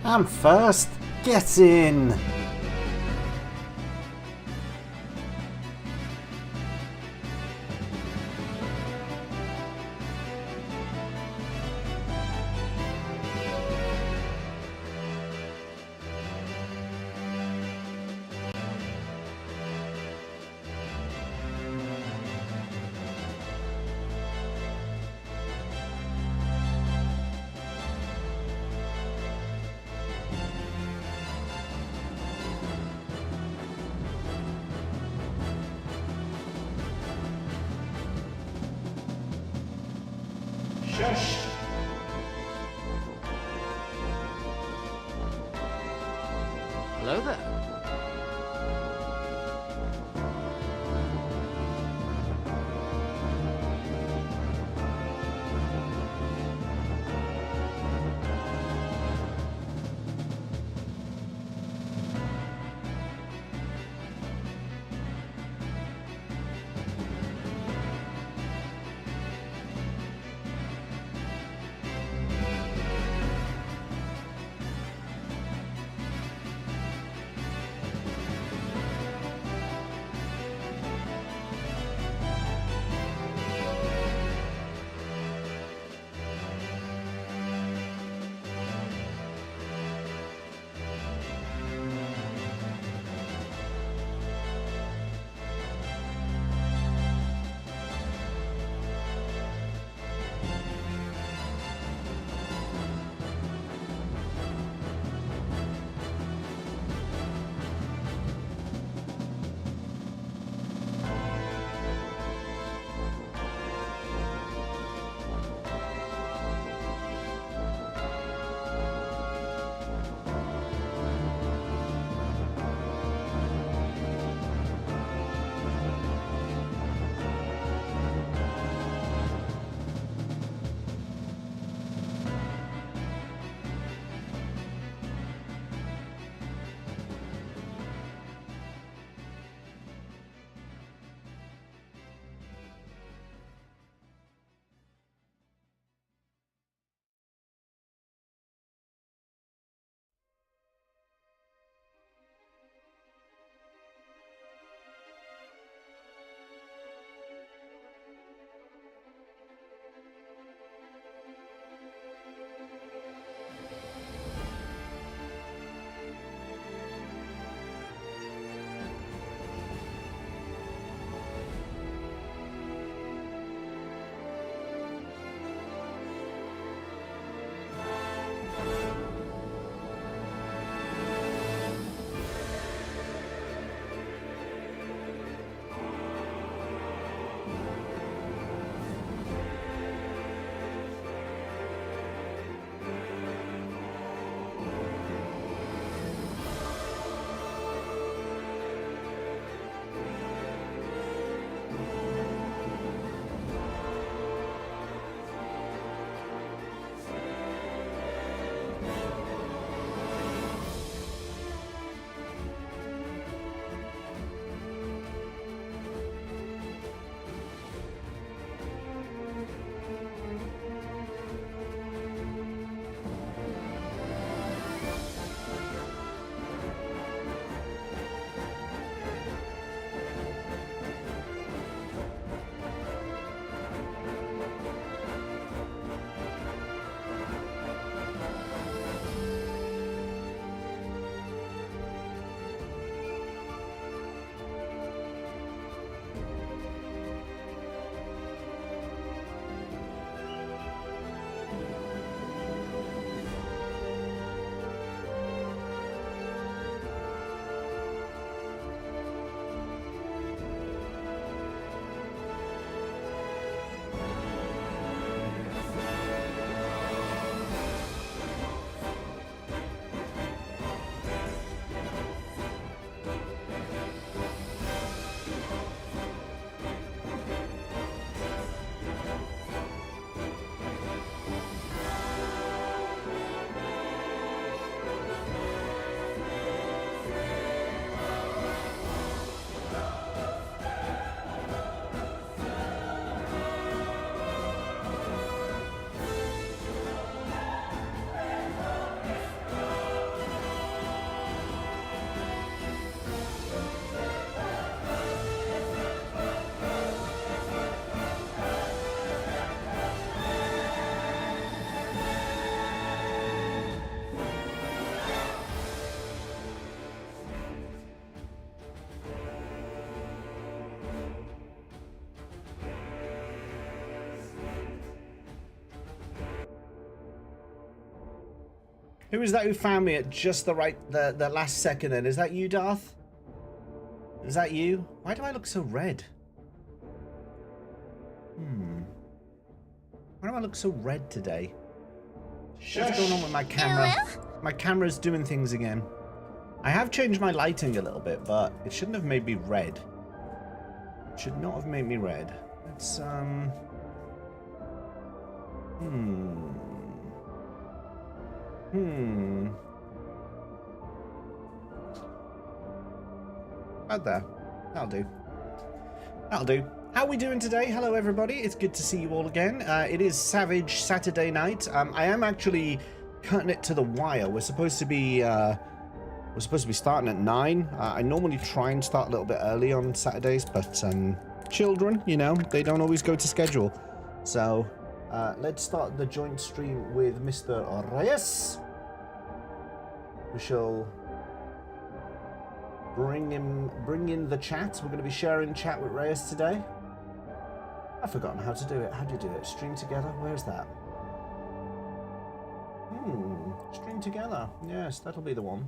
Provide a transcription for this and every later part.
I'm first. Get in. Shush! Hello there. Who is that who found me at just the last second then? Is that you, Darth? Is that you? Why do I look so red? Why do I look so red today? What's going on with my camera? My camera's doing things again. I have changed my lighting a little bit, but it shouldn't have made me red. It should not have made me red. It's, About there. That'll do. That'll do. How are we doing today? Hello, everybody. It's good to see you all again. It is Savage Saturday night. I am actually cutting it to the wire. We're supposed to be starting at 9. I normally try and start a little bit early on Saturdays, but children, you know, they don't always go to schedule. So let's start the joint stream with Mr. Reyes. We shall bring in the chat. We're going to be sharing chat with Reyes today. I've forgotten how to do it. How do you do it? Stream together? Where's that? Stream together. Yes, that'll be the one.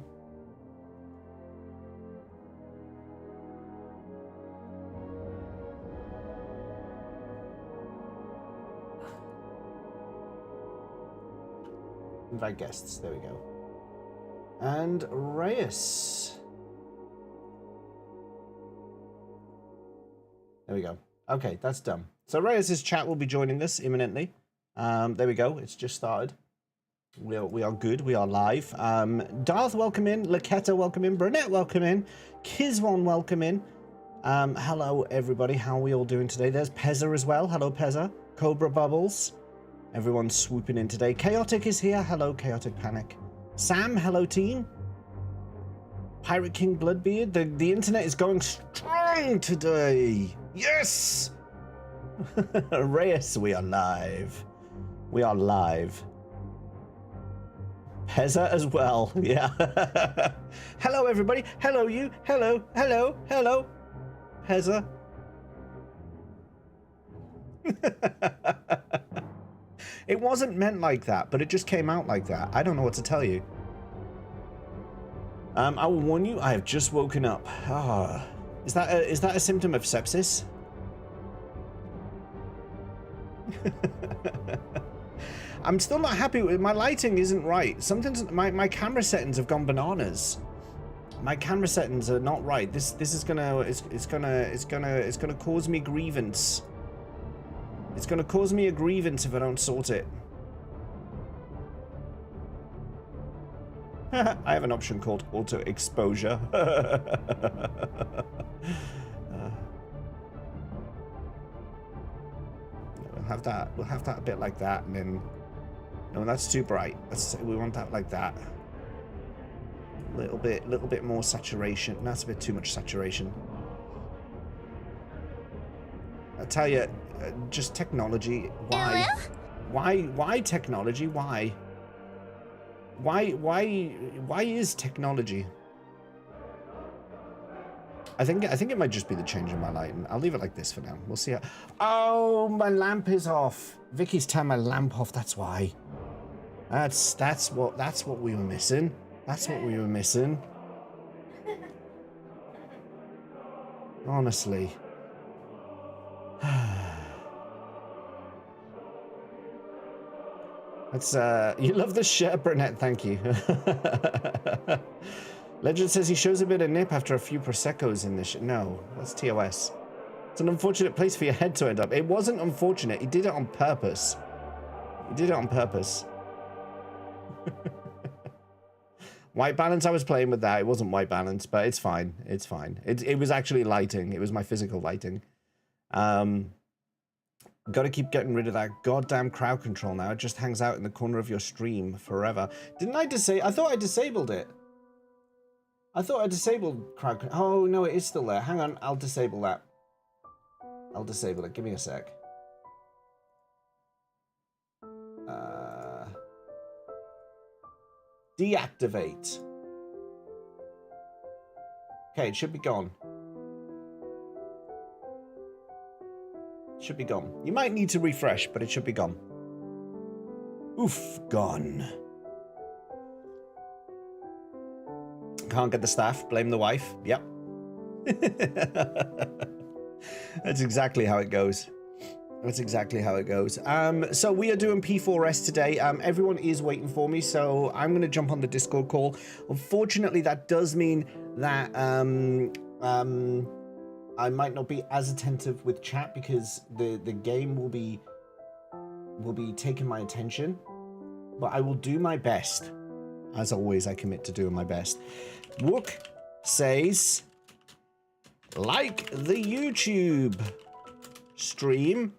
Invite guests. There we go. And Reyes. There we go. Okay, that's done. So Reyes' chat will be joining us imminently. There we go. It's just started. We are good. We are live. Darth, welcome in. Laketta, welcome in. Brunette, welcome in. Kizvon, welcome in. Hello, everybody. How are we all doing today? There's Pezza as well. Hello, Pezza. Cobra Bubbles. Everyone's swooping in today. Chaotic is here. Hello, Chaotic Panic. Sam, hello, team. Pirate King Bloodbeard. The internet is going strong today. Yes! Reyes, we are live. We are live. Pezza as well. Yeah. Hello, everybody. Hello, you. Hello, hello, hello. Pezza. It wasn't meant like that, but it just came out like that. I don't know what to tell you. I will warn you, I have just woken up. Ah, is that a symptom of sepsis? I'm still not happy with my lighting. Isn't right. Something's my camera settings have gone bananas. My camera settings are not right. This is gonna cause me grievance. It's gonna cause me a grievance if I don't sort it. I have an option called auto exposure. We'll have that. We'll have that a bit like that, and then no, that's too bright. We want that like that. Little bit more saturation. That's a bit too much saturation. I tell you, just technology. Why? Why technology? Why? Why is technology? I think it might just be the change in my lighting. I'll leave it like this for now. We'll see how. Oh, my lamp is off. Vicky's turned my lamp off. That's why. That's what we were missing. That's what we were missing. Honestly. That's you love the shirt, Burnett, thank you. Legend says he shows a bit of nip after a few Prosecco's in this no, that's TOS. It's an unfortunate place for your head to end up. It wasn't unfortunate, he did it on purpose. He did it on purpose. White balance, I was playing with that. It wasn't white balance, but it's fine. It's fine. It was actually lighting. It was my physical lighting. Got to keep getting rid of that goddamn crowd control now. It just hangs out in the corner of your stream forever. Didn't I disable? I thought I disabled it. I thought I disabled crowd control. Oh, no, it is still there. Hang on. I'll disable that. I'll disable it. Give me a sec. Deactivate. Okay, it should be gone. Should be gone. You might need to refresh, but it should be gone. Oof, gone. Can't get the staff. Blame the wife. Yep. That's exactly how it goes. That's exactly how it goes. So we are doing P4S today. Everyone is waiting for me, so I'm going to jump on the Discord call. Unfortunately, that does mean that I might not be as attentive with chat because the game will be taking my attention. But I will do my best. As always, I commit to doing my best. Wook says, like the YouTube stream,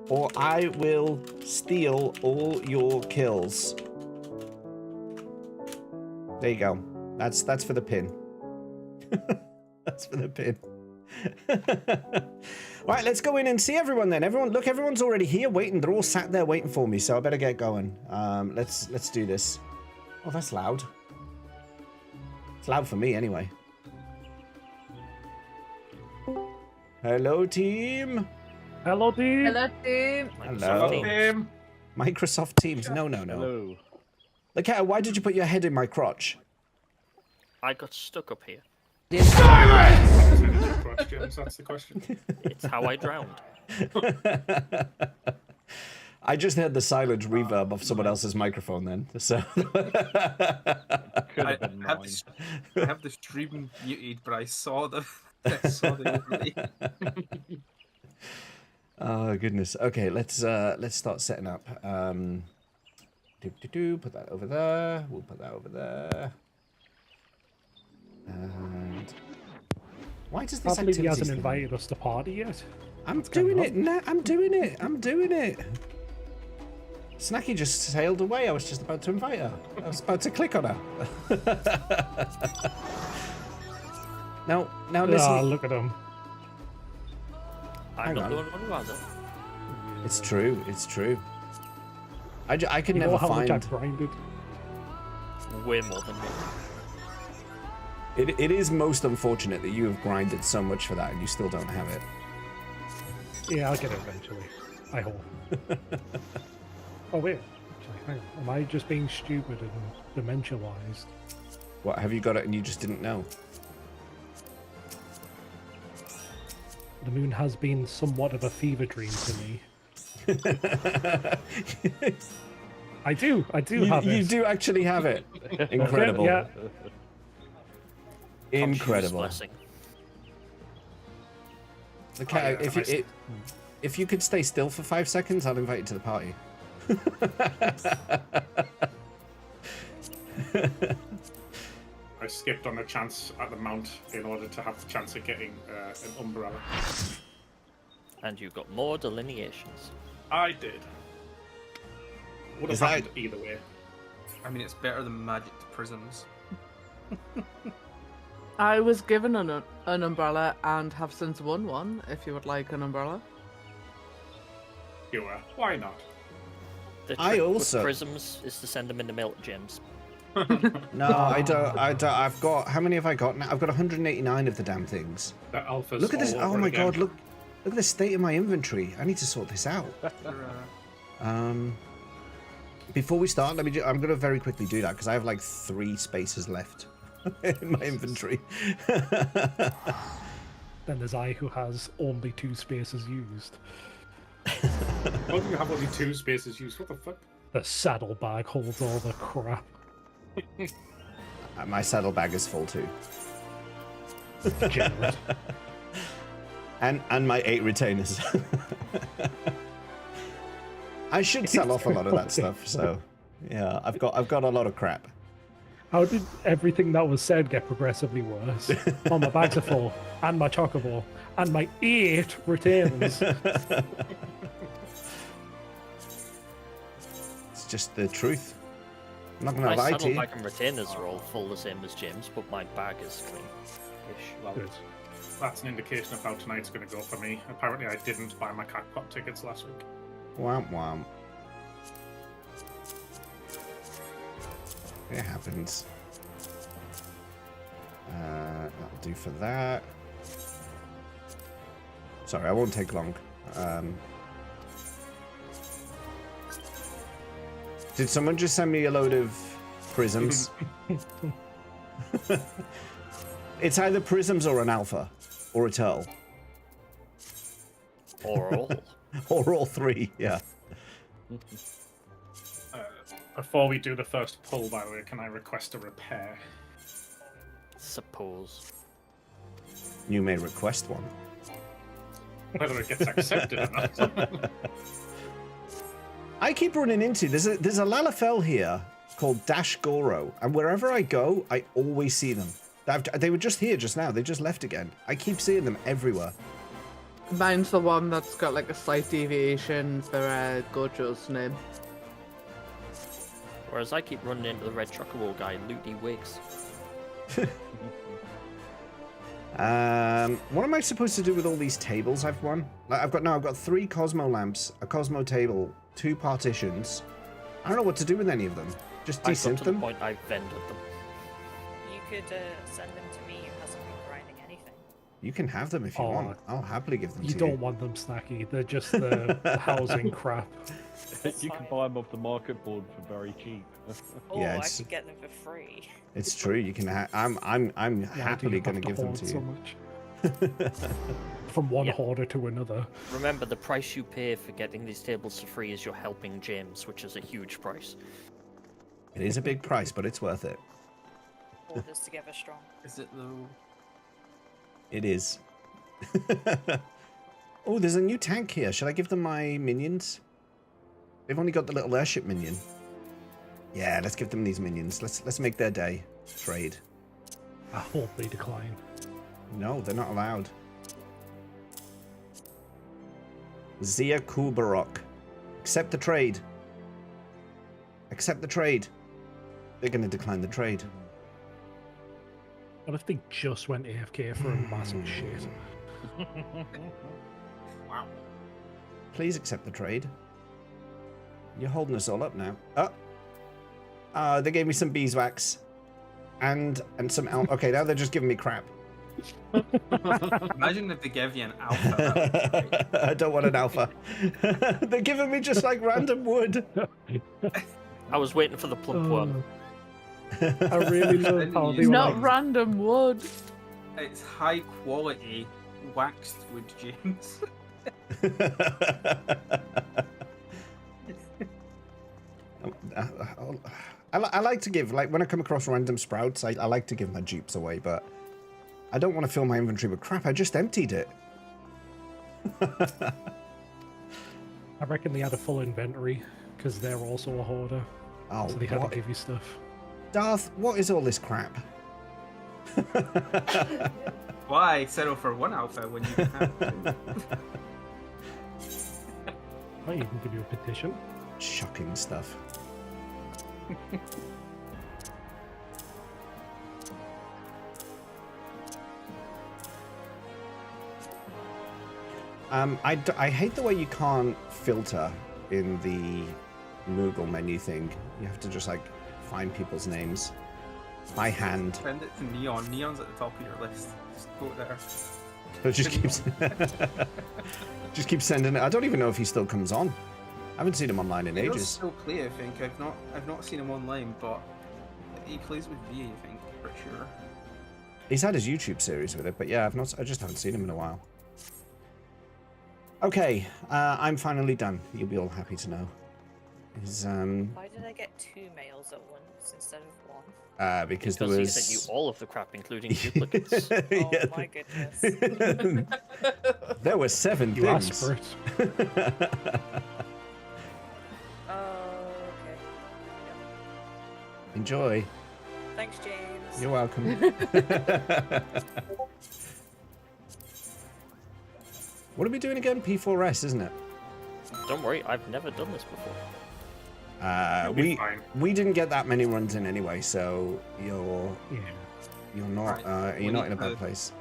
or I will steal all your kills. There you go. That's for the pin. That's for the pin. Right, let's go in and see everyone then. Look, everyone's already here waiting. They're all sat there waiting for me, so I better get going. Let's do this. Oh, that's loud. It's loud for me anyway. Hello, team. Hello, team. Hello, team. Hello. Teams. Microsoft Teams. No. Hello. Look, why did you put your head in my crotch? I got stuck up here. Questions, that's the question. It's how I drowned. I just heard the silent reverb of someone else's microphone then. So I have the stream muted, but I saw the overlay. Oh goodness. Okay, let's start setting up. Put that over there. We'll put that over there. And why does this I believe he activity hasn't thing- invited us to party yet. I'm doing it. I'm doing it. Snacky just sailed away. I was just about to invite her. I was about to click on her. Now listen. Ah, look at him. I'm Hang not on. the one who has it. It's true. I could You never know how much find. I've grinded? Way more than me. It is most unfortunate that you have grinded so much for that and you still don't have it. Yeah, I'll get it eventually. I hope. Oh, wait. Actually, hang on. Am I just being stupid and dementia-wise? What, have you got it and you just didn't know? The moon has been somewhat of a fever dream to me. I do have it. You do actually have it. Incredible. Yeah. Incredible. Blessing. Okay, if you could stay still for 5 seconds, I'll invite you to the party. I skipped on a chance at the mount in order to have the chance of getting an umbrella. And you got more delineations. I did. Would have Is that- happened either way. I mean, it's better than magic prisms. I was given an umbrella and have since won one, if you would like an umbrella. Sure, why not? The I trick also- with prisms is to send them into milk gems. No, I don't. I've got. How many have I got now? I've got 189 of the damn things. The alphas. Look at this. all Oh over my again. god, look at the state of my inventory. I need to sort this out. Before we start, I'm going to very quickly do that because I have like 3 spaces left in my inventory. Then there's I who has only 2 spaces used. How do you have only 2 spaces used? What the fuck? The saddlebag holds all the crap. My saddlebag is full too. Generous. And my 8 retainers. I should sell off a lot of that stuff, so yeah, I've got a lot of crap. How did everything that was said get progressively worse? Oh, my bags are full, and my chocobo, and my 8 retainers. It's just the truth. I'm not gonna My lie to you. saddlebag and retainers are all full the same as Jim's, but my bag is clean-ish. Well, Good. That's an indication of how tonight's going to go for me. Apparently, I didn't buy my Catpot tickets last week. Womp womp. It happens. That'll do for that. Sorry, I won't take long. Did someone just send me a load of prisms? It's either prisms or an alpha, or a turtle, Or all. or all three. Yeah. Before we do the first pull, by the way, can I request a repair? Suppose. You may request one. Whether it gets accepted or not. I keep running into there's a Lalafell here called Dash Goro, and wherever I go, I always see them. They were just here just now. They just left again. I keep seeing them everywhere. Mine's the one that's got like a slight deviation for Gojo's name. Whereas I keep running into the red chocobo guy, Looty Wigs. What am I supposed to do with all these tables I've won? Like, I've got 3 Cosmo lamps, a Cosmo table, 2 partitions. I don't know what to do with any of them. Just I've got desynth to the them? point I've vended them. You could send them to me who hasn't been grinding anything. You can have them if you Oh, want. I'll happily give them You to don't want them snacky. They're just the housing crap. That's You can fine. buy them off the market board for very cheap. Or Yeah, I it's- could get them for free. It's true. You can. I'm Why do happily you going have to give them hoard to so you. much? From one Yeah. hoarder to another. Remember, the price you pay for getting these tables for free is you're helping James, which is a huge price. It is a big price, but it's worth it. Hoarders together strong. Is it though? It is. Oh, there's a new tank here. Should I give them my minions? They've only got the little airship minion. Yeah, let's give them these minions. Let's make their day. Trade. I hope they decline. No, they're not allowed. Zia Kubarok. Accept the trade. Accept the trade. They're going to decline the trade. What if they just went AFK for a massive shit? Wow. Please accept the trade. You're holding us all up now. They gave me some beeswax. And some okay, now they're just giving me crap. Imagine if they give you an alpha. That would be great. I don't want an alpha. They're giving me just like random wood. I was waiting for the plump one. I really love how they were Not like, random wood. It's high quality waxed wood, James. I like to give, like, when I come across random sprouts, I like to give my dupes away, but I don't want to fill my inventory with crap. I just emptied it. I reckon they had a full inventory because they're also a hoarder. Oh, So they had what? to give you stuff. Darth, what is all this crap? Why settle for one alpha when you can have two? Might even give you a petition. Shocking stuff. I hate the way you can't filter in the Moogle menu thing. You have to just like find people's names by hand. Send it to Neon. Neon's at the top of your list. Just go there. But just keeps just keeps sending it. I don't even know if he still comes on. I haven't seen him online in He does ages. still play, I think. I've not seen him online, but he plays with V, I think, for sure. He's had his YouTube series with it, but yeah, I just haven't seen him in a while. Okay, I'm finally done. You'll be all happy to know. Is Why did I get 2 mails at once instead of 1? because there Because he was sent you all of the crap, including duplicates. Oh Yeah, my goodness. there were 7 You asked things. for it. Oh, okay. Enjoy. Thanks, James. You're welcome. What are we doing again? P4S, isn't it? Don't worry, I've never done this before. You'll be fine. We didn't get that many runs in anyway, so you're not Right, you're we not need in a bad to- place.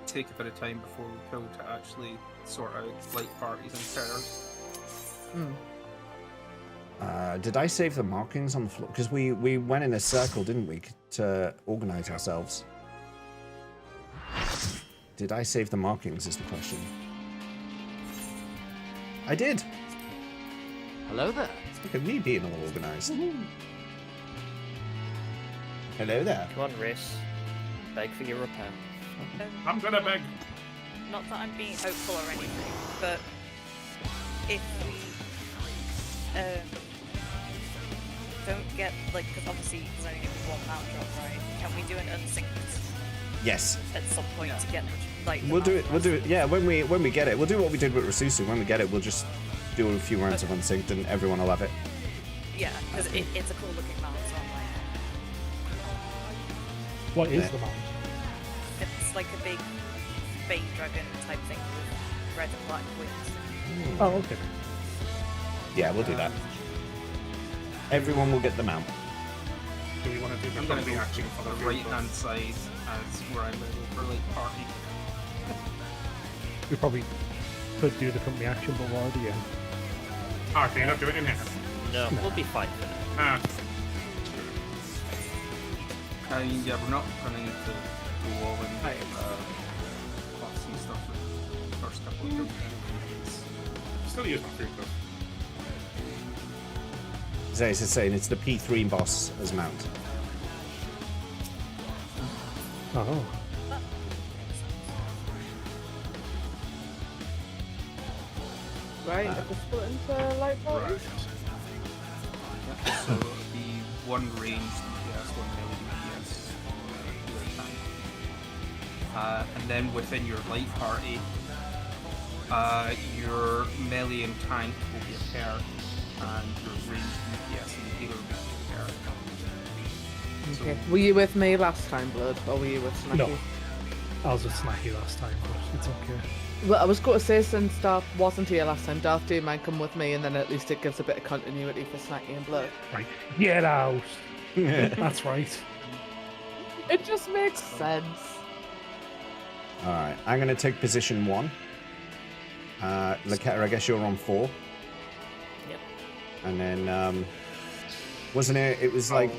Take a bit of time before we pull to actually sort out light parties and pairs. Did I save the markings on the floor? Because we went in a circle, didn't we, to organize ourselves? Did I save the markings is the question. I did. Hello there. Look at me being all organized. Hello there. Come on, race. Beg for your repair. I'm gonna beg. Not that I'm being hopeful or anything, but if we don't get, like, because obviously there's only going to be one mount drop, right? Can we do an unsynced Yes. at some point to get, like, the We'll do mount it. We'll drop? do it. Yeah, when we get it, we'll do what we did with Rasusu. When we get it, we'll just do a few rounds of unsynced, and everyone will have it. Yeah, because it's a cool looking mount, so I'm like, What is Yeah. the mount? it's like a big bait dragon type thing with red and black wings. Oh, okay. Yeah, we'll do that. Everyone will get the mount. Do we want to do the I'm gonna company go action for the the right hand side as where I live for late party. We probably could do the company action, but we're already in. Ah, can you not do it in here? No, we'll be fine for now. Ah, I mean, yeah, we're not running into the wall and plots and stuff for the first couple of minutes. still use my food though. Zayas is saying it's the P3 boss as mount. Oh. Right, if we split into light party. Right. Yeah, so it'll be one range DPS, one melee DPS, either tank. And then within your light party, your melee and tank will be a pair, and your range DPS and healer will be a pair. Okay. Were you with me last time, Blood, or were you with Snacky? No. I was with Snacky last time, but it's okay. Well, I was going to say, since Darth wasn't here last time, Darth, do you mind come with me, and then at least it gives a bit of continuity for Snacky and Blood. Right. Get out! That's right. It just makes sense. Alright, I'm going to take position 1. Laketa, I guess you're on 4. Yep. And then, wasn't it? It was like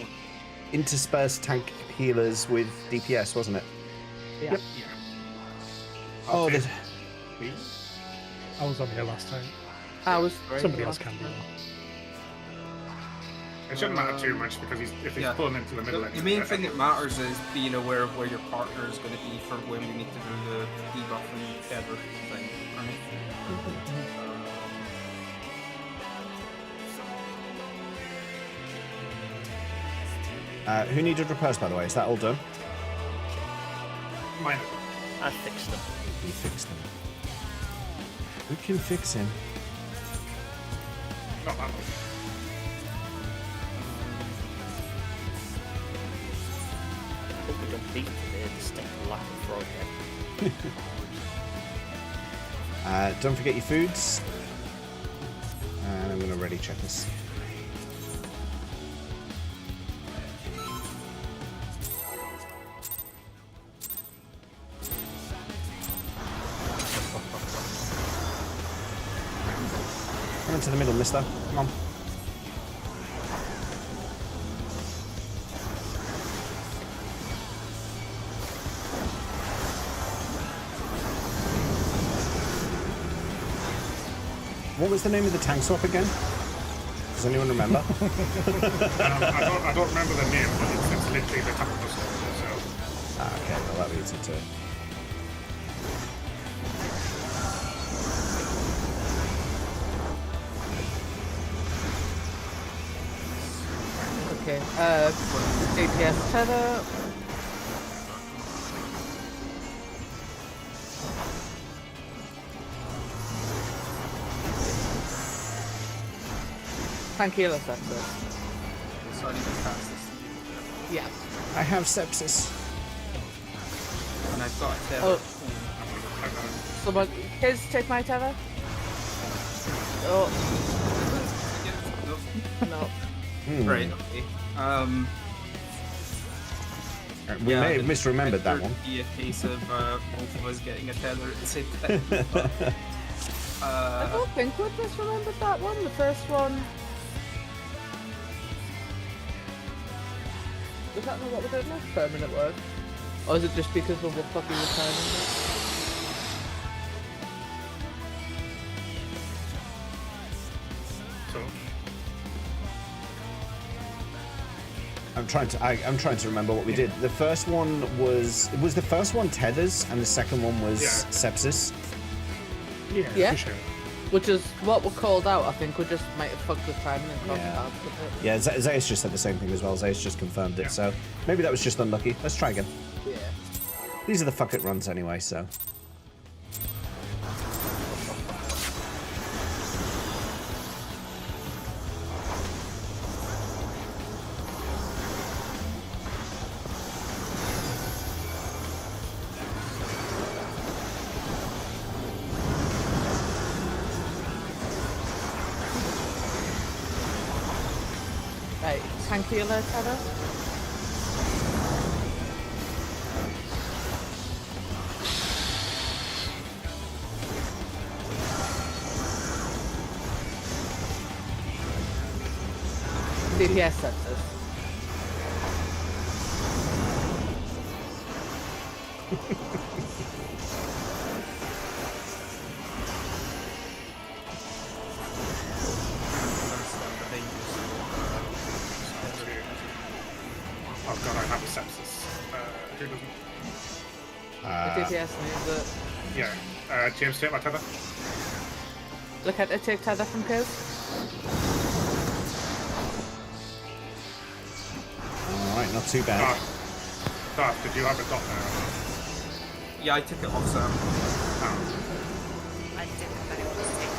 interspersed tank healers with DPS, wasn't it? Yeah. Yep. Oh, Okay. there's... I was on here last time. I was. Somebody else can do it. It shouldn't matter too much because if he's Yeah. pulling into the middle. The main thing that matters is being aware of where your partner is going to be for when we need to do the debuff and tether thing. Right? Who needed repairs, by the way? Is that all done? Mine. I fixed them. We fixed him. We can fix him. Not that one. I hope we don't beat the distinct lack of frog head. Don't forget your foods. And I'm going to ready check this. Come into the middle, mister. Come on. What was the name of the tank swap again? Does anyone remember? I don't remember the name, but it's literally the top of the sword. So Okay, well that leads into it. Okay. DPS tether. Tank healer sepsis. So I need to pass this to you. Yeah. I have sepsis. And I've got a tether. Oh. Someone, kids, take my tether. Oh no. Right, okay. We may have then misremembered that it'd one. be a case of both of us getting a tether at the same time. I don't think we've misremembered that one. The first one. Was that not what we did last permanent work? Or is it just because of what fucking retirement? So trying to remember what we did. The first one was the first one tethers, and the second one was sepsis. Yeah, for sure. Which is what we called out. I think we just might have fucked with timing and crossed paths with it. Yeah, Zayas just said the same thing as well. Zayas just confirmed it, so maybe that was just unlucky. Let's try again. Yeah. These are the fuck it runs anyway, so. Right, tank healer, Tether. DPS sensors. Oh god, I have a sepsis. Who doesn't? The DPS needs it. Yeah. James, take my tether. Look at it, take Tether from Kiz. Alright, not too bad. Darth, did you have a dot there? Yeah, I took it off Sam. Oh. I didn't have anyone to take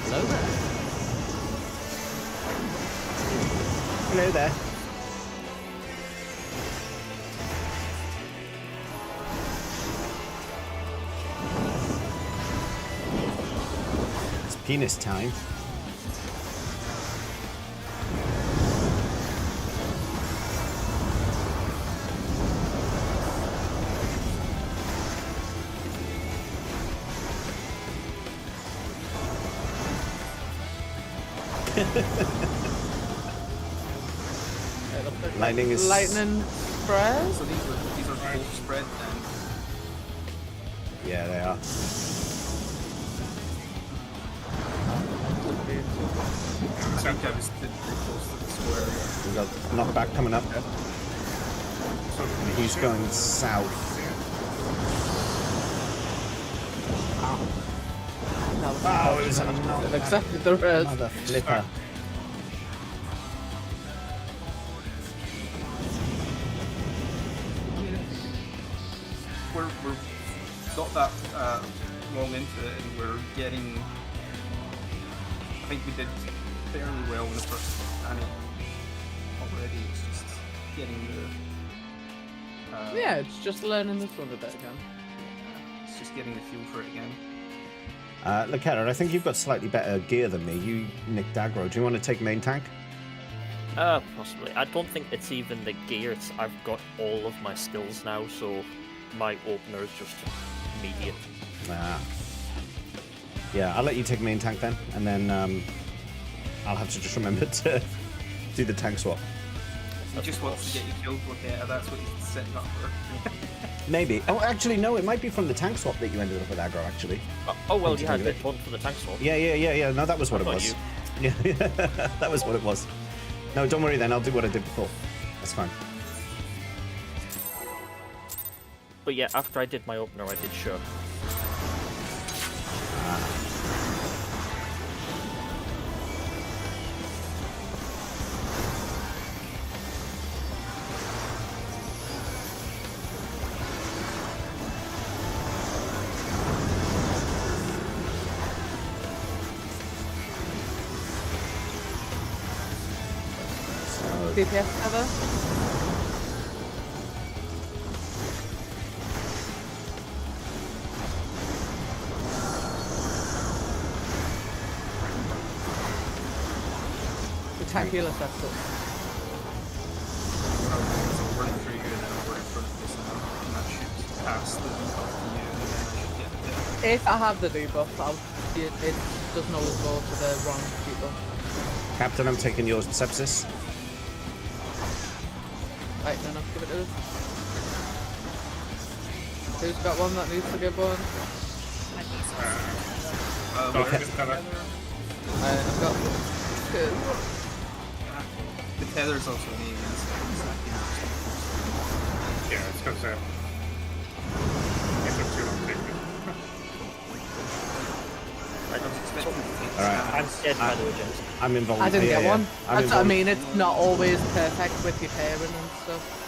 Hello there. Hello there. It's penis time. Lightning is... Lightning spread? So these are both spread then. Yeah, they are. I think I was the close to the square. We've got knockback coming up. And he's going south. Oh, it was It accepted the res. another flipper. We're not that long into it, and we're getting. I think we did fairly well in the first anime already. It's just getting the. Yeah, it's just learning this one a bit again. It's just getting the feel for it again. Lakera, I think you've got slightly better gear than me. You nicked aggro. Do you want to take main tank? Possibly. I don't think it's even the gear. I've got all of my skills now, so my opener is just immediate. Ah. Yeah, I'll let you take main tank then, and then I'll have to just remember to do the tank swap. He just wants to get you killed with it. That's what he's setting up for. Maybe. Oh, actually, no. It might be from the tank swap that you ended up with aggro. Actually. Oh well, Come to yeah, I think of did one for the tank swap. Yeah. No, that was what it What was. about Yeah, that was what it was. No, don't worry then. I'll do what I did before. That's fine. But yeah, after I did my opener, I did sure. DPS cover? The tank healer sets up. So run through you and then over in front of this now, and that should pass the debuff to you, and then I should get the. If I have the debuff, it doesn't always go to the wrong people. Captain, I'm taking yours sepsis. Right, no, give it to us. Who's got one that needs to get born? Darth, Okay. just tether. I've got two. The tether's also the Yeah, it's because it took too long to take it. Alright. I'm scared by the James. I'm involved. I didn't get one. I'm That's what I involved. mean. It's not always perfect with your pairing and stuff.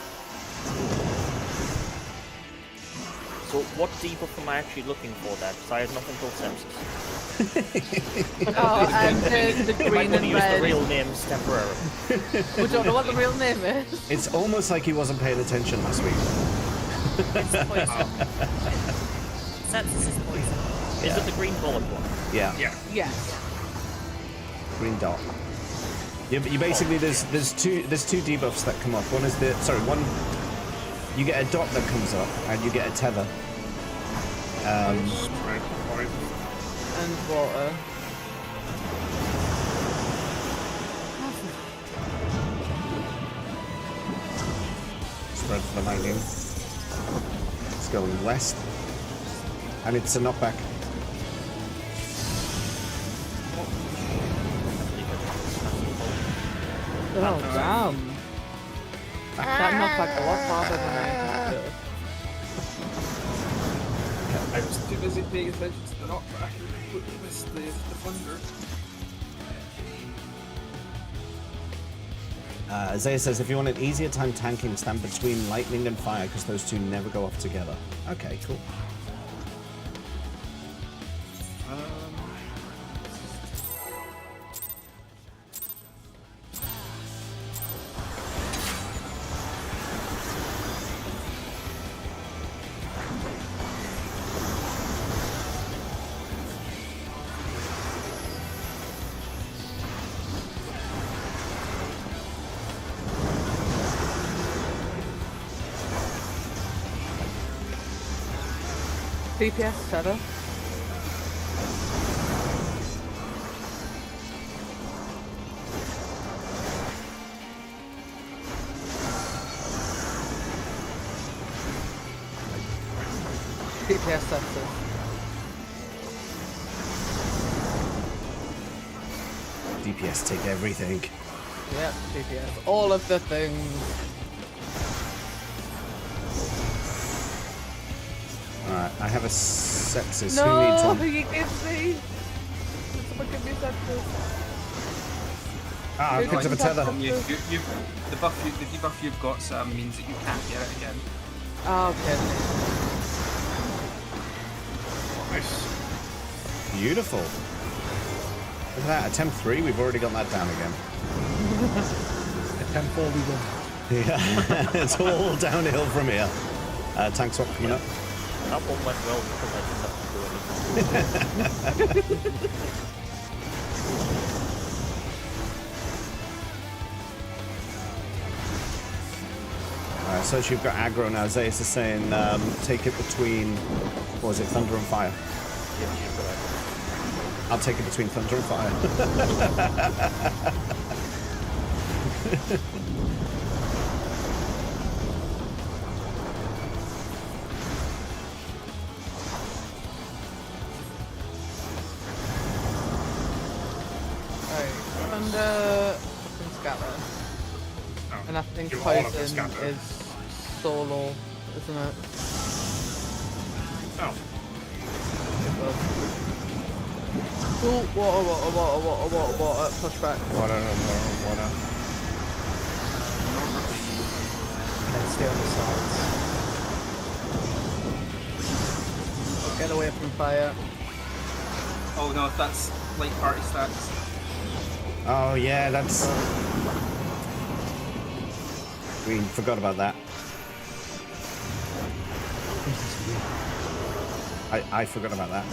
So what debuff am I actually looking for there? Because I had nothing till Sepsis. Oh, and the I'm green going to and use the red. real names temporarily. We don't know what the real name is. It's almost like he wasn't paying attention last week. It's poison. Sepsis is poison. Is it the green bullet one? Yeah. Yeah. Yes. Green dot. You basically there's two debuffs that come up. One is you get a dot that comes up and you get a tether. Spread poison. And water. Spread for the lightning. It's going west. And it's a knockback. Oh, damn. That knocked back a lot farther than I anticipated. I was too busy paying attention to the knockback and missed the thunder. Isaiah says, if you want an easier time tanking, stand between lightning and fire because those two never go off together. Okay, cool. DPS setter. DPS sensor. DPS take everything. Yep, DPS. All of the things. Alright, I have a sepsis. No, Who needs one? you give me. Someone give me sepsis. Ah, Who because of a needs tether. sepsis? The debuff you've got, Sam, means that you can't get it again. Oh, okay. Nice. Beautiful. Look at that. Attempt 3, we've already got that down again. Attempt 4 we won. Yeah, it's all downhill from here. Tank swap coming up. That one went well because I didn't have to do anything. So you've got aggro now. Zayas is saying take it between, what was it, thunder and fire? Yeah, you've got that. I'll take it between thunder and fire. Thunder and scatter. Oh, And I think do all of the poison scatter. is solo, isn't it? Oh, Ooh, water, pushback. Water. And stay on the sides. Get away from fire. Oh no, that's like party stats. Oh yeah, that's... We forgot about that. I forgot about that.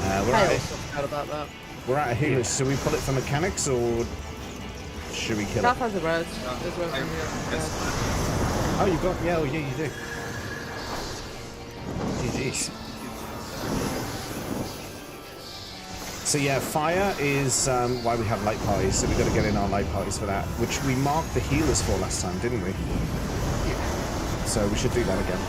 I also forgot about that. We're out of healers, so we pull it for mechanics or should we kill That it? has a res. There's res in here. Oh, you got... Yeah, oh, yeah, you do. GG's. So yeah, fire is why we have light parties, so we've got to get in our light parties for that, which we marked the healers for last time, didn't we? Yeah. So we should do that again.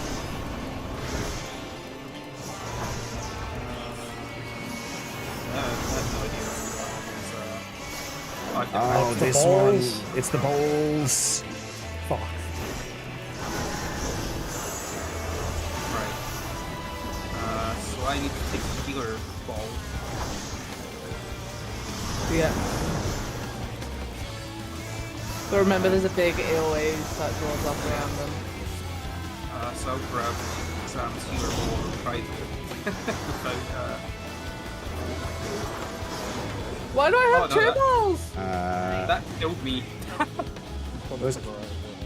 Oh, It's the this balls. one. It's the balls. Fuck. Right. So I need to take the healer ball. Yeah. But remember, there's a big AoE that goes up around them. So I'll grab Sam's healer ball and try to without. Why do I have Oh, no, two balls? That killed me.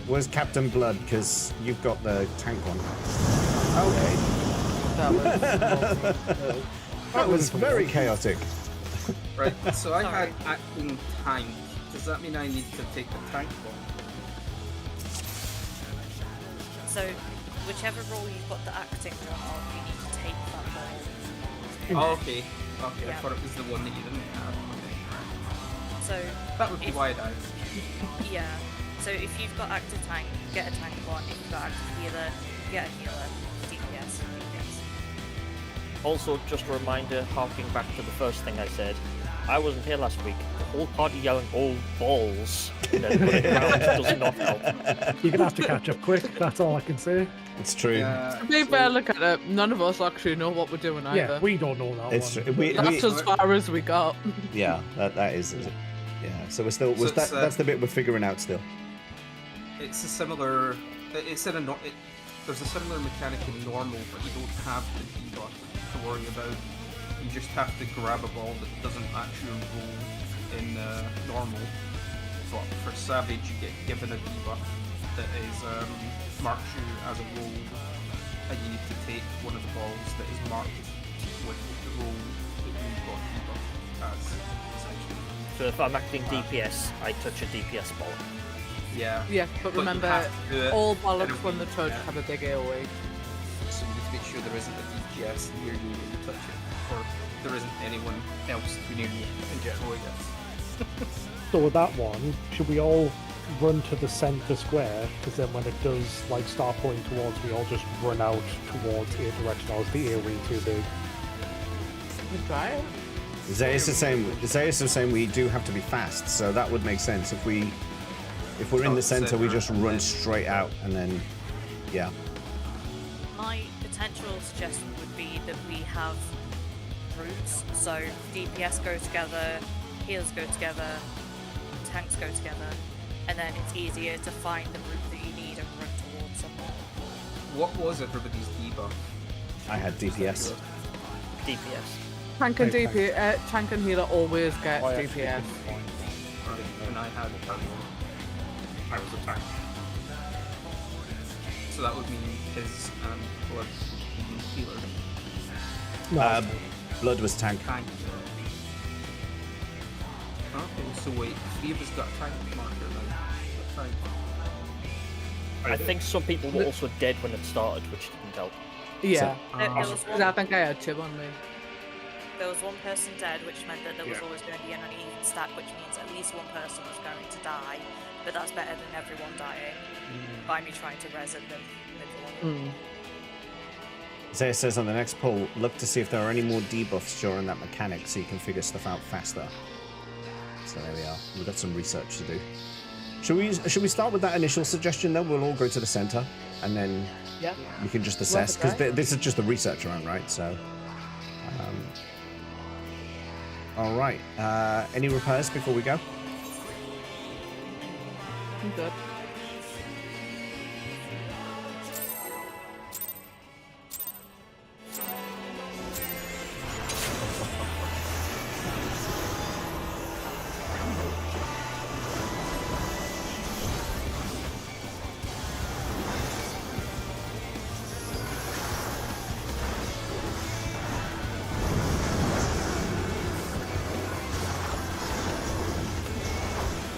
Where's Captain Blood? Because you've got the tank one. Okay. That was very chaotic. Right. So I had acting tank. Does that mean I need to take the tank ball? So, whichever role you've got the acting one on, you need to take that ball. Oh, okay. Okay, I Yeah. thought it was the one that you didn't have. So, That would be why I died. yeah. So if you've got active tank, get a tank one. If you've got active healer, get a healer. DPS, DPS. Also, just a reminder, harking back to the first thing I said, I wasn't here last week. The whole party yelling, "Oh, balls!" and then running around does not help. You're gonna have to catch up quick. That's all I can say. It's true. Yeah. To be fair, look at it. None of us actually know what we're doing either. Yeah, we don't know that It's one. true. That's as far as we got. Yeah, that is. Yeah. So we're still. So it's, That's the bit we're figuring out still. It's a similar. It's in a. There's a similar mechanic in normal, but you don't have the debuff to worry about. You just have to grab a ball that doesn't actually roll in normal. But for Savage, you get given a debuff that is marks you as a roll, and you need to take one of the balls that is marked with the roll that you've got debuff as, essentially. So if I'm acting DPS, I touch a DPS ball. Yeah. Yeah, but you remember, have to do it all in a bollocks when way- the touch yeah. have a big AoE. So you need to make sure there isn't a DPS near you when you touch it, or there isn't anyone else near you in general, I guess. So with that one, should we all run to the center square? Because then when it does like start pulling towards, we all just run out towards a direction. Or is the AoE too big? We try it. Zeus is saying we do have to be fast, so that would make sense if we're in the center, we just run straight out and then, yeah. My potential suggestion would be that we have routes. So DPS go together, healers go together, tanks go together, and then it's easier to find the route that you need and run towards someone. What was everybody's debuff? I had DPS. DPS. Tank and Okay, DPS, tank and healer always get I actually DPS. didn't find it. Right, and I had tank. I was a tank. So that would mean his blood would be healer. No, Blood was tank. Tank. Okay, so wait, 3 of us got a tank marker then. Tank. I think some people were also dead when it started, which didn't help. Yeah, There was because I one, think I had two on me. there was one person dead, which meant that there was always going to be an uneven stack, which means at least one person was going to die. But that's better than everyone dying by me trying to res at them. Zeus says on the next poll, look to see if there are any more debuffs during that mechanic so you can figure stuff out faster. So there we are. We've got some research to do. Should we start with that initial suggestion then? We'll all go to the center and then Yeah. we can just assess, because right. this is just a research round, right? So, all right. Any repairs before we go? I'm good.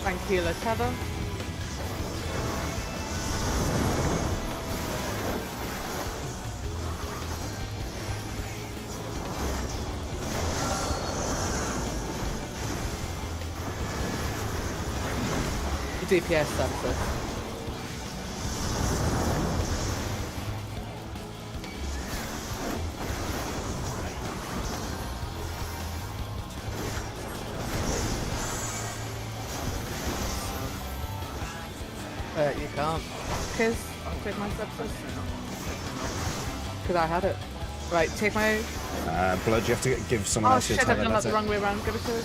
Tank healer tether. The DPS sensor. You can't. Kiz, take my sepsis. Because I had it. Right, take my... Blood, you have to give someone Oh else your shit, I've tether. done that That's the it. wrong way around. Give it to it.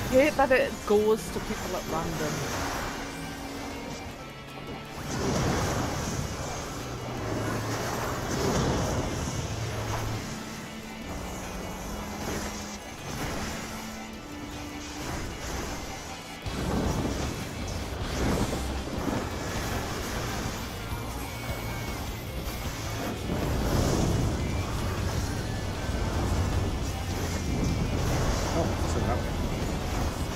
I hate that it goes to people at random. Oh, so that way.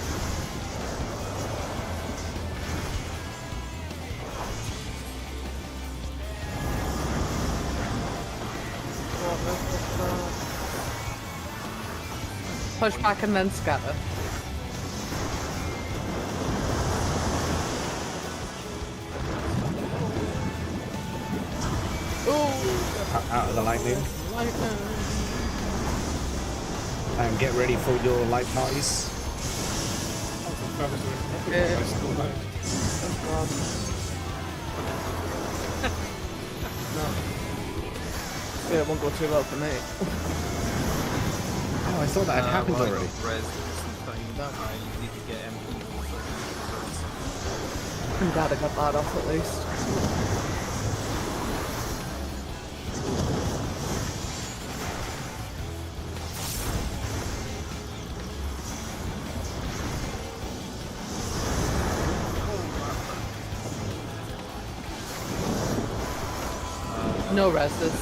Push back and then scatter. Out of the lightning. Lightning. And get ready for your light parties. Yeah. Oh god. No. Yeah, it won't go too well for me. Oh, I thought that had happened well, I already. got res sometime. I need to get MP for I'm glad I got that off at least. No reses.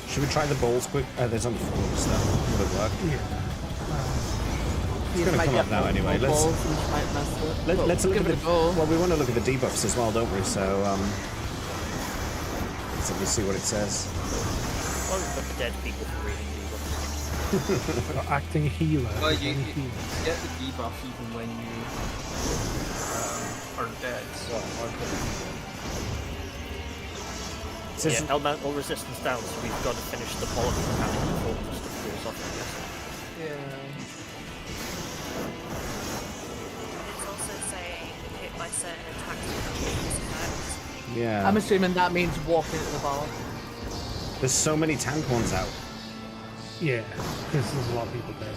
Should we try the balls quick? There's only 4 stuff. Would it work? You gonna might come get up now anyway, multiple let's- balls and you might mess it. But Let's look give at it the a go. Well, we want to look at the debuffs as well, don't we? So let's see what it says. Well, look at dead people for reading debuffs. Acting healer. Well, is you only healer. get the debuff even when you are dead. So It says, Yeah, elemental resistance down, so we've got to finish the pollen mechanic before the stuff goes off, I guess. Yeah. It's also saying hit by certain attacks with effects. yeah. I'm assuming that means walking into the bar. There's so many tank ones out. Yeah, because there's a lot of people there.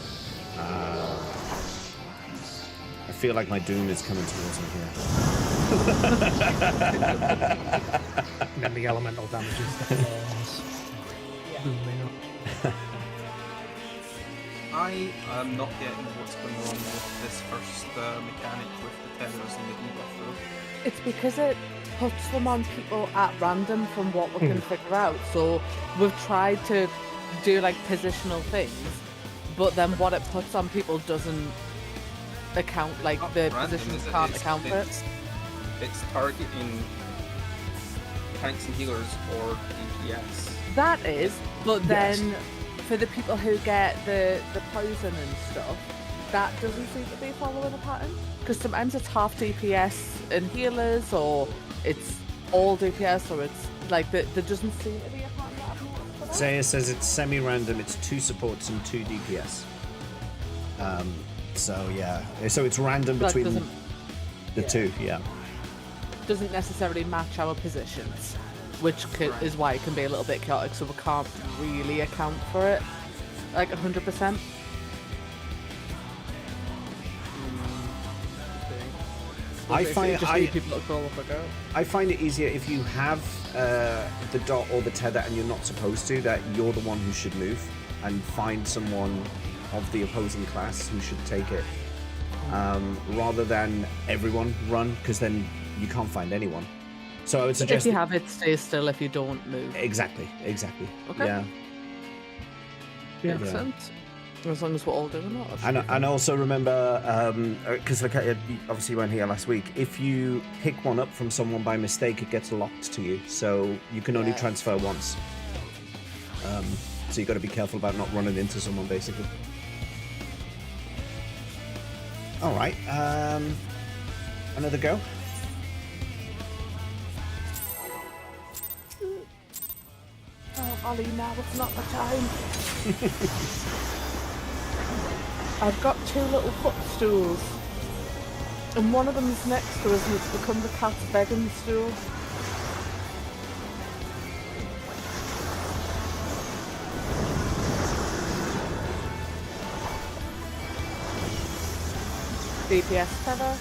I feel like my doom is coming towards me here. And then the elemental damages the forms. Booming up. I am not getting what's going wrong with this first mechanic with the tethers and the debuff though. It's because it puts them on people at random from what we can figure out. So we've tried to do like positional things, but then what it puts on people doesn't account, like Not the random, positions is it? can't It's- account for it. It's targeting tanks and healers or DPS. That is, but Yes. then for the people who get the poison and stuff, that doesn't seem to be following a pattern. Because sometimes it's half DPS and healers, or it's all DPS, or it's like there doesn't seem to be a pattern that happens for that. Say it says it's semi-random. It's 2 supports and 2 DPS. So yeah, so it's random That between doesn't the yeah. 2. Yeah. doesn't necessarily match our positions, which is why it can be a little bit chaotic. So we can't really account for it like 100%. I find just need people to crawl up a go. I find it easier if you have the dot or the tether and you're not supposed to, that you're the one who should move and find someone of the opposing class who should take it, rather than everyone run, because then you can't find anyone. So I would If suggest you have it, stay still if you don't move. exactly. Okay. Yeah. Yeah. Makes sense. As long as we're all doing that. that should And, be fine. and also remember, because like I obviously went here last week, if you pick one up from someone by mistake, it gets locked to you, so you can only Yeah. transfer once. So you got to be careful about not running into someone, basically. All right, another go. Ollie, now it's not the time. I've got 2 little footstools. And one of them's next to us and it's become the cat's begging stool. DPS tether.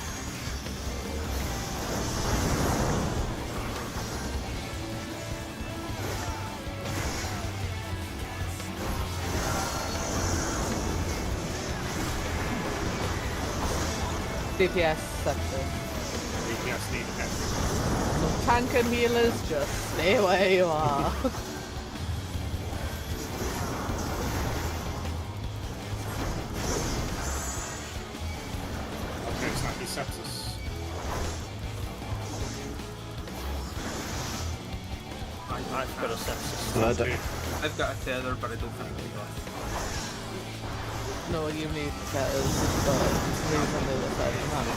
DPS sector. DPS need everything. So tank and healers, just stay where you are. Okay, Snappy sepsis. I've got a sepsis. Blood. I've got a tether, but I don't think we got. No, you need tetters, but leave on the other side of the map.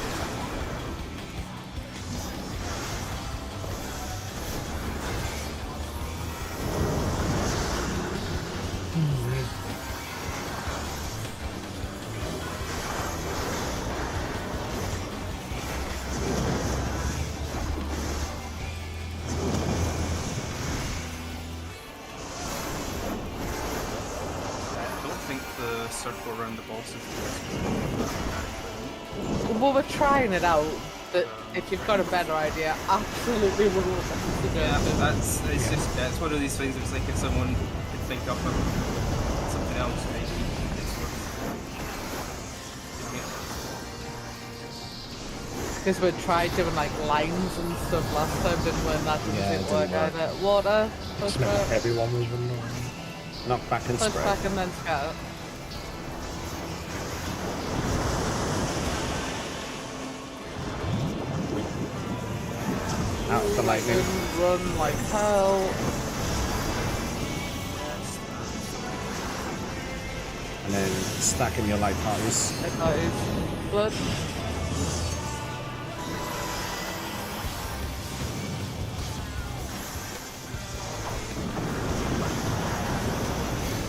Circle around the bosses. Well, we're trying it out, but if you've got a better idea, absolutely 100%. Yeah, but it's just it's one of these things. It's like if someone could think up of something else, maybe it's worth doing it. Because we tried doing like lines and stuff last time, didn't we? And that didn't work either. Water, push back, Everyone was running. Knock back and push spread. back, and then scatter. Out of the lightning. Run like hell. And then stacking your light parties. That is blood.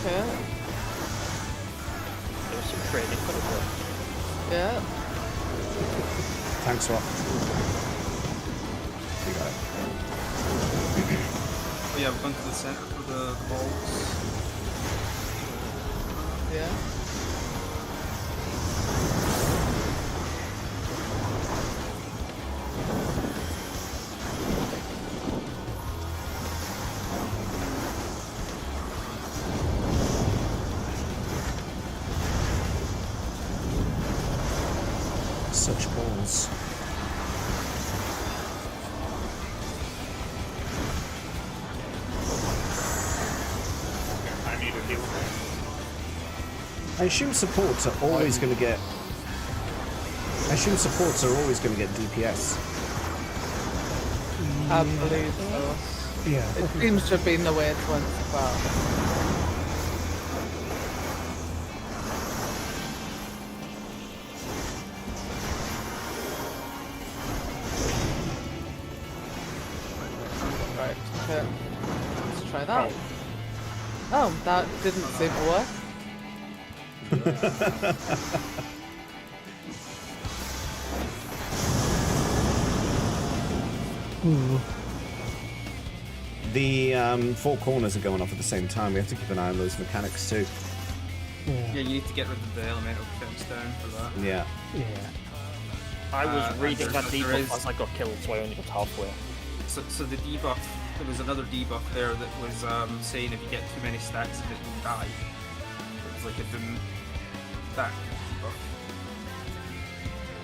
Okay. There was some training for the work. Yeah. Tank swap. You got it. Oh yeah, we've gone to the center for the balls. Yeah. Such balls. I need a heal. I assume supports are always going to get. I assume supports are always going to get DPS. I believe so. Yeah. It seems to have been the way it went so far. Right, okay. Let's try that. Oh, that didn't seem to work. The 4 corners are going off at the same time. We have to keep an eye on those mechanics too. Yeah, you need to get rid of the elemental defense down for that. Yeah. Yeah. I was reading that there debuff is- as I got killed, so I only got halfway. So the debuff, there was another debuff there that was saying if you get too many stacks of it, you'll die. It was like a stack debuff.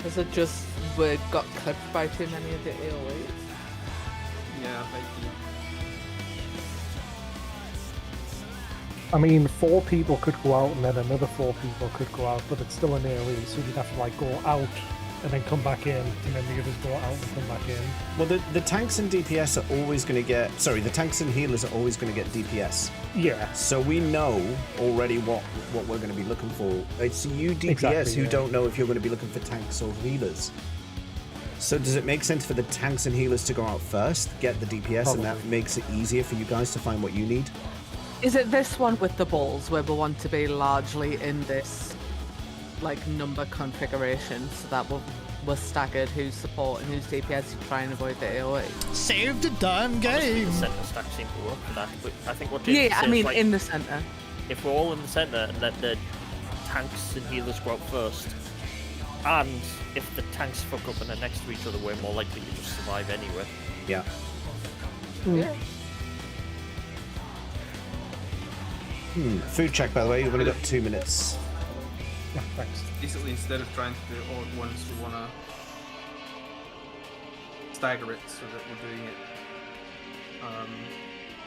Is it just we got clipped by too many of the AoEs? Yeah, maybe. I mean, 4 people could go out and then another 4 people could go out, but it's still an AoE, so you'd have to like go out and then come back in, and then the others go out and come back in. Well, the tanks and DPS are always going to get. Sorry, the tanks and healers are always going to get DPS. Yeah. So we know already what we're going to be looking for. It's you DPS Exactly, who yeah. don't know if you're going to be looking for tanks or healers. So does it make sense for the tanks and healers to go out first, get the DPS, and that Probably. makes it easier for you guys to find what you need? Is it this one with the balls where we want to be largely in this like number configuration so that we're staggered who's support and who's DPS to try and avoid the AoE? Save the damn Honestly, game! the centre stack seems to work for that. But I think what James Yeah, I says, mean like, in the centre. if we're all in the centre and let the tanks and healers go out first, and if the tanks fuck up and are next to each other, we're more likely to just survive anyway. Yeah. Yeah. Food check, by the way. We've only got 2 minutes. Yeah, thanks. Basically, instead of trying to do it all at once, we want to stagger it so that we're doing it.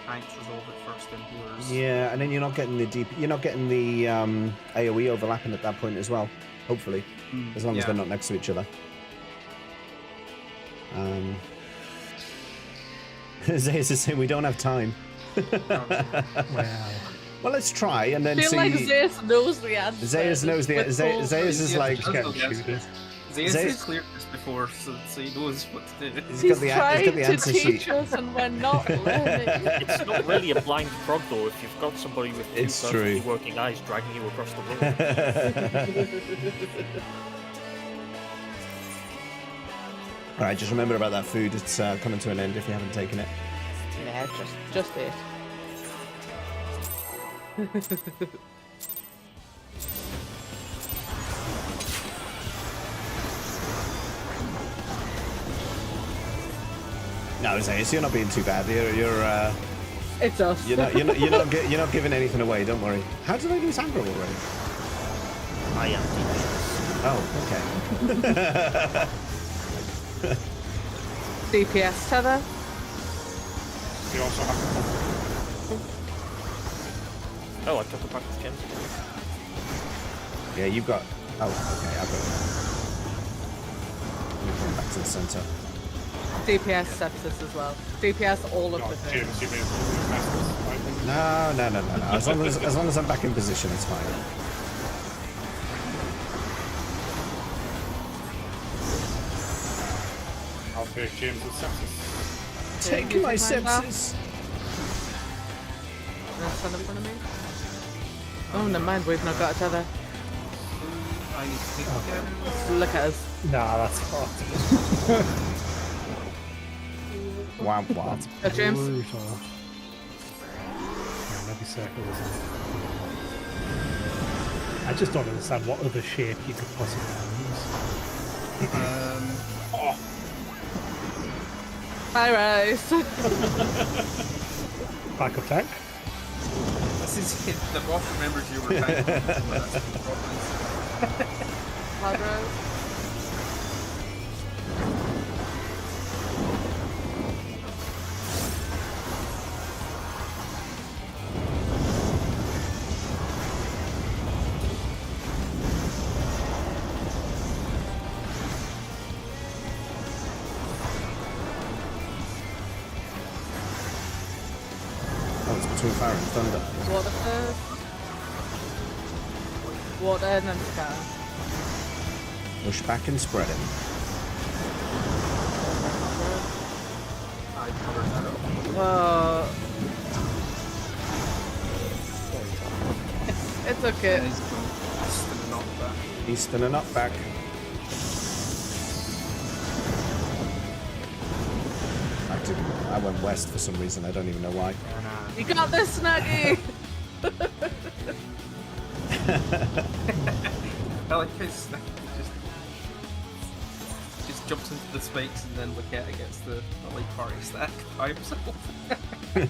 Tanks resolve it first, then healers. Yeah, and then you're not getting the AoE overlapping at that point as well. Hopefully, as long as they're not next to each other. Zeus is saying we don't have time. Wow. Well, let's try and then I feel see. like Zeus knows the answer. Zeus knows the Zeus is like Zeus Zeus- has cleared this before, so he knows what to do. he's He's got the trying to answer teach sheet. us and we're not learning. It's not really a blind prog though if you've got somebody with two It's perfectly true. working eyes dragging you across the room. All right, just remember about that food. It's coming to an end if you haven't taken it. Yeah, just it. No, Zeus, you're not being too bad. You're It's us. you're not giving anything away. Don't worry. How did I lose aggro already? I am teachers. Oh, okay. DPS tether. We also have to Oh, I took it back to James. Yeah, you've got. Oh, okay. I've got it. Let me come back to the center. DPS sepsis as well. DPS all of the things. James, you may have messed this, I think. No. As long as I'm back in position, it's fine. I'll take James with sepsis. Take using my mine now? sepsis. Stand in front of me. Oh, never mind. We've not got a tether. I need to take it again. Look at us. Nah, that's hot. Womp womp. Go, James. Brutal. Yeah, maybe circles. I just don't understand what other shape you could possibly use. Hi, Rice. Backup tank? This is it. The boss remembers you were trying to do that's the problem. Hi, Rose. Oh, it's between fire and thunder. Water first. Water and then sky. Push back and spread it. I covered that up. It's okay. He's still not back. Eastern and up back. I went west for some reason. I don't even know why. You got this, Snuggy. I like how Snake just jumps into the spikes and then Laketa gets the elite party stack by himself. I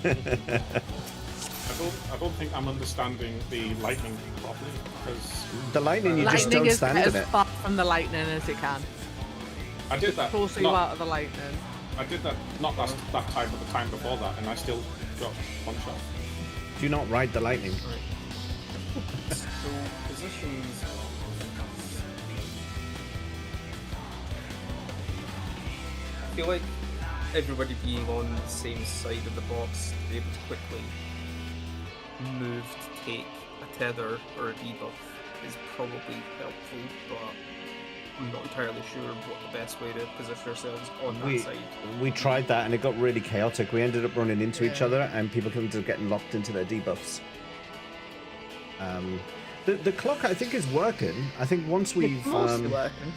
don't think I'm understanding the lightning properly because The lightning, you just Lightning don't is stand as in it. far from the lightning as it can. I did that. Closer you not- out of the lightning. I did that not that time, but the time before that, and I still got one shot. Do you not ride the lightning? So positions. I feel like everybody being on the same side of the box to be able to quickly move to take a tether or a debuff is probably helpful, but I'm not entirely sure what the best way to position ourselves on that side. We tried that and it got really chaotic. We ended up running into each Yeah. other and people ended up getting locked into their debuffs. The clock, I think, is working. I think once we've... It's mostly working.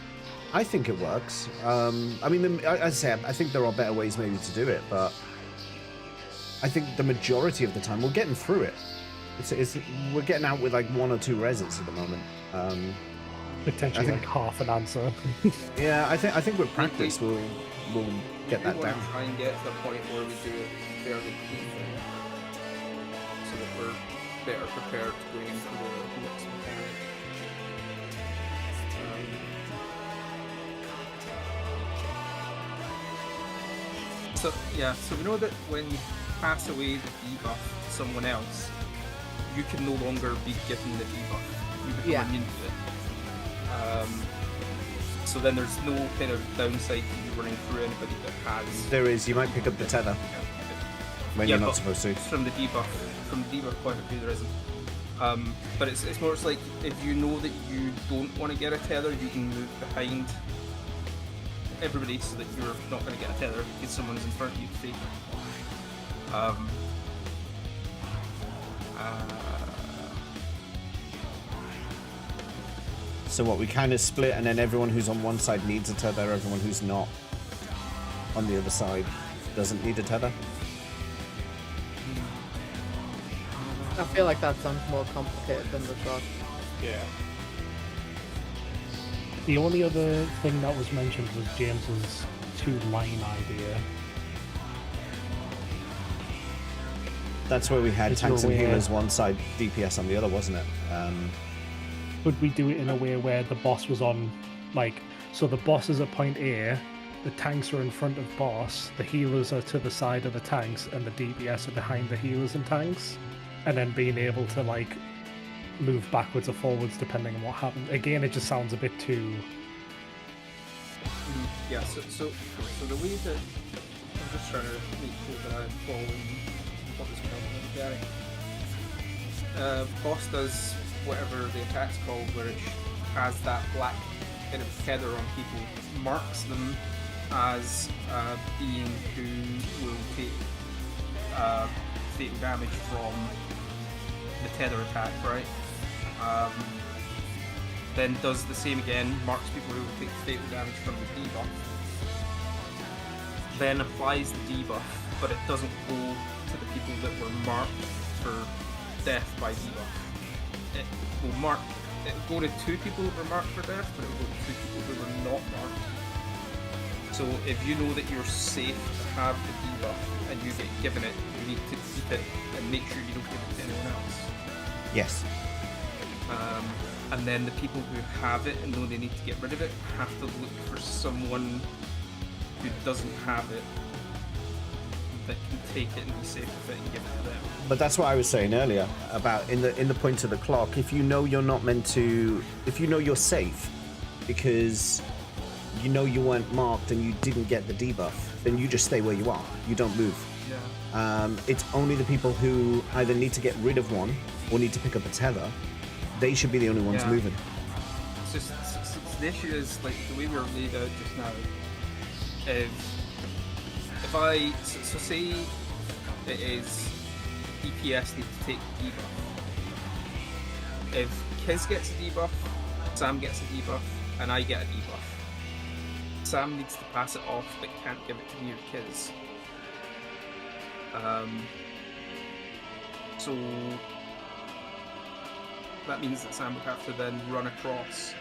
I think it works. I mean, as I say, I think there are better ways maybe to do it, but I think the majority of the time we're getting through it. We're getting out with like 1 or 2 reses at the moment. Potentially I think- like half an answer. Yeah, I think with practice we'll get that We want down. to try and get to the point where we do it fairly cleanly, so that we're better prepared going into the next mechanic. So we know that when you pass away the debuff to someone else, you can no longer be given the debuff. You become immune to it. So then there's no kind of downside to you running through anybody that has. There is. You might pick up the tether when you're not but supposed to. From the debuff point of view, there isn't. But it's more like if you know that you don't want to get a tether, you can move behind everybody so that you're not going to get a tether because someone's in front of you to take it. So what, we kind of split and then everyone who's on one side needs a tether, everyone who's not on the other side doesn't need a tether? I feel like that sounds more complicated than the clock. Yeah. The only other thing that was mentioned was James's 2-line idea. That's where we had Is tanks there and a way- healers one side, DPS on the other, wasn't it? Could we do it in a way where the boss was on, like, so the boss is at point A, the tanks are in front of boss, the healers are to the side of the tanks, and the DPS are behind the healers and tanks, and then being able to, like, move backwards or forwards depending on what happens. Again, it just sounds a bit too... Yeah, so the way that I'm just trying to make sure that I'm following what is going on in the mechanic. Boss does whatever the attack's called, where it has that black kind of feather on people, marks them as being who will take fatal damage from the tether attack, right? Then does the same again, marks people who will take fatal damage from the debuff. Then applies the debuff, but it doesn't go to the people that were marked for death by debuff. It will go to 2 people that were marked for death, but it will go to 2 people who were not marked. So if you know that you're safe to have the debuff and you get given it, you need to keep it and make sure you don't give it to anyone else. Yes. And then the people who have it and know they need to get rid of it have to look for someone who doesn't have it that can take it and be safe with it and give it to them. But that's what I was saying earlier about in the point of the clock. If you know you're not meant to, if you know you're safe because you know you weren't marked and you didn't get the debuff, then you just stay where you are. You don't move. Yeah. It's only the people who either need to get rid of one or need to pick up a tether. They should be the only ones Yeah. moving. It's just the issue is like the way we were laid out just now. If I so say it is DPS need to take the debuff. If Kiz gets a debuff, Sam gets a debuff, and I get a debuff. Sam needs to pass it off but can't give it to me or Kiz. So that means that Sam would have to then run across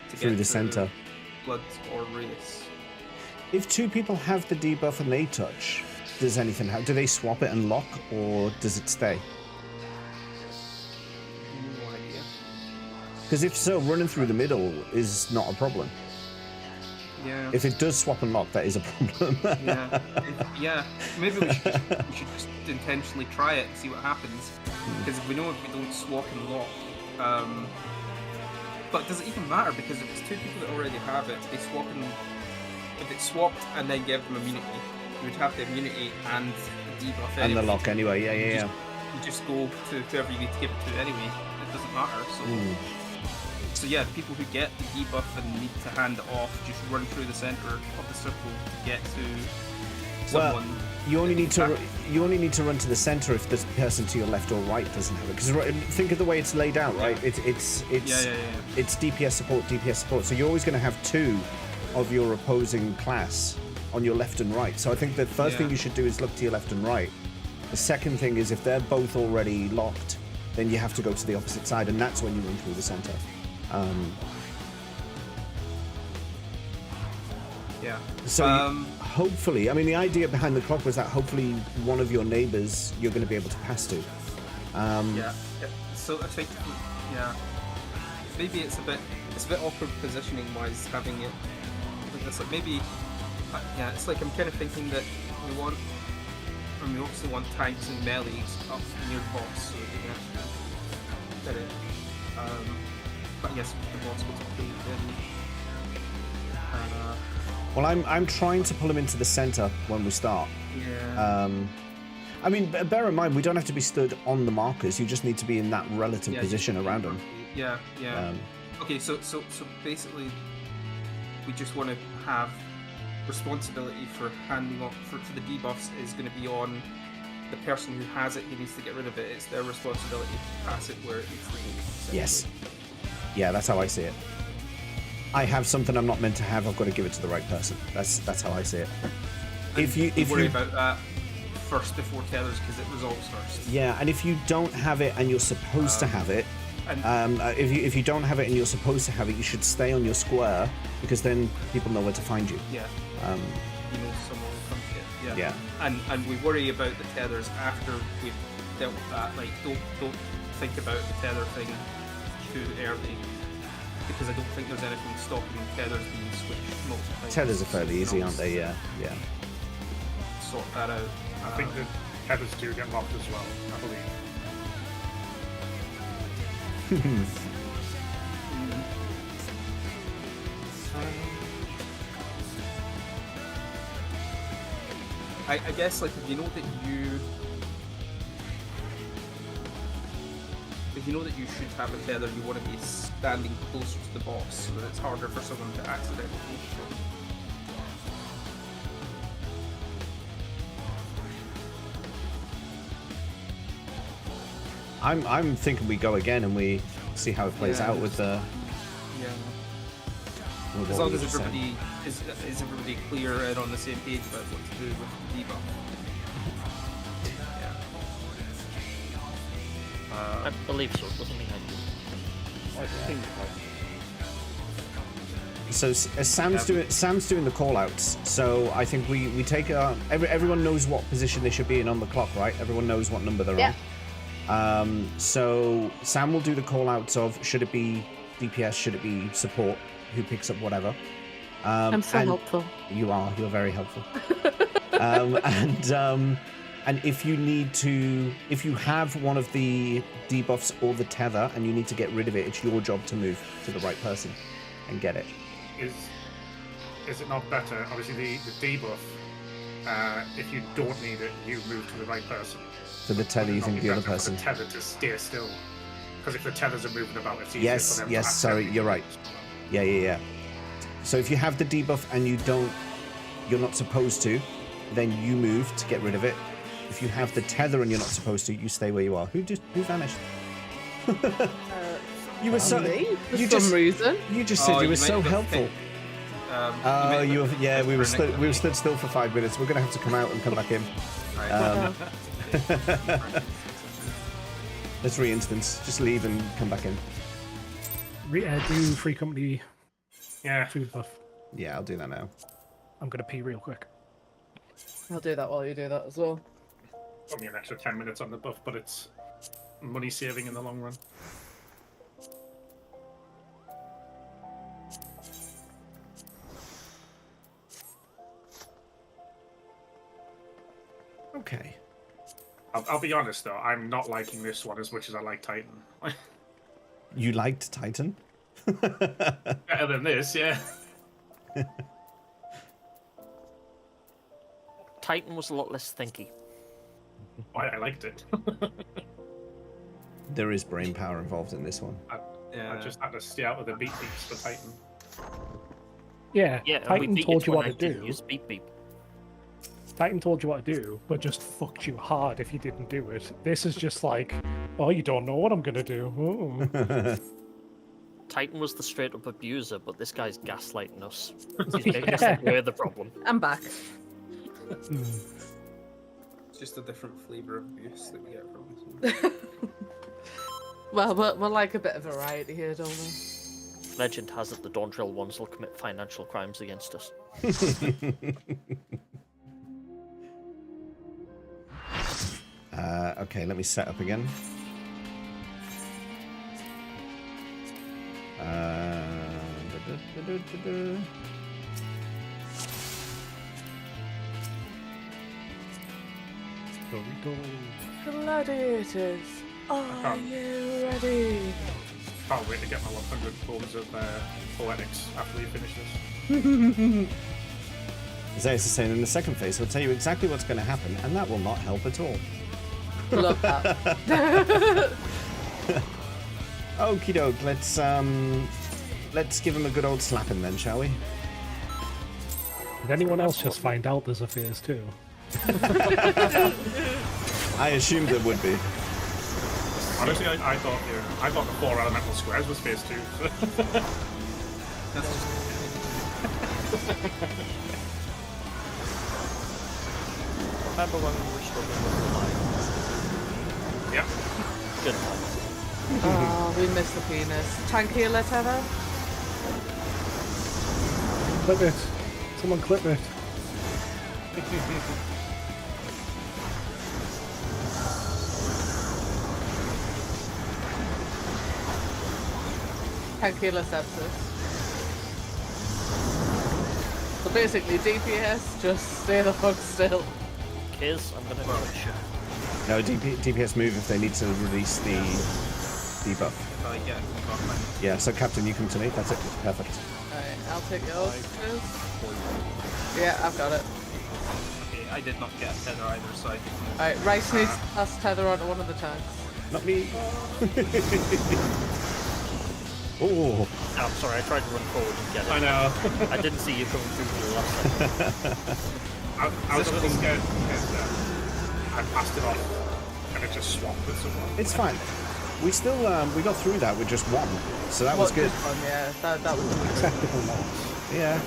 to Through get the to center. Blood or Race. If 2 people have the debuff and they touch, does anything happen? Do they swap it and lock, or does it stay? No idea. Because if so, running through the middle is not a problem. Yeah. If it does swap and lock, that is a problem. Yeah. Maybe we should just intentionally try it and see what happens. Because we know if we don't swap and lock. But does it even matter? Because if it's 2 people that already have it, they swap and if it's swapped and then give them immunity, you would have the immunity and the debuff And the anyway. lock anyway, yeah. You just go to whoever you need to give it to anyway. It doesn't matter. So So yeah, the people who get the debuff and need to hand it off just run through the center of the circle to get to someone. Well, you only need to run to the center if the person to your left or right doesn't have it. Because think of the way it's laid out, right? It's DPS support. So you're always going to have two of your opposing class on your left and right. So I think the first thing you should do is look to your left and right. The second thing is if they're both already locked, then you have to go to the opposite side, and that's when you run through the center. So hopefully, I mean, the idea behind the clock was that hopefully one of your neighbors you're going to be able to pass to. So I think, maybe it's a bit awkward positioning wise having it like this. Like maybe, it's like I'm kind of thinking that we obviously want tanks and melees up near the boss so that we can actually get it. But yes, the boss gets pretty good. Well, I'm trying to pull him into the center when we start. Yeah. I mean, bear in mind, we don't have to be stood on the markers. You just need to be in that relative position around them. Yeah. Okay, so basically, we just want to have responsibility for handing off to the debuffs is going to be on the person who has it. He needs to get rid of it. It's their responsibility to pass it where it needs to be. Yes. Yeah, that's how I see it. I have something I'm not meant to have. I've got to give it to the right person. That's how I see it. If you worry about that first before tethers because it resolves first. Yeah, and if you don't have it and you're supposed to have it, if you don't have it and you're supposed to have it, you should stay on your square because then people know where to find you. Yeah. You know someone will come to it. Yeah. And we worry about the tethers after we've dealt with that. Like don't think about the tether thing too early. Because I don't think there's anything stopping tethers being switched multiple times. Tethers are fairly easy, aren't they? Yeah. Sort that out. I think the tethers do get locked as well, I believe. I guess like if you know that you should have a tether, you want to be standing closer to the boss so that it's harder for someone to accidentally hit you. I'm thinking we go again and we see how it plays out with the. Yeah. With as what long we as just said. everybody is everybody clear and on the same page about what to do with the debuff. I believe so. It doesn't mean I do. I think So Sam's doing the call outs. So I think we take everyone knows what position they should be in on the clock, right? Everyone knows what number they're on. So Sam will do the call outs of should it be DPS, should it be support, who picks up whatever. I'm so helpful. You're very helpful. And if you have one of the debuffs or the tether and you need to get rid of it, it's your job to move to the right person and get it. Is it not better? Obviously, the debuff, if you don't need it, you move to the right person. For the tether, you think the other person. For the tether to stay still. Because if the tethers are moving about, it's easier for them to sorry, you're right. Yeah. So if you have the debuff and you're not supposed to, then you move to get rid of it. If you have the tether and you're not supposed to, you stay where you are. Who vanished? You were so. For some reason. You just said you were so helpful. We were we stood still for 5 minutes. We're gonna have to come out and come back in. Let's re-instance. Just leave and come back in. Do free company Yeah. food buff. Yeah, I'll do that now. I'm gonna pee real quick. I'll do that while you do that as well. Only an extra 10 minutes on the buff, but it's money saving in the long run. Okay. I'll be honest though, I'm not liking this one as much as I like Titan. You liked Titan? Better than this, yeah. Titan was a lot less thinky. Why I liked it. There is brain power involved in this one. I just had to stay out of the beat beats for Titan. Yeah, Yeah, and we Titan beat told it you when what I to didn't do. use beep beep. Titan told you what to do, but just fucked you hard if you didn't do it. This is just like, oh, you don't know what I'm gonna do. Ooh. Titan was the straight up abuser, but this guy's gaslighting us. He's making us think we're the problem. I'm back. It's just a different flavour of abuse that we get from this. Well, we're like a bit of variety here, don't we? Legend has it the Dawntrail ones will commit financial crimes against us. Okay, let me set up again. Gladiators, are you ready? Can't wait to get my 100 poems of poetics after we finish this. As I was saying, in the second phase, he'll tell you exactly what's going to happen, and that will not help at all. Love that. Okie doke, let's give him a good old slapping then, shall we? Did anyone else just find out there's a phase 2? I assumed there would be. Honestly, I thought the 4 elemental squares was phase 2. That's just Remember when we were struggling with the line? Yeah. Good times. Oh, we missed the penis. Tank healer, Tether? Clip it. Someone clip it. Tank healer sepsis. So basically, DPS, just stay the fuck still. Kiz, I'm gonna touch you. No, DPS move if they need to release the debuff. if I get debuff. Yeah, so Captain, you come to me. That's it. Perfect. Alright, I'll take yours. Yeah, I've got it. Okay, I did not get a tether either, so I didn't. Alright, Rice needs to pass tether onto one of the tanks. Not me. Oh. I'm sorry, I tried to run forward and get it. I know. I didn't see you coming through the last second. I was a little scared because I passed it off and it just swapped with someone. It's fine. We still we got through that with just one, so that was good. This one, yeah, that was Acceptable loss. Yeah.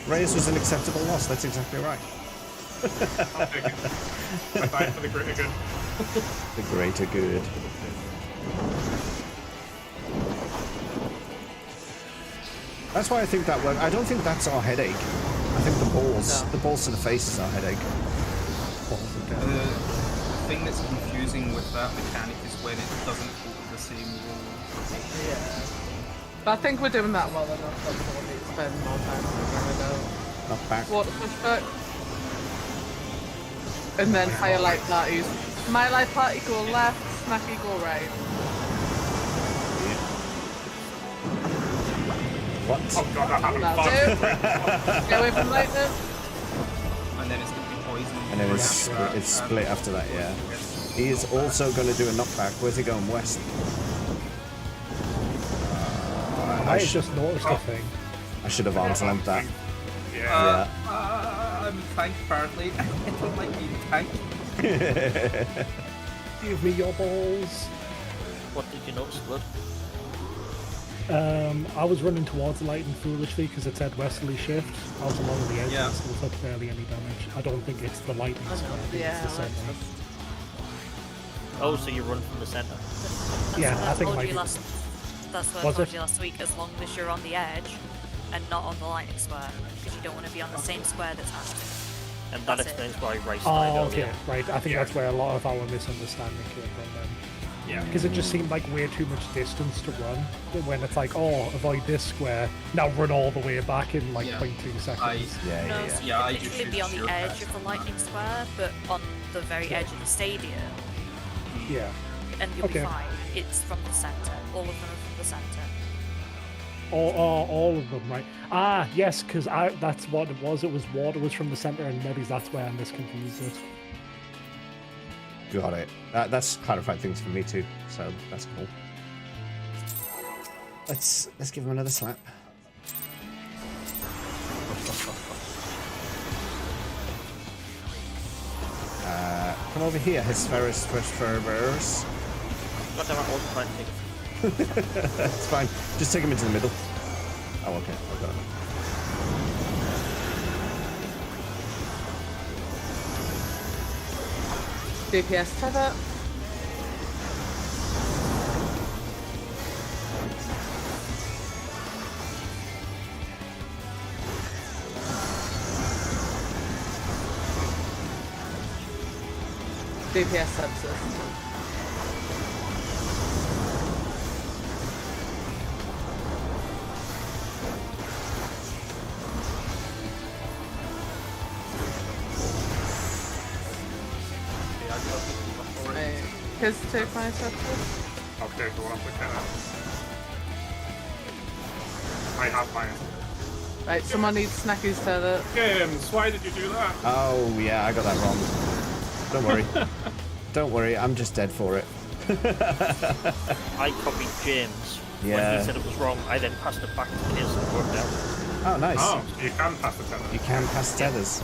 Reyes was an acceptable loss. That's exactly right. I'll take it. I fight for the greater good. The greater good. That's why I think that worked. I don't think that's our headache. I think the balls to the face is our headache. The thing that's confusing with that mechanic is when it doesn't follow the same rules. yeah. But I think we're doing that well enough. That's what we need to spend more time on. Not back. Water pushback. And then firelight parties. My light party go left, Snacky go right. What? Oh god, that happened That'll fast. do. Get away from lightning. And then it's going to be poison. And then it's split after that, yeah. He is also going to do a knockback. Where's he going? West. I just noticed a thing. I should have arms length that. Yeah. I'm a tank apparently. I don't like being tanked. Give me your balls. What did you notice, Blood? I was running towards the lightning foolishly because it said westerly shift. I was along the edge Yeah. and still took barely any damage. I don't think it's the lightning square. I think Yeah, it's the let's center. Oh, so you run from the centre. Yeah, That's I think what I my- told you last. That's what I Was told it? you last week. As long as you're on the edge and not on the lightning square, because you don't want to be on the same square that's active. And that That's it. explains why Rice died Oh, earlier. okay, right. I think that's where a lot of our misunderstanding came from then. Yeah. Because it just seemed like way too much distance to run. When it's like, oh, avoid this square, now run all the way back in like Yeah. 0.2 seconds. I, Yeah, No, yeah, so yeah. you Yeah, I could just literally be shoot on the sheer edge past. of the lightning square, but on the very edge of the stadium, Yeah. and you'll be Okay. fine. It's from the centre. All of them are from the centre. All of them, right? Ah, yes, because that's what it was. It was water was from the center, and maybe that's where I misconfused it. Got it. That's clarified things for me too, so that's cool. Let's give him another slap. Come over here, Hesperus. God damn it, I wasn't trying to take it. It's fine. Just take him into the middle. Oh, okay. I've got him. DPS tether. DPS census. His take my census. Okay, go on, look at it. I have mine. Right, someone needs Snacky's tether. Games, why did you do that? Oh, yeah, I got that wrong. Don't worry. Don't worry, I'm just dead for it. I copied James. When Yeah. he said it was wrong, I then passed it back to his and it worked out. Oh, nice. Oh, you can pass the tether. You can pass tethers.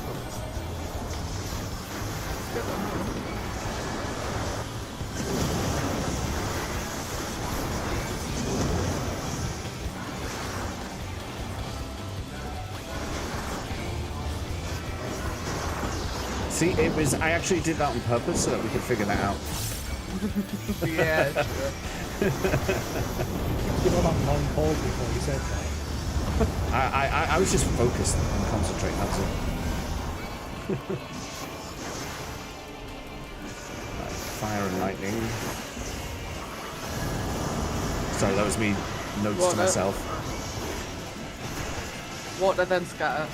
See, I actually did that on purpose so that we could figure that out. Yeah, sure. You know that long pause before you said that. I was just focused and concentrating, that's all. Right, fire and lightning. Sorry, that was me notes to Water. myself. Water then scatter.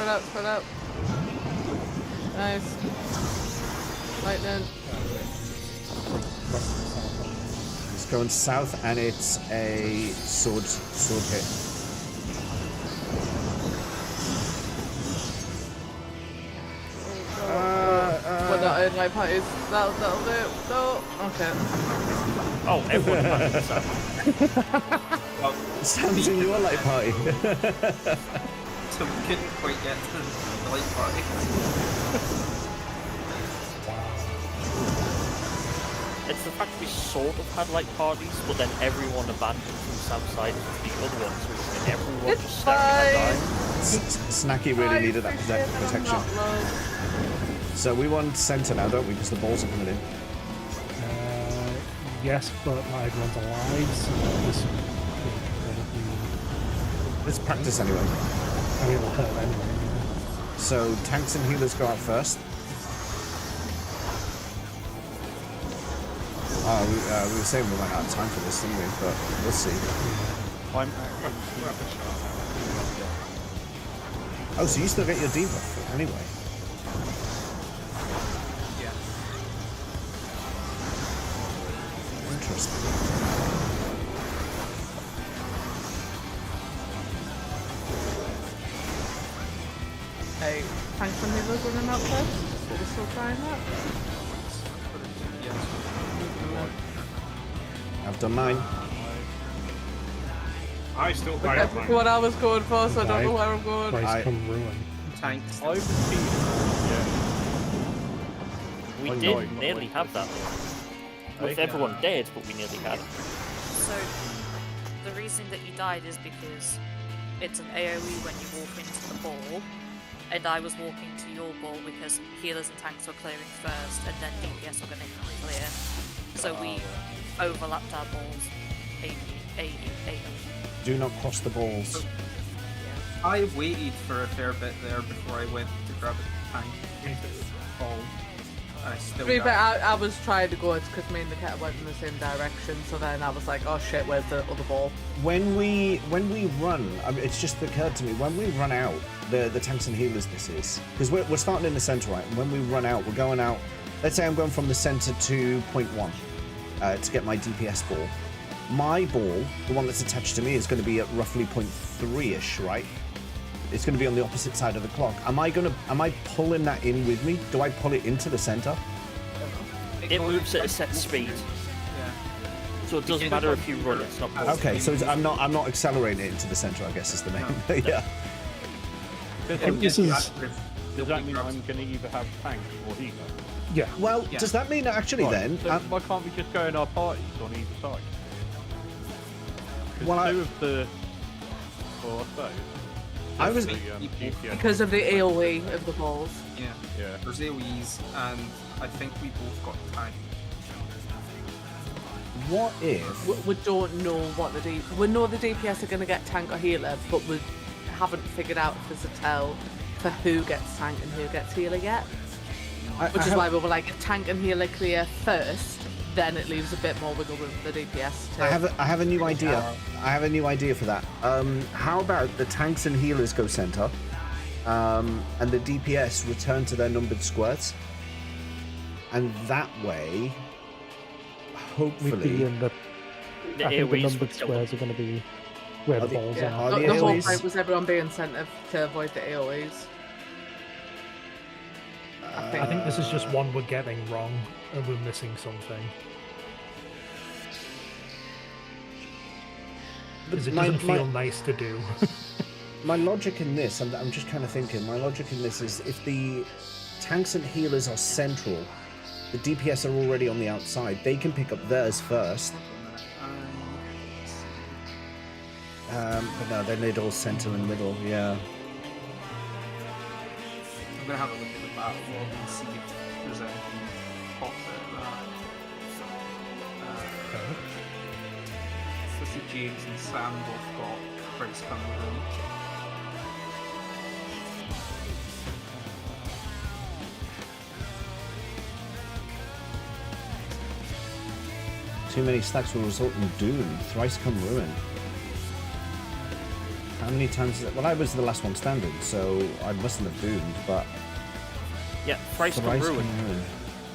Spread out. Nice. Lightning. It's going south and it's a sword hit. We're not in light parties. That'll do. No. Okay. Oh, everyone passed that. Sam's in your light party. So we couldn't quite get to the light party. It's the fact we sort of had like parties, but then everyone abandoned from Sam's side to the other ones, which made everyone It's just staring at Snacky really needed that protection. So we want center now, don't we? Because the balls are coming in. Yes, but not everyone's alive, so this Let's practice anyway. I mean, it'll hurt anyway. So tanks and healers go out first. We were saying we ran out of time for this, didn't we? But we'll see. Oh, so you still get your debuff anyway? Yeah. Interesting. Hey, tanks and healers running out first. So we're still trying that. I've done mine. I still buy That's up mine. what I was going for, so I don't know Right. where I'm going. Christ come ruin. Tanks. I was keen. We Oh, no, did it's not nearly like have that. With everyone dead, but we nearly had it. So, the reason that you died is because it's an AoE when you walk into the ball, and I was walking to your ball because healers and tanks were clearing first, and then DPS were going to clear. So we overlapped our balls. AoE. Do not cross the balls. Yeah. I waited for a fair bit there before I went to grab a tank. Ball. And I still To be got fair, I was trying to go, it's because me and the cat went in the same direction, so then I was like, oh shit, where's the other ball? When we run, I mean, it's just occurred to me, when we run out, the tanks and healers this is, because we're starting in the center, right? And when we run out, we're going out, let's say I'm going from the center to point 1 to get my DPS ball. My ball, the one that's attached to me, is going to be at roughly point 3-ish, right? It's going to be on the opposite side of the clock. Am I pulling that in with me? Do I pull it into the center? It moves at a set speed, Yeah. so it doesn't matter if you run. It's not. Okay, so I'm not accelerating it into the center. I guess is the main. Yeah. I think this is. Does that mean I'm going to either have tanks or healer? Yeah. Well, Yeah. does that mean actually Right, then? so why can't we just go in our parties on either side? 'Cause Well, two of the... Well, I suppose. I was- The, GPS Because of the AoE of the balls. Yeah. Yeah. There's AoEs, and I think we both got tank. What if? We don't know what we know the DPS are going to get tank or healer, but we haven't figured out if there's a tell for who gets tank and who gets healer yet. Which is why we were like, if tank and healer clear first, then it leaves a bit more wiggle room for the DPS. I have a new idea. I have a new idea for that. How about the tanks and healers go center, and the DPS return to their numbered squares, and that way, We'd be hopefully, in the. The I think the AoEs numbered would kill them. squares are going to be where the Are the- balls Yeah. are. Are the The whole AoEs point was everyone being incentive to avoid the AoEs. I think this is just one we're getting wrong and we're missing something. Because it doesn't feel nice to do. my logic in this, I'm just kind of thinking. My logic in this is if the tanks and healers are central, the DPS are already on the outside. They can pick up theirs first. But no, then they'd all center and middle. Yeah. I'm gonna have a look at the battle log and see if there's anything pops out of that. So see James and Sam both got Prince coming in. Too many stacks will result in doom. Thrice come ruin. How many times is it? Well, I was the last one standing, so I mustn't have doomed, but Yeah, thrice come ruin. ruin.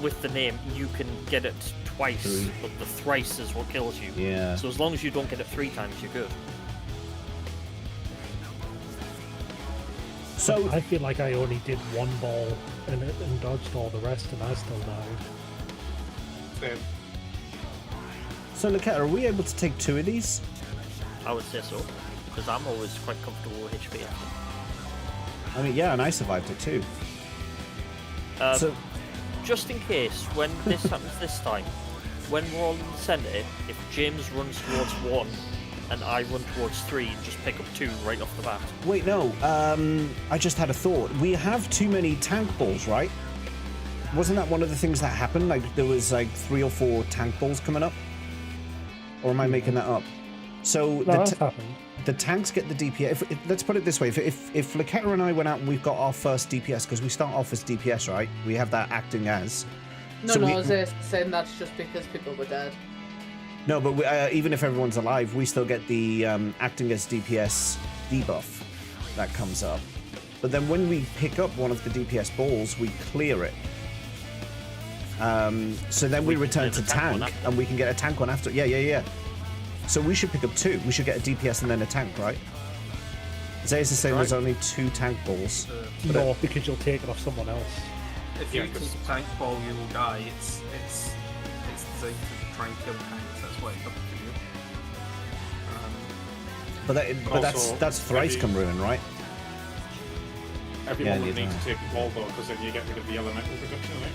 With the name, you can get it twice, Three. but the thrice is what kills you. Yeah. So as long as you don't get it 3 times, you're good. So I feel like I only did one ball and dodged all the rest and I still died. So, Laketta, are we able to take 2 of these? I would say so, because I'm always quite comfortable with HP. I mean, yeah, and I survived it too. So, Just in case, when this happens this time, when we're all in the centre, if James runs towards 1 and I run towards 3, just pick up 2 right off the bat. wait, no. I just had a thought. We have too many tank balls, right? Wasn't that one of the things that happened? Like, there was like 3 or 4 tank balls coming up? Or am I making that up? So, No, that's happened. the tanks get the DPS. Let's put it this way: if Laketta and I went out and we've got our first DPS, because we start off as DPS, right? We have that acting as. No, So no, we- I was saying that's just because people were dead. No, but even if everyone's alive, we still get the acting as DPS debuff that comes up. But then when we pick up one of the DPS balls, we clear it. So then we return to get a tank one tank, after. and we can get a tank one after. Yeah. So we should pick up 2. We should get a DPS and then a tank, right? Zay's is saying there's only 2 tank balls. No, because you'll take it off someone else. If you take a tank ball, you will die. It's designed to try and kill tanks. That's why it's up to you. But that's thrice maybe- come ruin, right? Everyone Yeah, would you need do. to take a ball though, because then you get rid of the elemental reduction, right?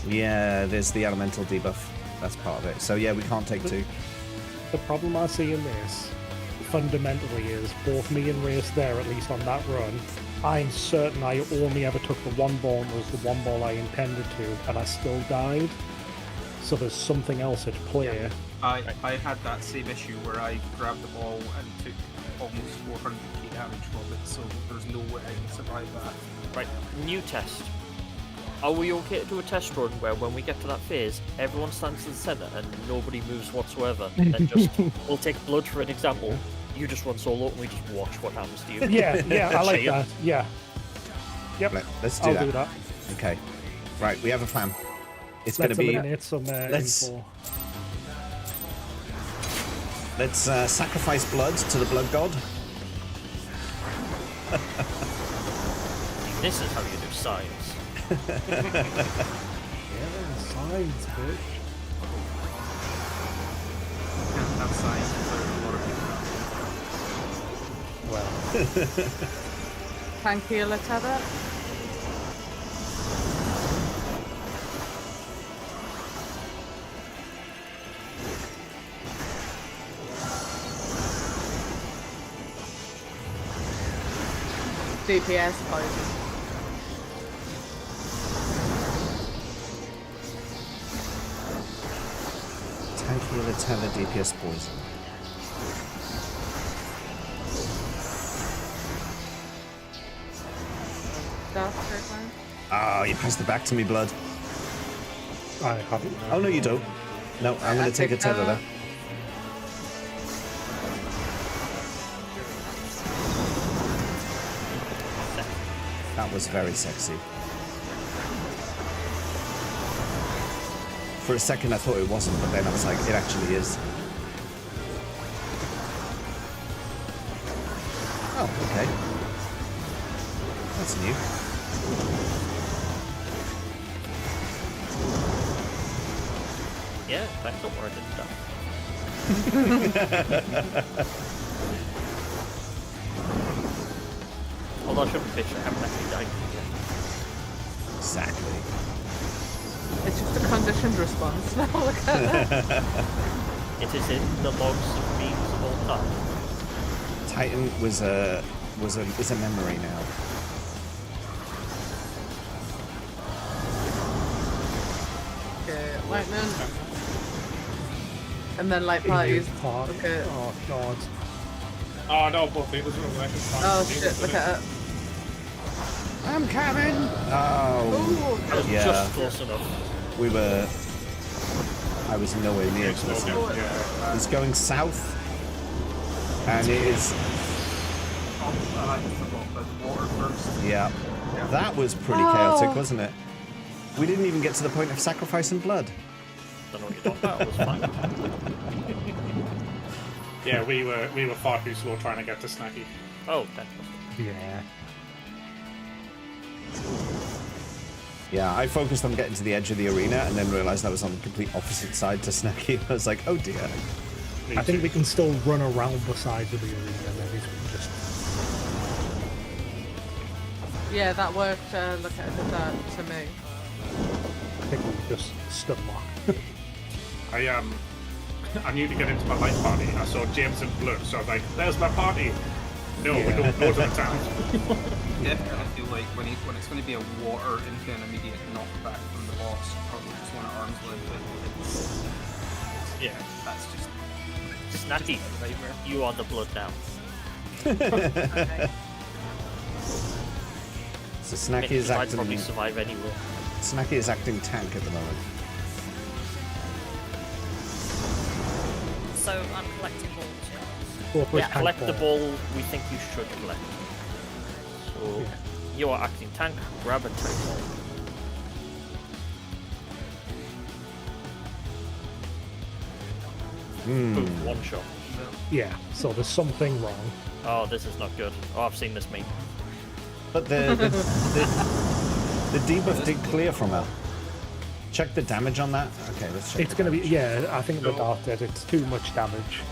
Yeah, there's the elemental debuff. That's part of it. So yeah, we can't take 2. The problem I see in this fundamentally is both me and Race there, at least on that run, I'm certain I only ever took the one ball and it was the one ball I intended to, and I still died. So there's something else at play. I had that same issue where I grabbed the ball and took almost 400k damage from it, so there's no way I can survive that. Right, new test. Are we okay to do a test run where when we get to that phase, everyone stands in the centre and nobody moves whatsoever? And just, we'll take blood for an example. You just run solo and we just watch what happens to you. Yeah, I like Cheer. that. Yeah. Yep. Let's do I'll that. do that. Okay. Right, we have a plan. It's going to Let's be. eliminate some let's- info. Let's sacrifice blood to the blood god. This is how you do science. Signs, bitch. Can't have signs without a lot of people. Well, Tank healer tether. DPS poison. Tank healer, tether, DPS poison. Dark Strickland. Oh, you passed it back to me, blood. I haven't. Oh, no, you don't. No, I'm going to take a tether there. That was very sexy. For a second, I thought it wasn't, but then I was like, it actually is. Oh, okay. That's new. Yeah, that's not where I didn't die. Although I shouldn't bitch, I haven't actually died yet. Exactly. It's just a conditioned response now. Look at that. It is in the logs of memes of all time. Titan is a memory now. Okay, lightning. And then light parties. Part. Okay. Oh god. Oh no, both healers are away. Oh shit, look at it. I'm coming! Oh, Ooh. I was Yeah. just close enough. we were... I was nowhere near close enough. Yeah. It's going south, and it is... Oh, I forgot about the water first. Yeah. That was pretty chaotic, wasn't it? We didn't even get to the point of sacrificing blood. Don't know what you're talking about. It was fine. Yeah, we were far too slow trying to get to Snacky. Oh, that was. Yeah. Yeah, I focused on getting to the edge of the arena and then realized I was on the complete opposite side to Snacky. I was like, oh dear. I think we can still run around the sides of the arena and then we can just... Yeah, that worked. Look at it, did that to me. I think we just stun lock. I knew to get into my light party. I saw James in blue, so I was like, "There's my party." No, we don't go to the town. Definitely feel like when it's going to be a water into an immediate knockback from the boss, you probably just want to arms length it. Yeah. That's just Snacky, you are the blood now. Okay. So Snacky is I'd acting... probably survive anyway. Snacky is acting tank at the moment. So I'm collecting balls, yeah. Yeah, collect the ball we think you should collect. So you are acting tank, grab a tank ball. Boom, one shot. Yeah, so there's something wrong. Oh, this is not good. Oh, I've seen this meme. But the debuff did clear from her. Check the damage on that. Okay, let's check. It's going to be... Yeah, I think the dart did. It's too much damage.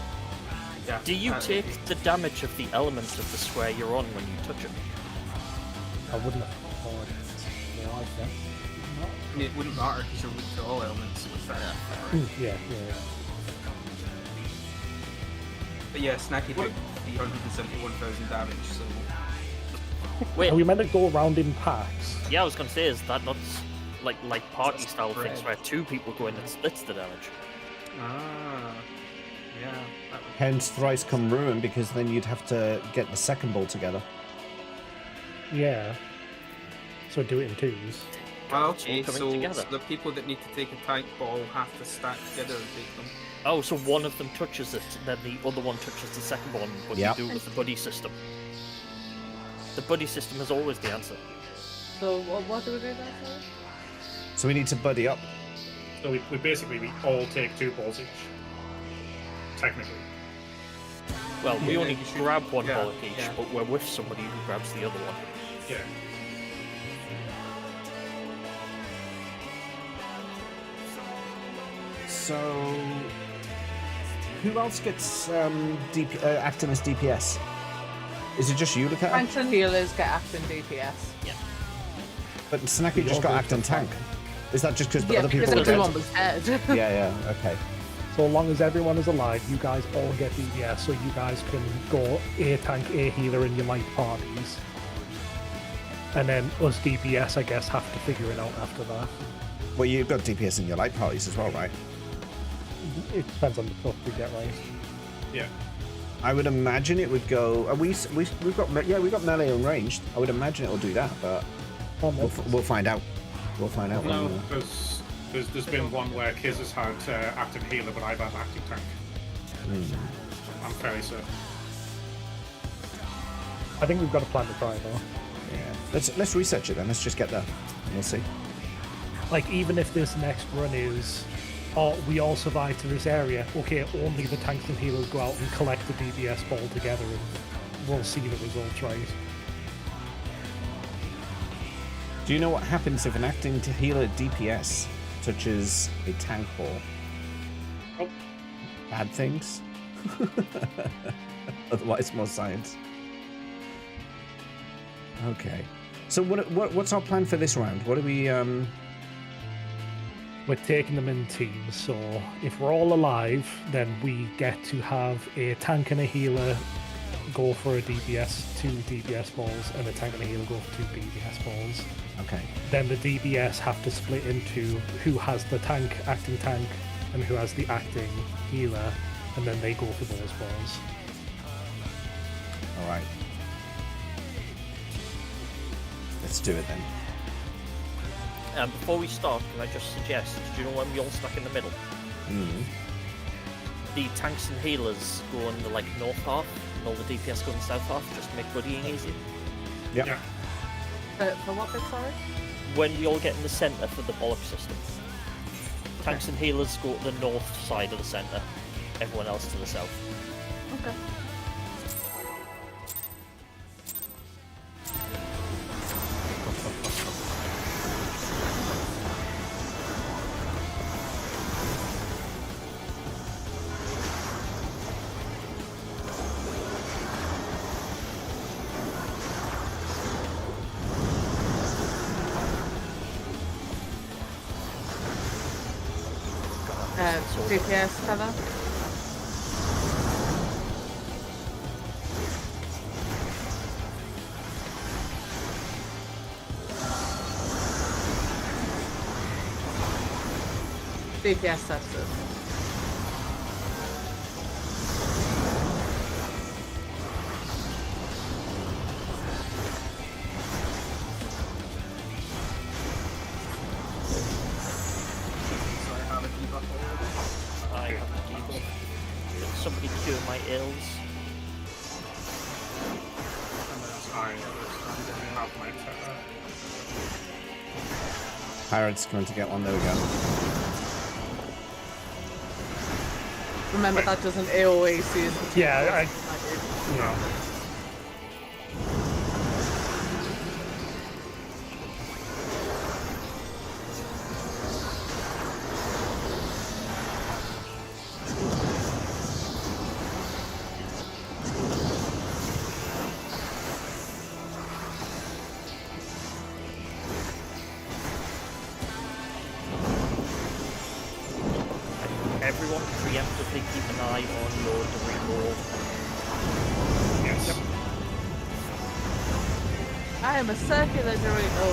yeah. Do you take the damage of the element of the square you're on when you touch it? I wouldn't have thought it like that. It wouldn't matter because you're weak to all elements with that. Yeah. But yeah, Snacky did 371,000 damage, so Wait, Are we meant to go around in packs? yeah, I was gonna say, is that not like party style things where two people go in and splits the damage? yeah. That would... Hence thrice come ruin, because then you'd have to get the second ball together. Yeah. So do it in twos. Well, okay, coming so together. the people that need to take a tank ball have to stack together and take them. Oh, so one of them touches it, then the other one touches the second one. What Yep. do you do with the buddy system? The buddy system is always the answer. So what do we do there for? So we need to buddy up. So we all take 2 balls each. Technically. Well, we Yeah, only you should- grab one yeah, ball each, yeah. but we're with somebody who grabs the other one. Yeah. So, who else gets acting as DPS? Is it just you, Lucetta? Tanks and healers get acting DPS. Yeah. But Snacky just got acting tank. Is that just because Yeah, other people because were everyone dead? was dead. Yeah, okay. So long as everyone is alive, you guys all get DPS, so you guys can go A tank, A healer in your light parties. And then us DPS, I guess, have to figure it out after that. Well, you've got DPS in your light parties as well, right? It depends on the stuff we get right. Yeah. I would imagine it would go. We've got melee and ranged. I would imagine it will do that, but we'll find out. We'll find out. No, when, there's been one where Kiz has had active healer, but I've had active tank. I'm fairly certain. I think we've got a plan to try though. Yeah. Let's research it then. Let's just get there. And we'll see. Like, even if this next run is, oh, we all survive to this area, okay, only the tanks and healers go out and collect the DPS ball together and we'll see the results, right? Do you know what happens if an acting healer DPS touches a tank ball? Oh. Bad things? Otherwise, more science. Okay. So what's our plan for this round? What do we We're taking them in teams, so if we're all alive, then we get to have a tank and a healer go for a DPS, 2 DPS balls, and a tank and a healer go for 2 DPS balls. Okay. Then the DPS have to split into who has the acting tank, and who has the acting healer, and then they go for those balls. All right. Let's do it then. Before we start, can I just suggest, do you know when we all stack in the middle? The tanks and healers go in the north half, and all the DPS go in the south half, just to make buddying easier. Yep. Yeah. For what bit, sorry? When we all get in the centre for the bollock system. Tanks and healers go to the north side of the centre, everyone else to the south. Okay. DPS cover. DPS sepsis. I have a debuff. Can somebody cure my ills? I have my Pirate's going to get one. There we go. Remember, that doesn't AoE see as Yeah, No. Everyone preemptively keep an eye on your Dorito. Yes. I am a circular Dorito.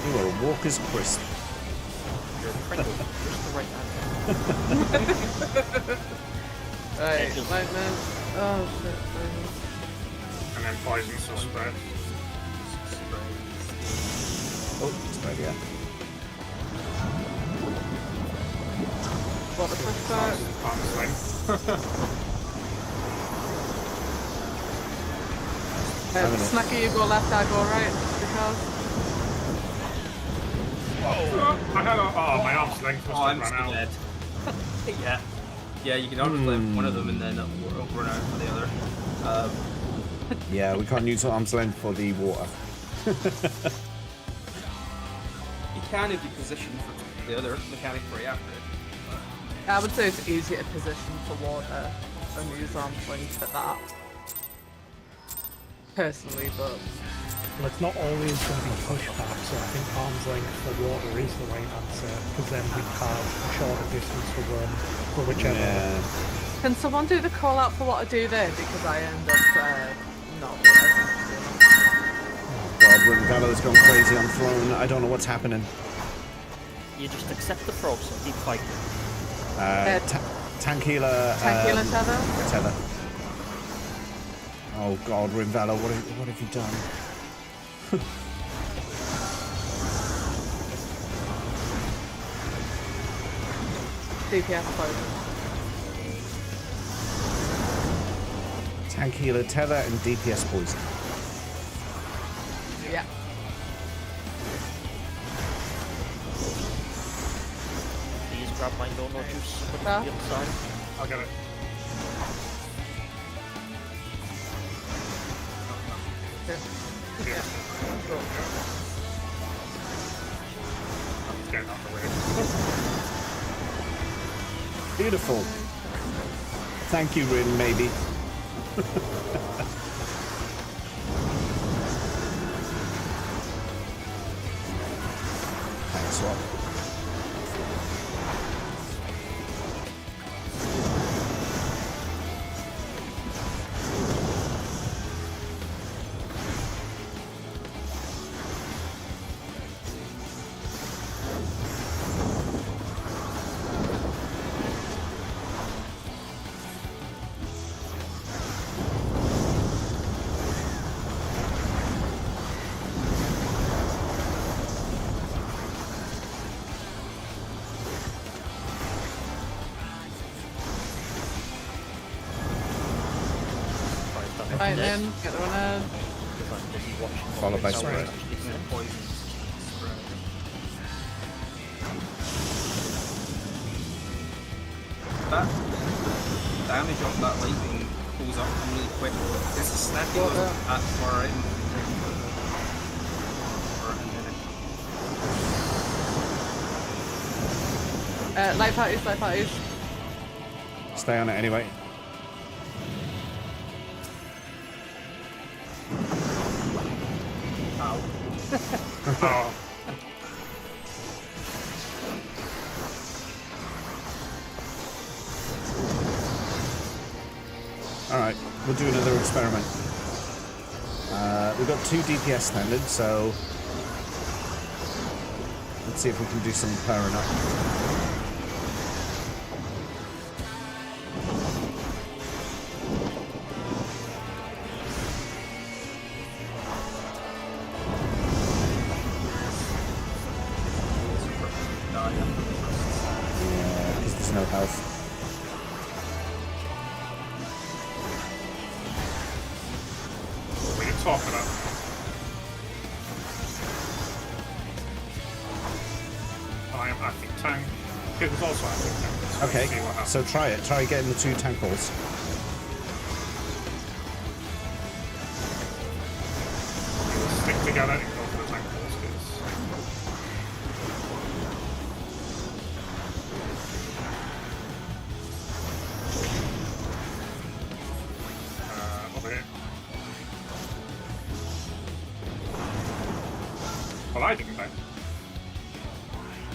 You are a Walker's Crisp. You're a Pringle, just the right answer. Right, Edges. lightning. Oh shit. And then poison so spread. Oh, spread, yeah. What the fuck that? Arm sling. Snacky, you go left, I go right. Because. I had my arm's length must Oh, have I'm run still out. dead. Yeah. Yeah, you can always play one of them and then run out for the other. Yeah, we can't use arm's length for the water. You kind of be positioned for the other mechanic right after it. I would say it's easier to position for water and use arm's length for that. Personally, but Well, it's not always going to be pushback, so I think arm's length for water is the right answer, because then we have a shorter distance to run for whichever. Yeah. can someone do the call out for what I do there? Because I end up not realizing to do that. God, Ringalla's gone crazy on throne. I don't know what's happening. You just accept the frogs and keep fighting. Tank healer. Tank healer tether? Tether. Oh God, Rinvella, what have you done? DPS poison. Tank healer, tether, and DPS poison. Yeah. Please grab my no juice from the Huh? other side. I'll get it. Yeah. Getting out the way. Beautiful. Thank you, Rin, maybe. Thanks, swap. Right then, get the one in. Because I'm busy watching. Followed by what spread. it's actually And then said. poison spread. That damage of that lightning goes up really quick. It's a snappy What, goes that far in. Light parties, light parties. Stay on it anyway. Oh, Alright, we'll do another experiment. We've got 2 DPS standard, so let's see if we can do some powering up. Yeah, because there's no health. we can talk about. I am acting tank. It was also acting tank. So Okay, see what happens. so try it. Try getting the 2 tank balls. We'll stick together and go for the tank balls. Over here. Well, I didn't die.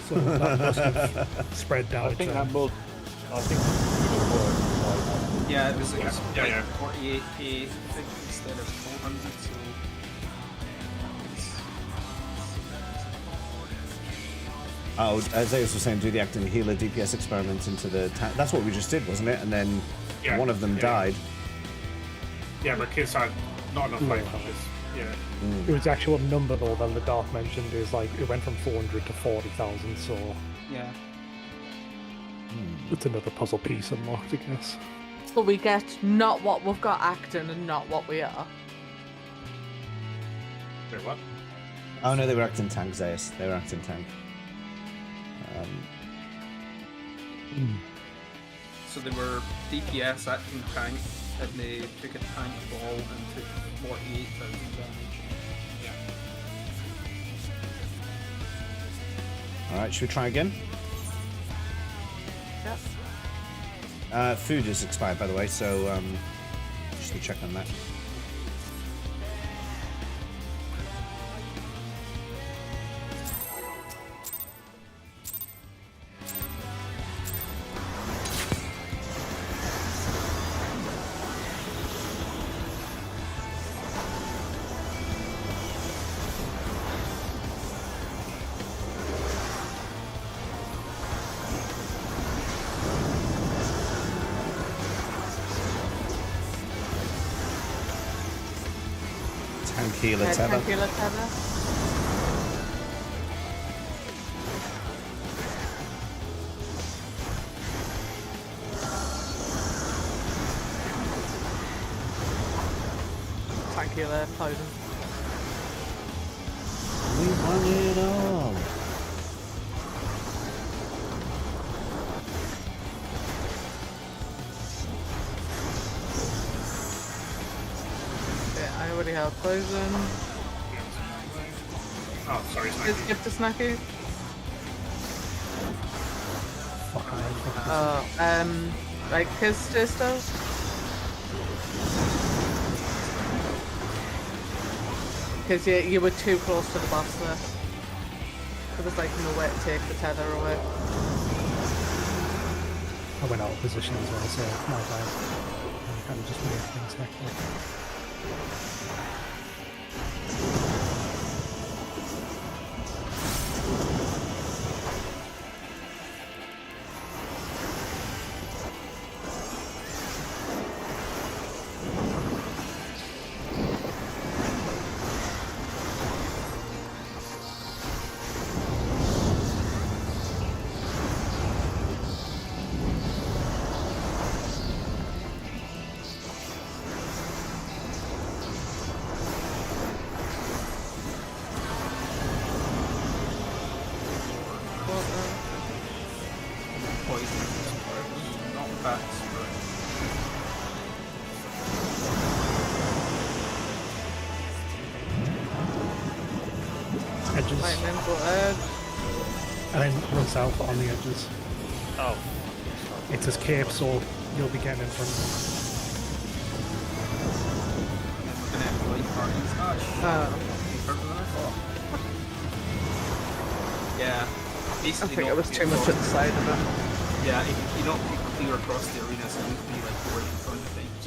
So that must have spread I out. think that must. I think it would work. Yeah, it was Yeah, like yeah. 48k instead of 400, so Oh, as Zeus was saying, do the acting healer DPS experiment into the tank. That's what we just did, wasn't it? And then Yeah, one of them yeah. died. Yeah, but kids had not enough life on this. Yeah. It was actual number though that the Darth mentioned is like it went from 400 to 40,000, so yeah. it's another puzzle piece unlocked, I guess. So we get not what we've got acting and not what we are. Wait, what? Oh no, they were acting tank, Zeus. They were acting tank. So they were DPS acting tank, and they took a tank ball and took 48,000 damage. Yeah. All right, should we try again? Yep. Food is expired, by the way, so just to check on that. Tranquila tether. Tranquila tether. Tranquila poison. We won it all. Yeah, I already have poison. Oh, sorry, Just Snacky. give to Snacky. Fuck, Like his stuff. Because you were too close to the boss there. There was like no way to take the tether away. I went out of position as well, so my bad. I kind of just made things happen. Poison. Not bats, but Edges. Lightning blood. And then runs out on the edges. Oh. It's his cape, so you'll be getting in front of him. we're gonna have to like parties. Ah, yeah. I Basically, think not it was get too much across- at the side of it. Yeah, if you don't clear across the arena, so you need to be like forward in front of things.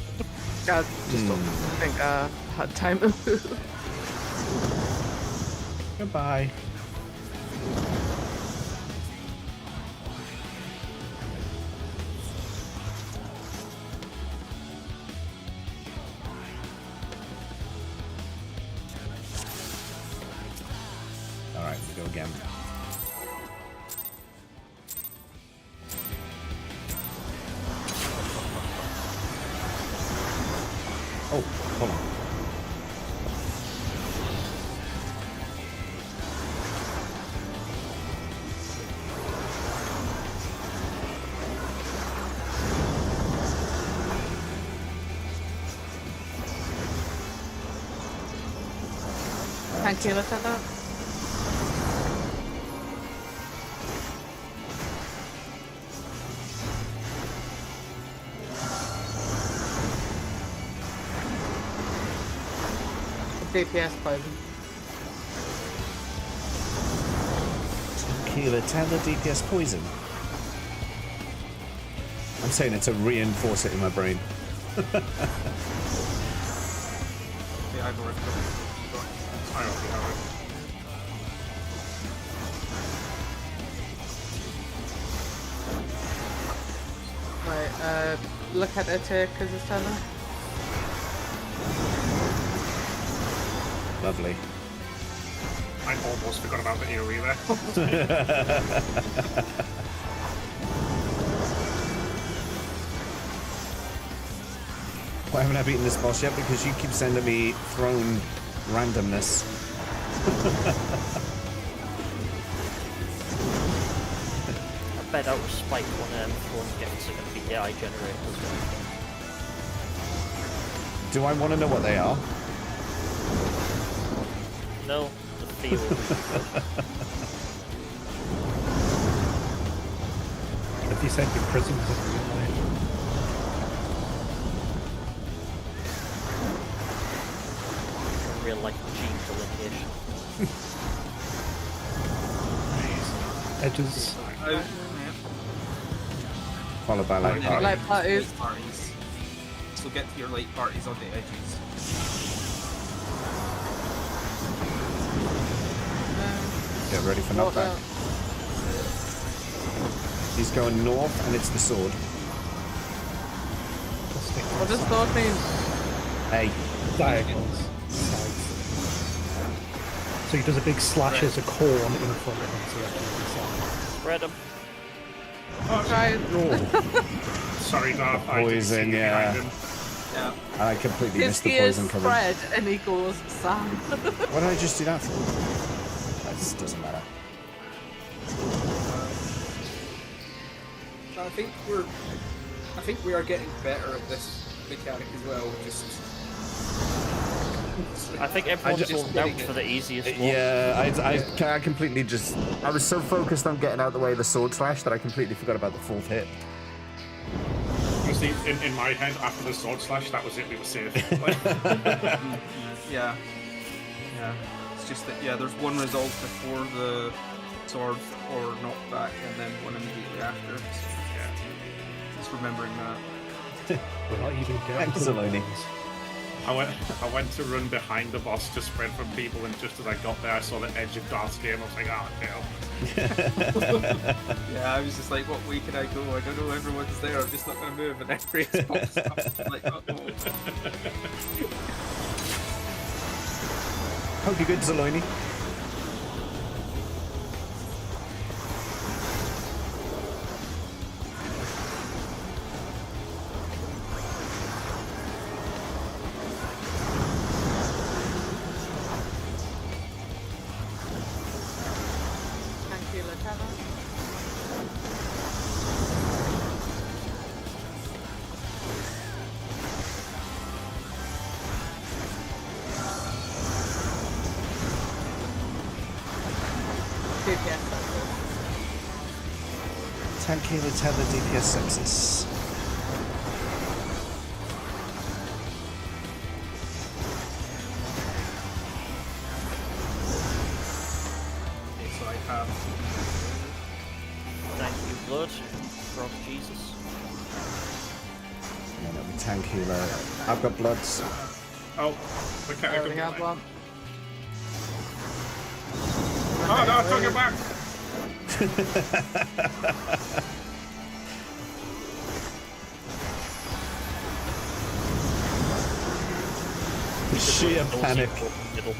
I just don't think I had time to move. Goodbye. All right, we go again. Oh, hold on. Thank you, look at that. DPS poison. Tequila tether DPS poison. I'm saying it to reinforce it in my brain. Okay, I've already got it. I already have it. Right, look at it because it's tether. Lovely. I almost forgot about the AoE there. Why haven't I beaten this boss yet? Because you keep sending me thrown randomness. I bet out Spike one of them throwing gifts are going to be AI generators. Do I want to know what they are? No, the theory. If you said your prisons in real life. Real life gene delineation. Edges. Followed by light party. Light parties. Parties. So get to your late parties on the edges. Get ready for knockback. He's going north, and it's the sword. What does sword mean? Hey. Diagonals. Sides. So he does a big slash as a corn in front of him, so you have to Spread them. Try it. Sorry, Darth. I didn't see Poison, you yeah. behind him. Yeah. I completely His missed the ears poison coming. spread and he goes, Sam. What did I just do that for? That just doesn't matter. I think we are getting better at this mechanic as well. I think everyone's just- holding out for the easiest one. Yeah, I completely just... I was so focused on getting out the way of the sword slash that I completely forgot about the fourth hit. You see, in my head, after the sword slash, that was it. We were safe. Like, Yeah. It's just that there's one result before the sword or knockback, and then one immediately after. yeah. Just remembering that. We're not even getting to the Absolutely. ones. I went to run behind the boss to spread from people, and just as I got there, I saw the edge of Darth's game. I was like, oh no. Yeah, I was just like, what way can I go? I don't know, everyone's there. I'm just not going to move. And then Grace pops up. I'm like, uh-oh. Hope you're good, Zaloni. Thank you, Lieutenant. DPS. Tanky the tether DPS success. Okay, so I have... Thank you, blood. Frog Jesus. And then it'll be tank healer. I've got bloods. Oh, okay. I already have one. Oh no, I took it back. Sheer panic. Middle.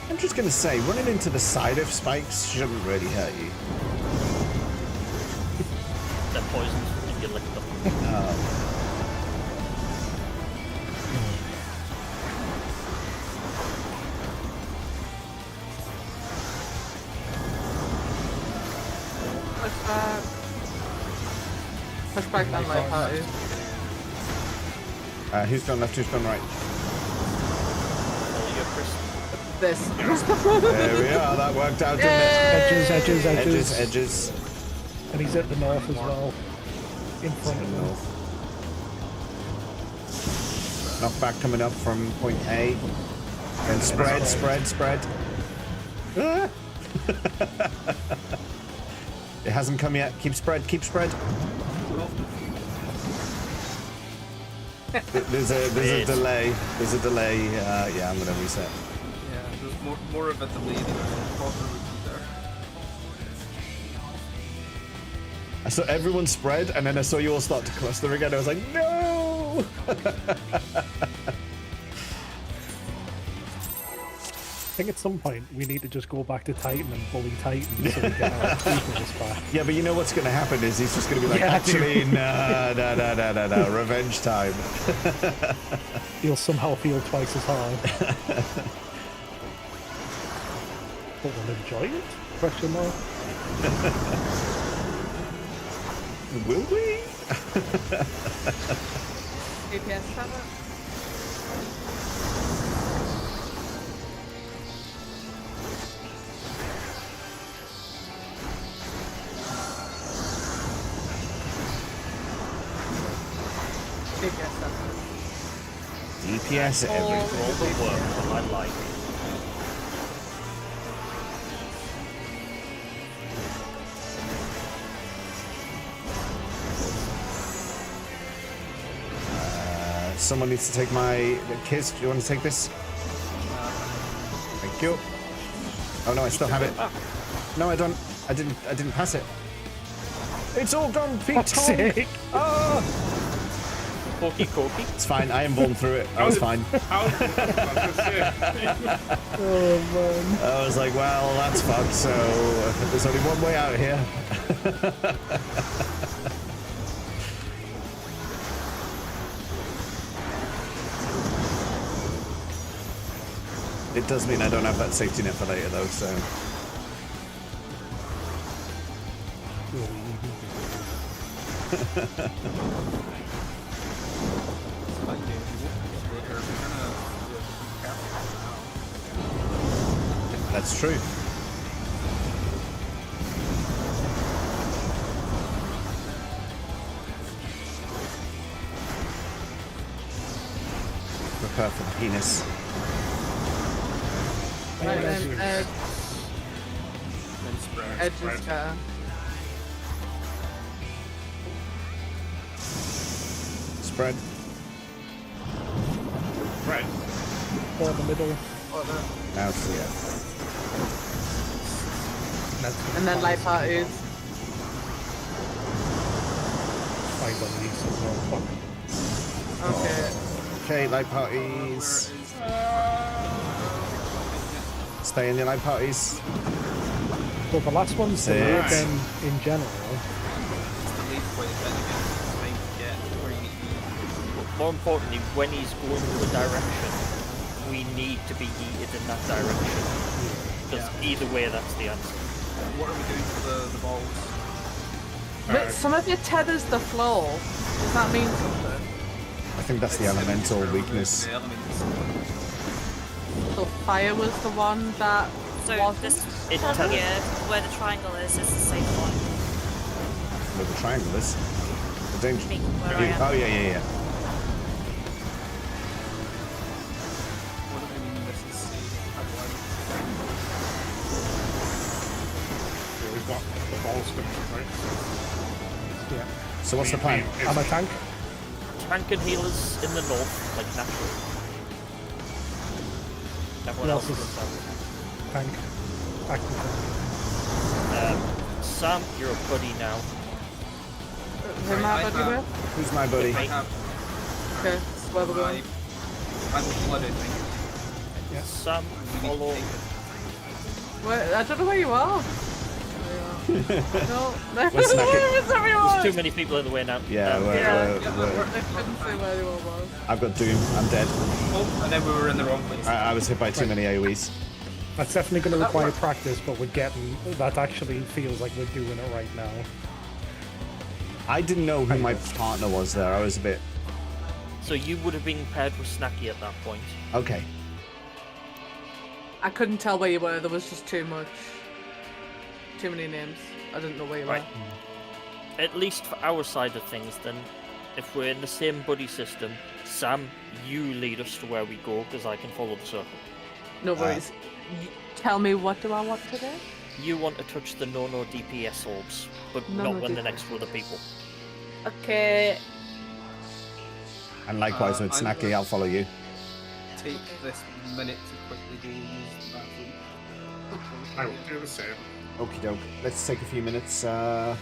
I'm just gonna say, running into the side of spikes shouldn't really hurt you. They're poisoned if you lick them. Push back. Push back on my party. Who's gone left, who's gone right? Oh, you're Chris. This. There we are, that worked out, didn't it? Edges, edges, edges. Edges, edges. And he's at the north as well. In front of them. North. Knockback coming up from point A. Then spread, spread, spread. Ah! It hasn't come yet. Keep spread, keep spread. There's a delay. There's a delay. Yeah, I'm gonna reset. Yeah, there's more of a delay than I thought there would be there. I saw everyone spread, and then I saw you all start to cluster again. I was like, no! I think at some point we need to just go back to Titan and bully Titan so we get our peoples back. Yeah, but you know what's going to happen is he's just going to be like, Yeah, actually, no, revenge time. He'll somehow feel twice as hard. But we'll enjoy it? Question mark. Will we? DPS cover. DPS cover. DPS All everything. the work that I like. Someone needs to take my Kiz. Do you want to take this? Thank you. Oh no, I still have it. No, I don't. I didn't pass it. It's all gone, Pete Tom. Sake. Oh, Corky. it's fine. I embalmed through it. I was fine. Oh man. I was like, well, that's fucked. So there's only one way out here. It does mean I don't have that safety net for later, though. So. That's true. Prepare for the penis. Right, Edge. Edge. Then spread. Edge spread. is go. Spread. Right. Or the middle. Now see it. And then light parties. Find on these as well. Fuck. Okay. Okay, light parties. Stay in your light parties. So the last one's the Six. again in general. More importantly, when he's going to a direction, we need to be yeeted in that direction. Because either way, that's the answer. What are we doing for the balls? But some of it tethers the floor. Does that mean something? I think that's the elemental weakness. The elements. So fire was the one that So wasn't? this It one tethers- here, where the triangle is the safe one. Where the triangle is. The danger. Me, where I am. Oh yeah. What do we mean this is safe? How do Yeah, we've got the ball scripture, right? Yeah. So what's the plan? I'm a tank. Tank and healers in the north, like naturally. Everyone Who else else is is- south. Tank. Active tank. Sam, you're a buddy now. Who am I buddy with? Who's my buddy? I have Okay, where we're going. I'm flooded, thank you. Sam, We need to follow. take it. Where, I don't know where you are. No, Let's not get- where is everyone? There's too many people in the way now. Yeah, Um, Yeah. we're- I couldn't see where anyone was. I've got Doom. I'm dead. Oh, and then we were in the wrong place. I was hit by too many AoEs. That's definitely going to require practice, but we're getting. That actually feels like we're doing it right now. I didn't know who my partner was there. I was a bit... So you would have been paired with Snacky at that point. Okay. I couldn't tell where you were. There was just too many names. I didn't know where you Right. were. At least for our side of things, then, if we're in the same buddy system, Sam, you lead us to where we go, because I can follow the circle. No worries. Tell me, what do I want to do? You want to touch the no DPS orbs, but No not when they're DPS. next to other people. Okay. And likewise with I'm Snacky, gonna- I'll follow you. Take this minute to quickly go use the bathroom. I will do the same. Okie doke. Let's take a few minutes. I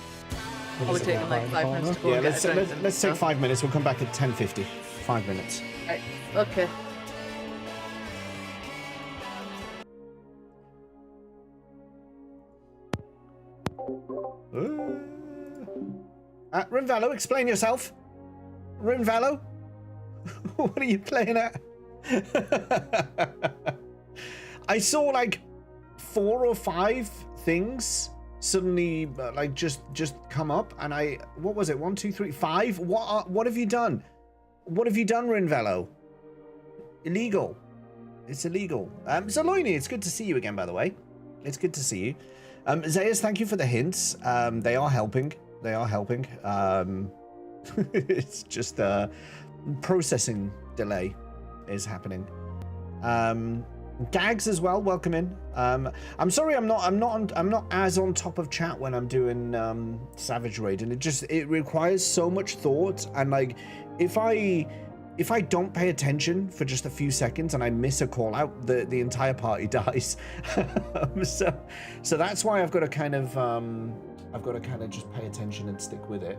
would take like 5 minutes to go Yeah, and let's get a drink and let's take stuff. 5 minutes. We'll come back at 10:50. 5 minutes. Right. Okay. Rinvallo, explain yourself. Rinvallo, what are you playing at? I saw like 4 or 5 things suddenly like just come up, and what was it? 1, 2, 3, 5. What have you done? What have you done, Rinvello? Illegal. It's illegal. Zaloini, it's good to see you again, by the way. It's good to see you. Zayas, thank you for the hints. They are helping. They are helping. It's just processing delay is happening. Gags as well, welcome in. I'm sorry I'm not as on top of chat when I'm doing Savage Raid, and it requires so much thought, and like if I don't pay attention for just a few seconds and I miss a call out, the entire party dies. So that's why I've got to kind of just pay attention and stick with it.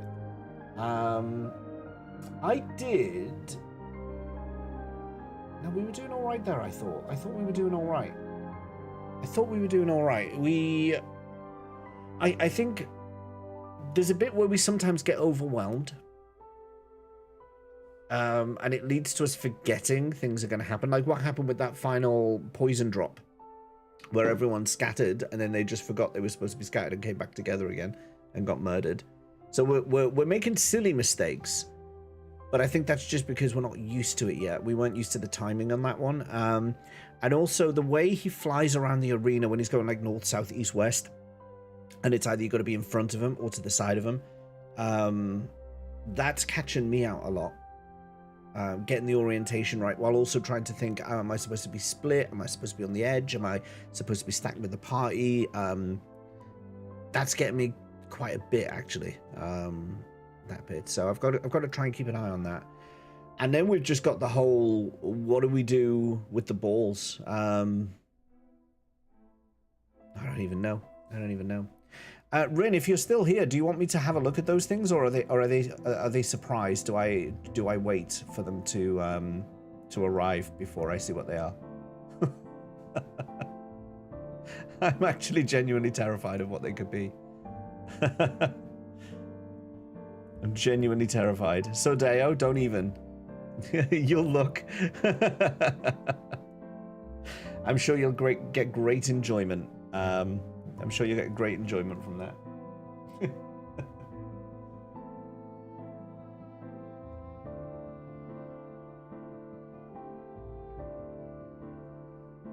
I did. No, we were doing all right there. I thought we were doing all right. I think there's a bit where we sometimes get overwhelmed. And it leads to us forgetting things are going to happen. Like what happened with that final poison drop, where everyone scattered and then they just forgot they were supposed to be scattered and came back together again and got murdered. So we're making silly mistakes, but I think that's just because we're not used to it yet. We weren't used to the timing on that one. And also the way he flies around the arena when he's going like north, south, east, west, and it's either you got to be in front of him or to the side of him. That's catching me out a lot. Getting the orientation right while also trying to think, am I supposed to be split? Am I supposed to be on the edge? Am I supposed to be stacked with the party? That's getting me quite a bit, actually, that bit. So I've got to try and keep an eye on that. And then we've just got the whole, what do we do with the balls? I don't even know. Rin, if you're still here, do you want me to have a look at those things, or are they surprised? Do I wait for them to arrive before I see what they are? I'm actually genuinely terrified of what they could be. I'm genuinely terrified. So Deo, don't even. You'll look. I'm sure you'll get great enjoyment. I'm sure you'll get great enjoyment from that.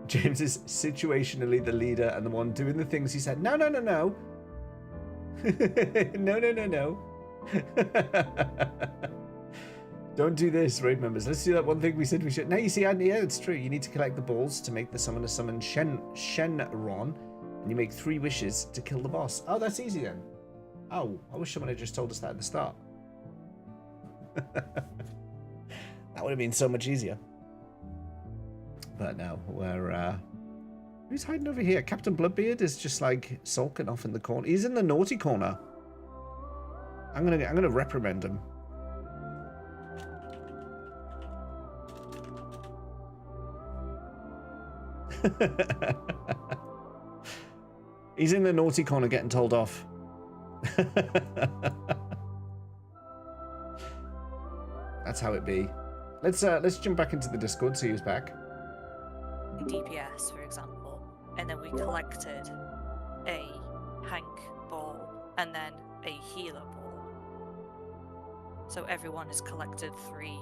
James is situationally the leader and the one doing the things he said. No. No. Don't do this, raid members. Let's do that one thing we said we should. No, you see, yeah, it's true. You need to collect the balls to make the summoner summon Shenron. And you make 3 wishes to kill the boss. Oh, that's easy then. Oh, I wish someone had just told us that at the start. That would have been so much easier. But no, we're who's hiding over here? Captain Bloodbeard is just like sulking off in the corner. He's in the naughty corner. I'm gonna reprimand him. He's in the naughty corner getting told off. That's how it be. Let's jump back into the Discord, see who's back. DPS, for example, and then we collected a Hank ball and then a healer ball. So everyone has collected 3.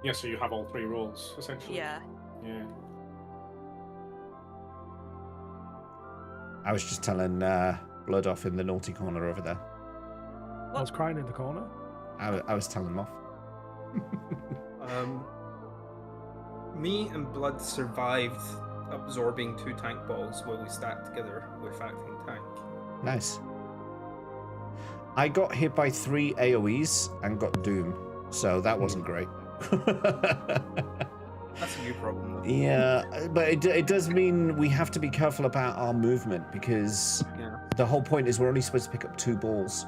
Yeah, so you have all 3 rolls, essentially. Yeah. Yeah. I was just telling Blood off in the naughty corner over there. I was crying in the corner. I was telling him off. Me and Blood survived absorbing 2 tank balls while we stacked together with acting tank. Nice. I got hit by 3 AoEs and got Doom, so that wasn't great. That's a new problem, though. Yeah, but it does mean we have to be careful about our movement, because the whole point is we're only supposed to pick up 2 balls.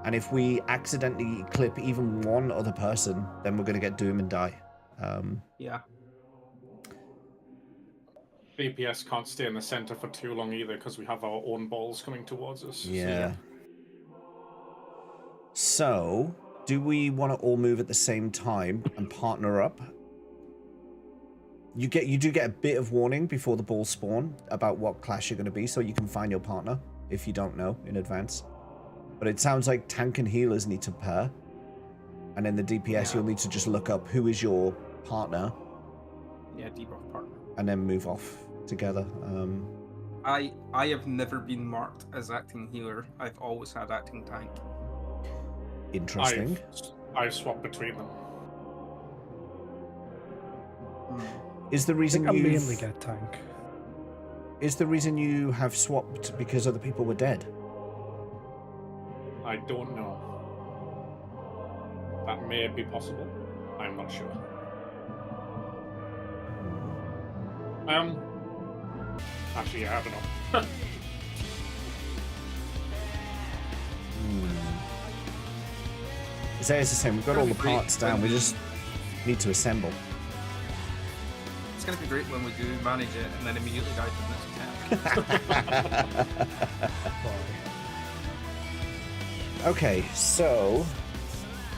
And if we accidentally clip even one other person, then we're going to get Doom and die. Yeah. DPS can't stay in the center for too long either, because we have our own balls coming towards us. Yeah. So, do we want to all move at the same time and partner up? you do get a bit of warning before the balls spawn about what class you're going to be, so you can find your partner if you don't know in advance. But it sounds like tank and healers need to pair, and in the DPS you'll need to just look up who is your partner. Yeah, debuff partner. And then move off together. I have never been marked as acting healer. I've always had acting tank. Interesting. I've swapped between them. Is the reason I you mainly get tank. Is the reason you have swapped because other people were dead? I don't know. That may be possible. I'm not sure. Actually, I don't know. Isaiah's the same. We've got all the parts down. We just need to assemble. It's going to be great when we do manage it and then immediately die to the next attack. Okay, so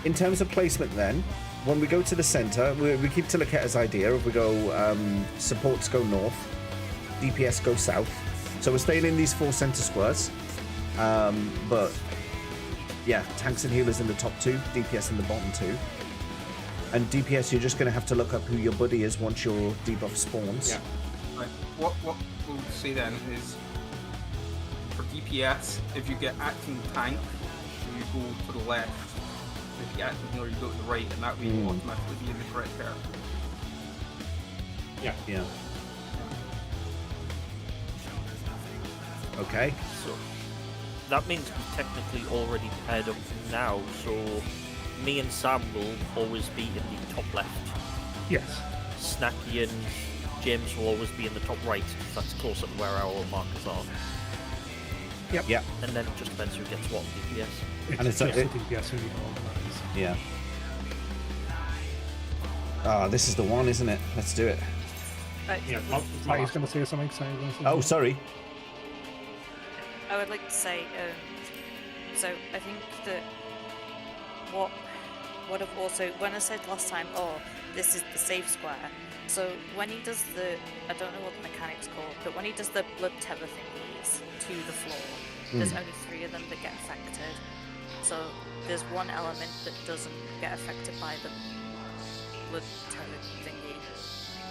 in terms of placement then, when we go to the center, we keep to Laketta's idea of we go supports go north, DPS go south. So we're staying in these 4 center squares. But yeah, tanks and healers in the top 2, DPS in the bottom 2. And DPS, you're just going to have to look up who your buddy is once your debuff spawns. Yeah. Right. What we'll say then is for DPS, if you get acting tank, you go to the left. If you get acting healer, you go to the right, and that way you automatically be in the correct pair. Yeah. Yeah. Okay. So that means we technically already paired up now, so me and Sam will always be in the top left. Yes. Snacky and James will always be in the top right, because that's closer to where our markers are. Yep. Yeah. And then it just depends who gets what DPS. And it's just a- the DPS who you organise. Yeah. Ah, this is the one, isn't it? Let's do it. Right. Yeah, He's going to say something. Oh, sorry. I would like to say, so I think that what I've also, when I said last time, oh, this is the safe square, so when he does the, I don't know what the mechanic's called, but when he does the blood tether thingies to the floor, there's only 3 of them that get affected. So there's one element that doesn't get affected by the blood tether thingy.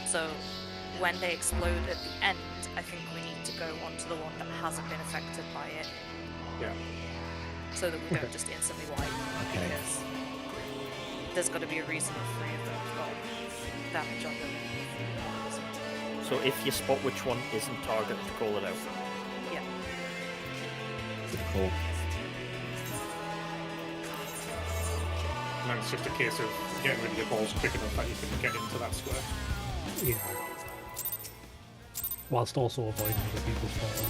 So when they explode at the end, I think we need to go on to the one that hasn't been affected by it. Yeah. So that we don't just instantly wipe. Okay. Because there's got to be a reason if 3 of them have got damage on them. So if you spot which one isn't targeted, call it out. Yeah. Good call. And then it's just a case of getting rid of your balls quick enough that you can get into that square. Yeah. Whilst also avoiding other people's balls.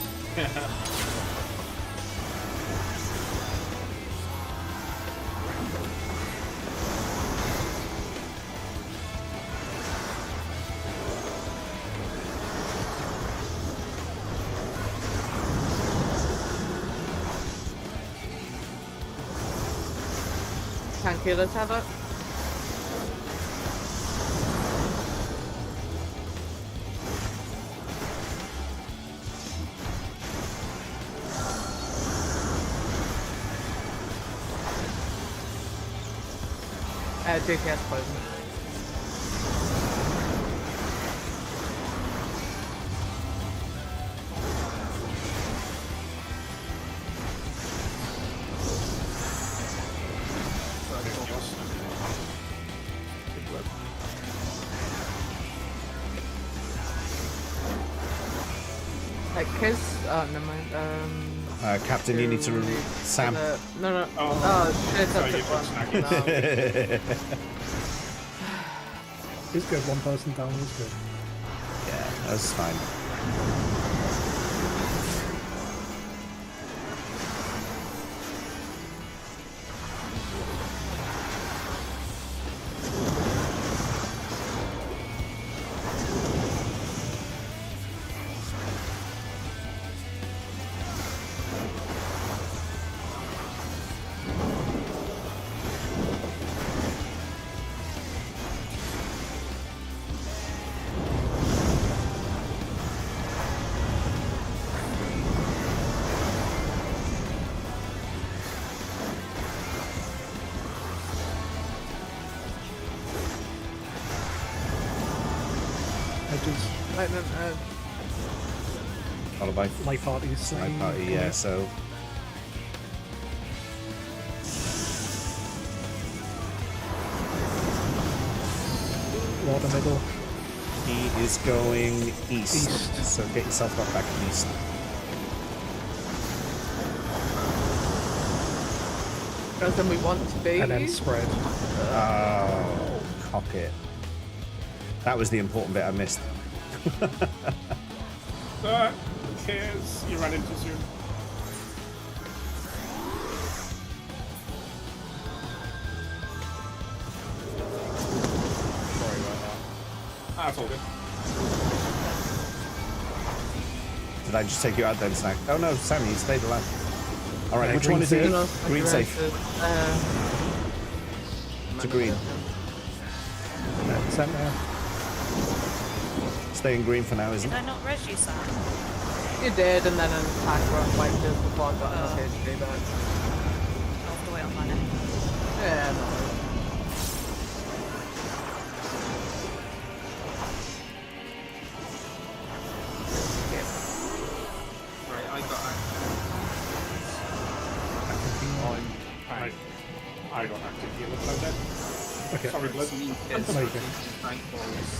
Tank healers have it. DPS poison. Kiss? Oh, never mind. Captain, you need to... Sam. No. Oh. Oh, shit, Sorry, that's you it. got snacky. He's good. One person down is good. Yeah, that's fine. edges. Lightning edge. Followed by Light parties. Side Party, yeah, so... Water middle. He is going east. East. So get yourself back east. As in we want to be. And then spread. Oh, cock it. That was the important bit I missed. Who cares? You ran into soon. Sorry about that. That's all good. Did I just take you out then, Snack? Oh no, Sammy, you stayed alive. All right, Yeah, which green one is safe. it? Green safe. To green. Center. Stay in green for now, isn't Did it? I not reg you, Sam? You did, and then an attack run wiped us before I got enough HP back. I'll have to wait on my neck. Yeah, no. Right, I got I got active healer, but I'm dead. Okay. Sorry, blood. me Okay. tank balls.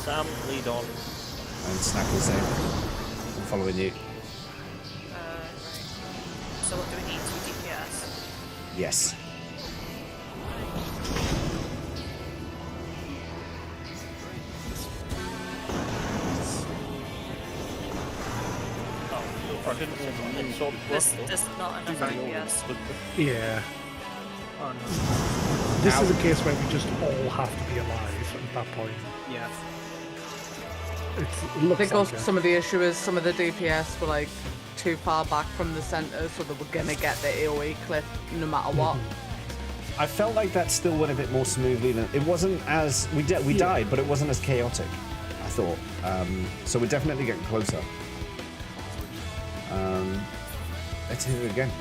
Sam, lead on. And Snack the same. I'm following you. Right. So what do we need? 2 DPS? Yes. Oh, I didn't want to There's not enough DPS. Yeah. Oh no. This is a case where we just all have to be alive at that point. Yeah. It I looks think like also it. some of the issue is some of the DPS were like too far back from the center, so they were gonna get the AoE clip no matter what. I felt like that still went a bit more smoothly than it wasn't as we died, but it wasn't as chaotic. I thought. So we're definitely getting closer. Let's hit it again.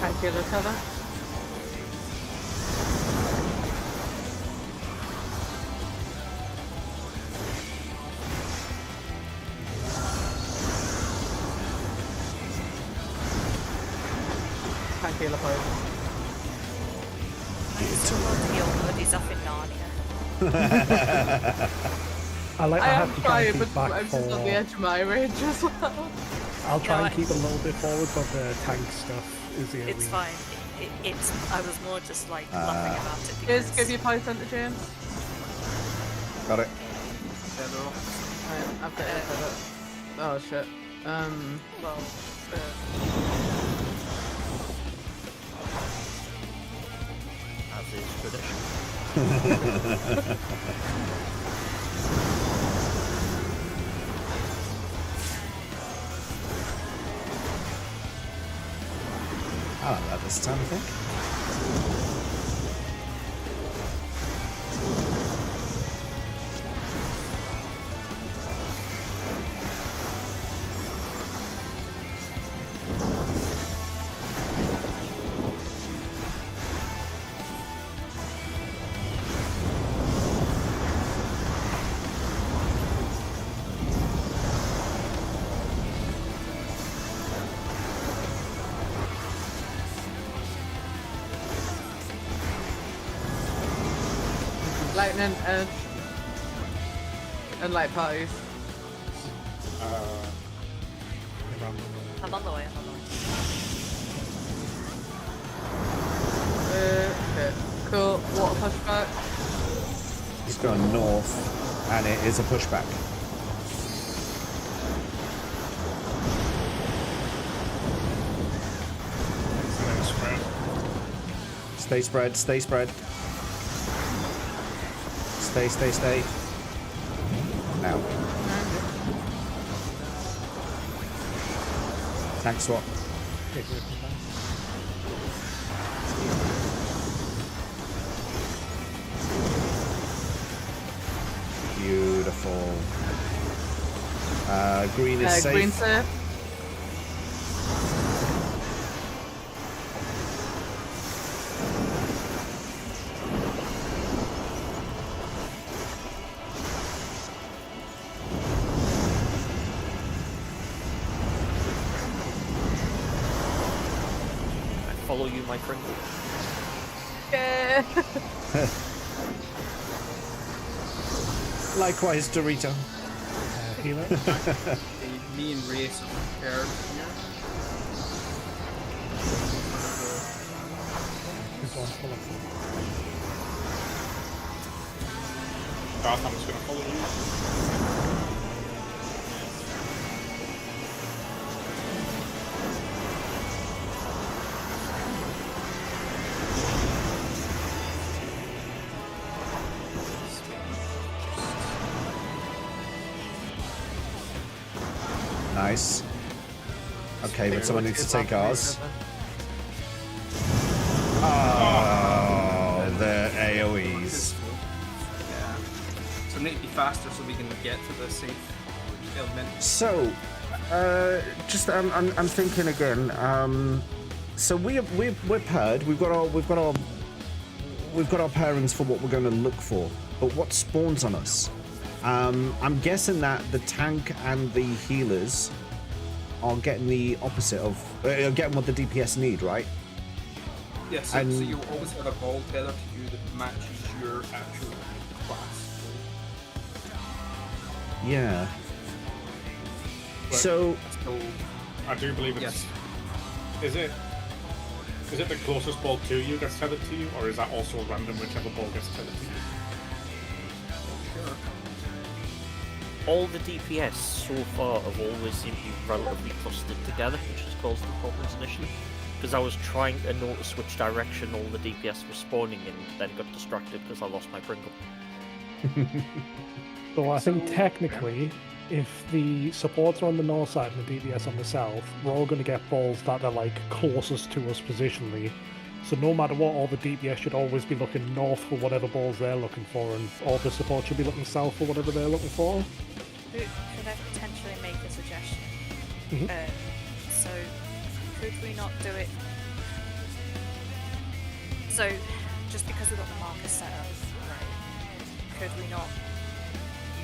Can't kill each other. Can't kill a poison. I'm still going to heal buddies up in Narnia. I I have am to try and trying, keep but back I'm just on the for. edge of my range as well. I'll try No, and keep a little bit forward, but the tank stuff is the only. It's fine. It's. I was more just like laughing about it Just because give your poison to James. Got it. Shadow. Right, I've got it. Oh shit. well, as is tradition. I like that this time, I think. Lightning edge. And light parties. I'm on the way. I'm on the way. Okay. Cool. Water pushback. It's going north, and it is a pushback. Stay spread, stay spread. Stay. Now. Tank swap. Take away from tanks. Beautiful. Green is safe. Green safe. I follow you, my friend. Yeah. Likewise, Dorito. Healer. Me and Race are prepared here. Who's on full of Darth, I'm just going to follow you. Nice. Okay, but someone needs to take ours. Oh, the AoEs. Yeah. So need to be faster so we can get to the safe element. So, just I'm thinking again. So we're paired. We've got our pairings for what we're going to look for. But what spawns on us? I'm guessing that the tank and the healers are getting the opposite of getting what the DPS need, right? Yes, so you always have a ball tether to you that matches your actual class. Yeah. But So I do believe it's. Yes. Is it the closest ball to you gets tethered to you, or is that also random whichever ball gets tethered to you? Sure. All the DPS so far have always seemed to be relatively clustered together, which has caused the problems initially. Because I was trying to notice which direction all the DPS were spawning in, then got distracted because I lost my Pringle. So I think technically, if the supports are on the north side and the DPS on the south, we're all going to get balls that are like closest to us positionally. So no matter what, all the DPS should always be looking north for whatever balls they're looking for, and all the support should be looking south for whatever they're looking for. Could I potentially make a suggestion? Mhm. So, could we not do it? So, just because we've got the marker set up, right? Could we not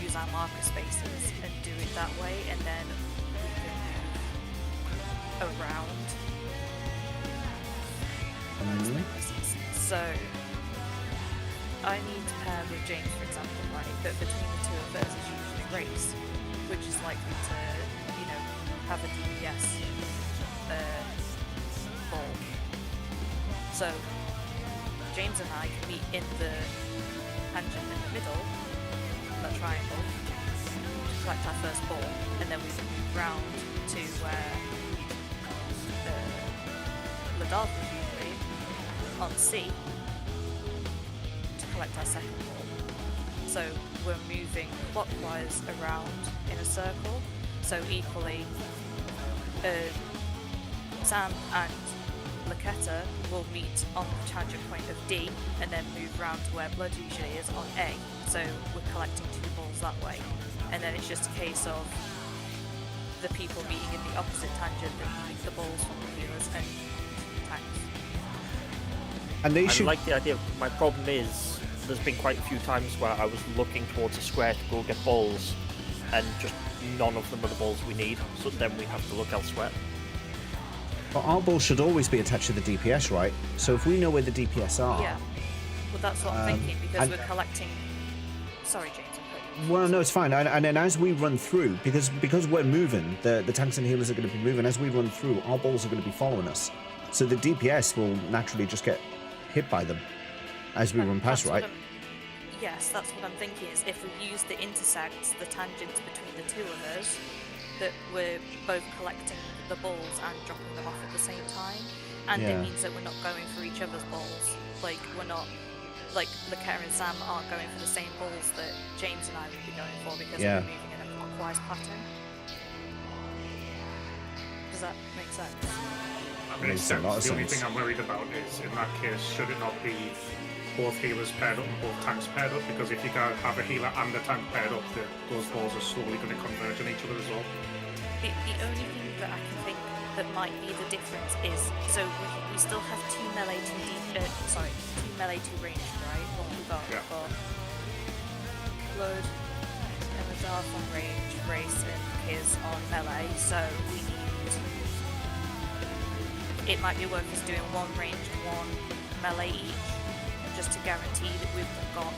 use our marker spaces and do it that way, and then we can move around? So, I need to pair with James, for example, right? But between the two of us is usually Race, which is likely to, have a DPS ball. So, James and I can meet in the tangent in the middle, that triangle, to collect our first ball, and then we can move round to where Ladar was usually on C to collect our second ball. So we're moving clockwise around in a circle. So equally, Sam and Laketa will meet on the tangent point of D and then move round to where Blood usually is on A. So we're collecting 2 balls that way. And then it's just a case of the people meeting in the opposite tangent that need the balls from the healers and tanks. and they I should. like the idea. My problem is there's been quite a few times where I was looking towards a square to go get balls, and just none of them are the balls we need. So then we have to look elsewhere. But our balls should always be attached to the DPS, right? So if we know where the DPS are. Yeah. Well, that's what I'm thinking, because and- we're collecting... Sorry, James, I'm cutting you. Well, no, it's fine. And then as we run through, because we're moving, the tanks and healers are going to be moving. As we run through, our balls are going to be following us. So the DPS will naturally just get hit by them as we run past, That's right? what yes, that's what I'm thinking, is if we use the intersects, the tangents between the two of us, that we're both collecting the balls and dropping them off at the same time. And Yeah. it means that we're not going for each other's balls. Like, we're not... Like, Lakera and Sam aren't going for the same balls that James and I would be going for, because Yeah. we're moving in a clockwise pattern. Does that make sense? That makes Makes a lot of sense. The only sense. thing I'm worried about is, in that case, should it not be both healers paired up and both tanks paired up? Because if you can have a healer and a tank paired up, those balls are slowly going to converge on each other as well. The only thing that I can think that might be the difference is, so we still have 2 melee, 2 melee, 2 ranged, right? What we got? Yeah. We've got Blood, Darth on range, Race and Kiz on melee, so we need... It might be worth us doing 1 ranged, 1 melee each, just to guarantee that we've got...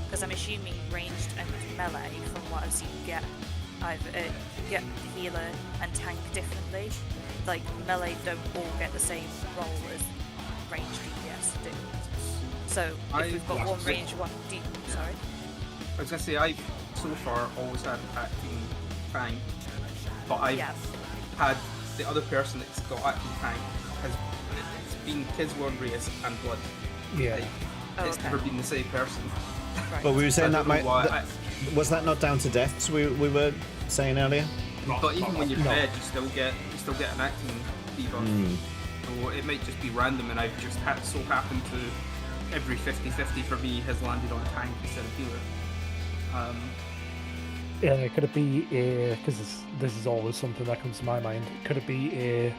Because I'm assuming ranged and melee, from what I've seen, get healer and tank differently. Like, melee don't all get the same role as ranged DPS do. So, if we've got 1 range, 1 deep... Sorry? I was gonna say, I've so far always had acting tank, but I've had the other person that's got acting tank it's been Kids World Race and Blood. Yeah. Like, it's never been the same person. Right. But we were saying I that don't know might. why Was that not down to deaths? We were saying earlier. but even when you're No. dead, you still get an acting debuff. So it might just be random, and I've just so happened to every 50-50 for me has landed on tank instead of healer. Could it be a, because this is always something that comes to my mind, could it be a,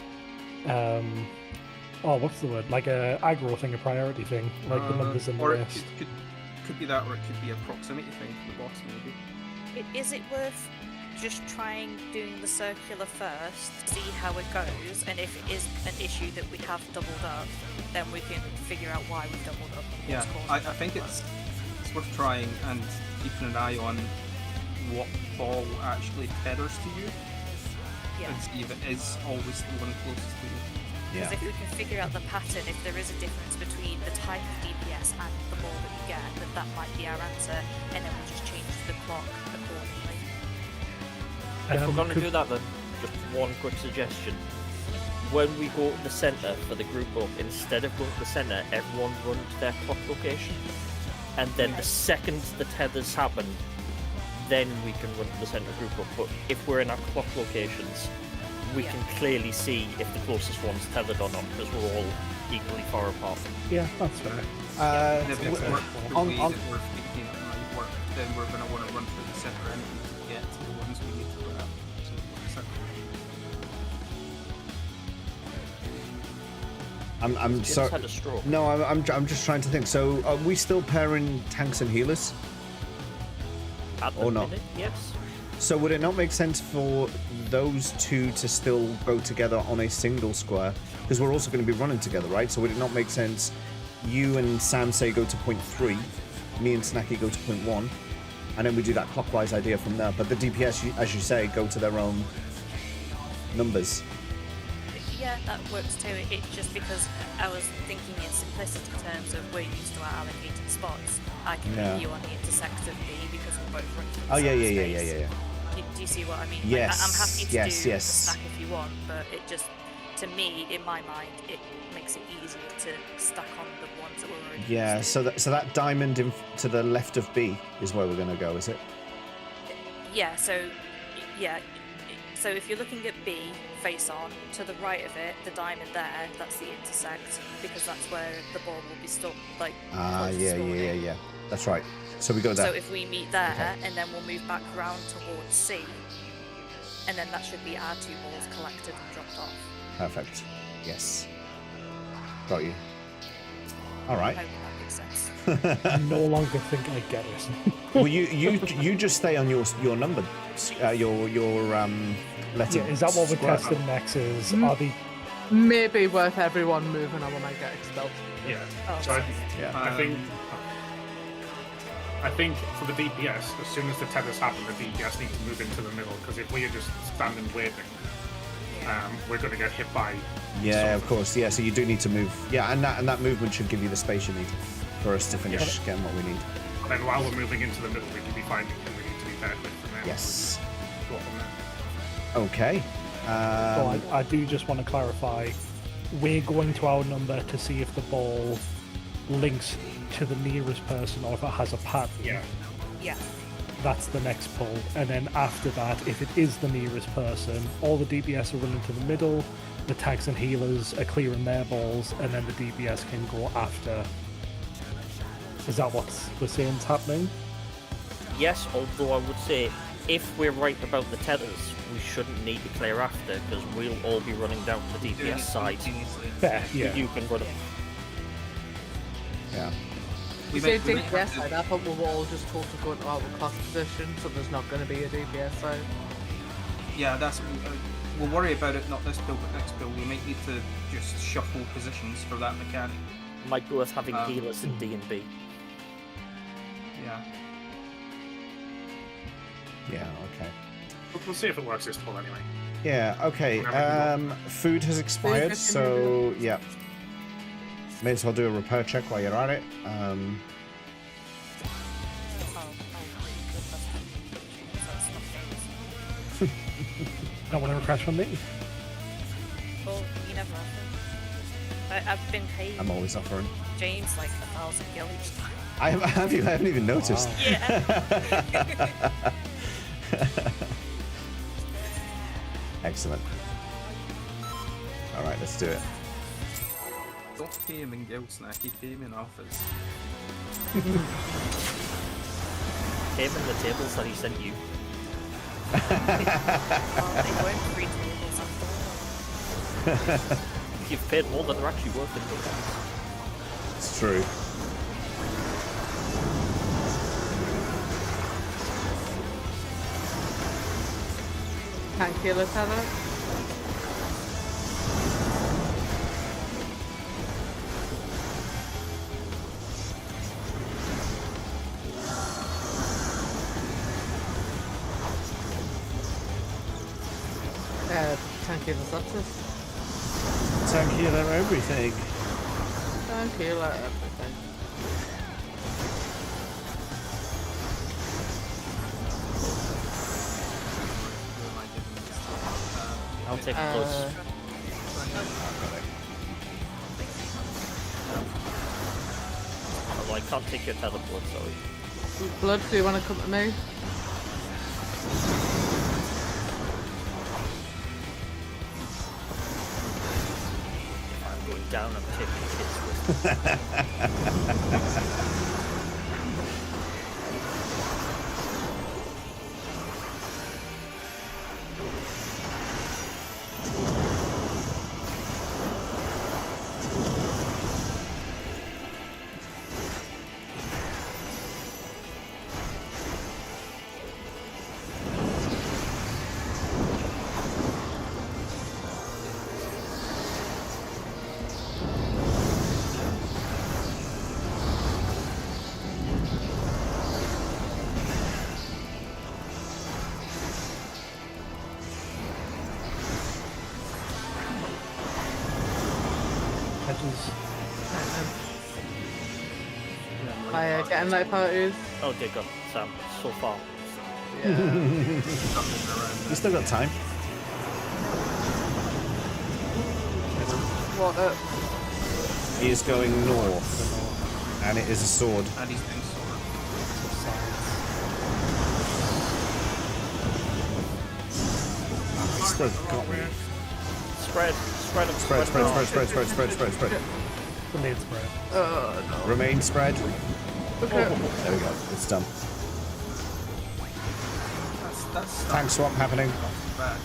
what's the word, like a aggro thing, a priority thing, like the numbers in the or list? it could be that, or it could be a proximity thing for the boss maybe. Is it worth just trying doing the circular first, see how it goes, and if it is an issue that we have doubled up, then we can figure out why we've doubled up and Yeah, what's caused I think it's worth trying and keeping an eye on what ball actually tethers to you, and see if it is always the one closest to you. Yeah. Because if we can figure out the pattern, if there is a difference between the type of DPS and the ball that you get, that might be our answer, and then we'll just change the clock accordingly. If we're going to do that, then just one quick suggestion. When we go to the centre for the group up, instead of going to the centre, everyone run to their clock location. And then the second the tethers happen, then we can run to the centre group up. But if we're in our clock locations, we can clearly see if the closest one's tethered or not, because we're all equally far apart. Yeah, that's fair. And if it's worked the on- way on- that we're thinking it might work, then we're going to want to run through the centre anyway to get to the ones we need to grab. So the centre. I'm Jim's sorry. had a stroke. No, I'm just trying to think. So, are we still pairing tanks and healers? At the Or not. minute, yes. So, would it not make sense for those two to still go together on a single square? Because we're also going to be running together, right? So, would it not make sense? You and Sam say go to point 3, me and Snacky go to point 1, and then we do that clockwise idea from there. But the DPS, as you say, go to their own numbers. Yeah, that works too. It's just because I was thinking in simplicity terms of we're used to our allocated spots. I can Yeah. put you on the intersect of B because we're both running through the Oh yeah, same yeah, yeah, space. yeah, yeah. Do you see what I mean? Yes, I'm happy to yes, do yes. the stack if you want, but it just, to me, in my mind, it makes it easier to stack on the ones that we're already Yeah. using. So that diamond to the left of B is where we're going to go, is it? Yeah, so if you're looking at B, face on, to the right of it, the diamond there, that's the intersect, because that's where the ball will be stuck, like, closest Yeah. spawning. That's right. So we go there. So if we meet there, Okay. and then we'll move back round towards C, and then that should be our 2 balls collected and dropped off. Perfect. Yes. Got you. All right. I hope that makes sense. I no longer think I get it. Well, you just stay on your number, your letter. Yeah, is that what we're square. testing next? Is are the Maybe worth everyone moving on when I get expelled. Yeah. Oh, So Yeah. I think for the DPS, as soon as the tethers happen, the DPS need to move into the middle, because if we are just standing waiting, we're going to get hit by. Yeah, of course. Yeah, so you do need to move. Yeah, and that movement should give you the space you need for us to finish getting what we need. And then while we're moving into the middle, we can be finding who we need to be paired with, and then Yes. go from there. Okay. So I do just want to clarify, we're going to our number to see if the ball links to the nearest person or if it has a pattern. Yeah. Yeah. that's the next pull. And then after that, if it is the nearest person, all the DPS are running to the middle, the tanks and healers are clearing their balls, and then the DPS can go after. Is that what we're saying is happening? Yes, although I would say if we're right about the tethers, we shouldn't need to clear after because we'll all be running down to the DPS side. Fair, yeah. You can run it. Yeah. You say DPS side, I thought we were all just told to go into our class position, so there's not going to be a DPS side. Yeah, that's. We'll worry about it not this build, but next build. We might need to just shuffle positions for that mechanic. Might be worth having healers in D and B. Yeah. Yeah, okay. We'll see if it works this pull anyway. Yeah, okay. Food has expired, so yeah. May as well do a repair check while you're at it. Don't want to request from me. Well, you never offer. I've been paid I'm always offering. James like 1,000 gil each time. I haven't even noticed. Wow. Yeah. Excellent. All right, let's do it. Don't pay him in gil, Snacky. Pay him in offers. Pay him in the tables that he sent you. Well, they weren't free tables after all. You've paid more than they're actually worth in. It's true. Can't kill us, Heather. Tank healer sepsis. Tank healer everything. Tank healer everything. I'll take close. Although I can't take your tether blood, sorry. Blood, do you want to come to me? I'm going down, I'm taking kids with me. Getting light parties. Okay, good. Sam, so far. Yeah. You still got time. What? He is going north, and it is a sword. And he's doing sword. He's still got me. Spread them. Spread. Remain spread. No. Remain spread. Okay. There we go. It's done. That's Tank swap happening. bad.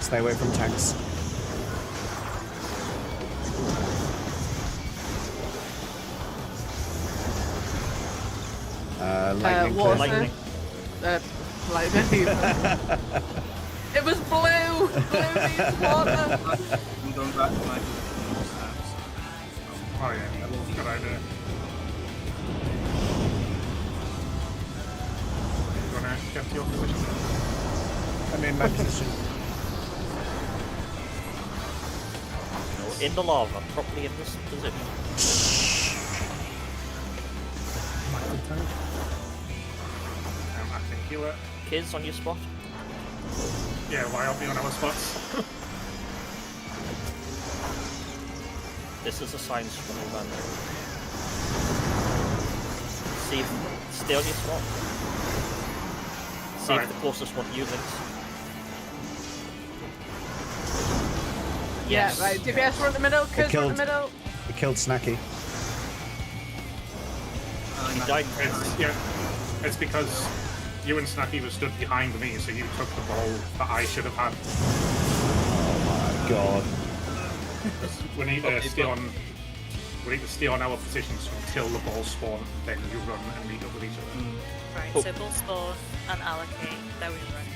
Stay away from tanks. Lightning. Water. Lightning. Lightning. It was blue! Blue needs water! I'm going back to my Oh yeah, good idea. You wanna get to your position? I'm in my position. In the lava, properly in this position. Acting healer. Kids on your spot. Yeah, why I'll be on our spots. This is a science running man. See, stay on your spot. Save Alright. the closest one to you, Lynx. Yeah, Yes. right. DPS run in the middle. Kids run in killed- the middle. It killed Snacky. He died. It's because you and Snacky were stood behind me, so you took the ball that I should have had. Oh my god. We need to Okay, stay but- on. We need to stay on our positions until the balls spawn. Then you run and meet up with each other. Right, Oh. so ball spawn and allocate. There we run.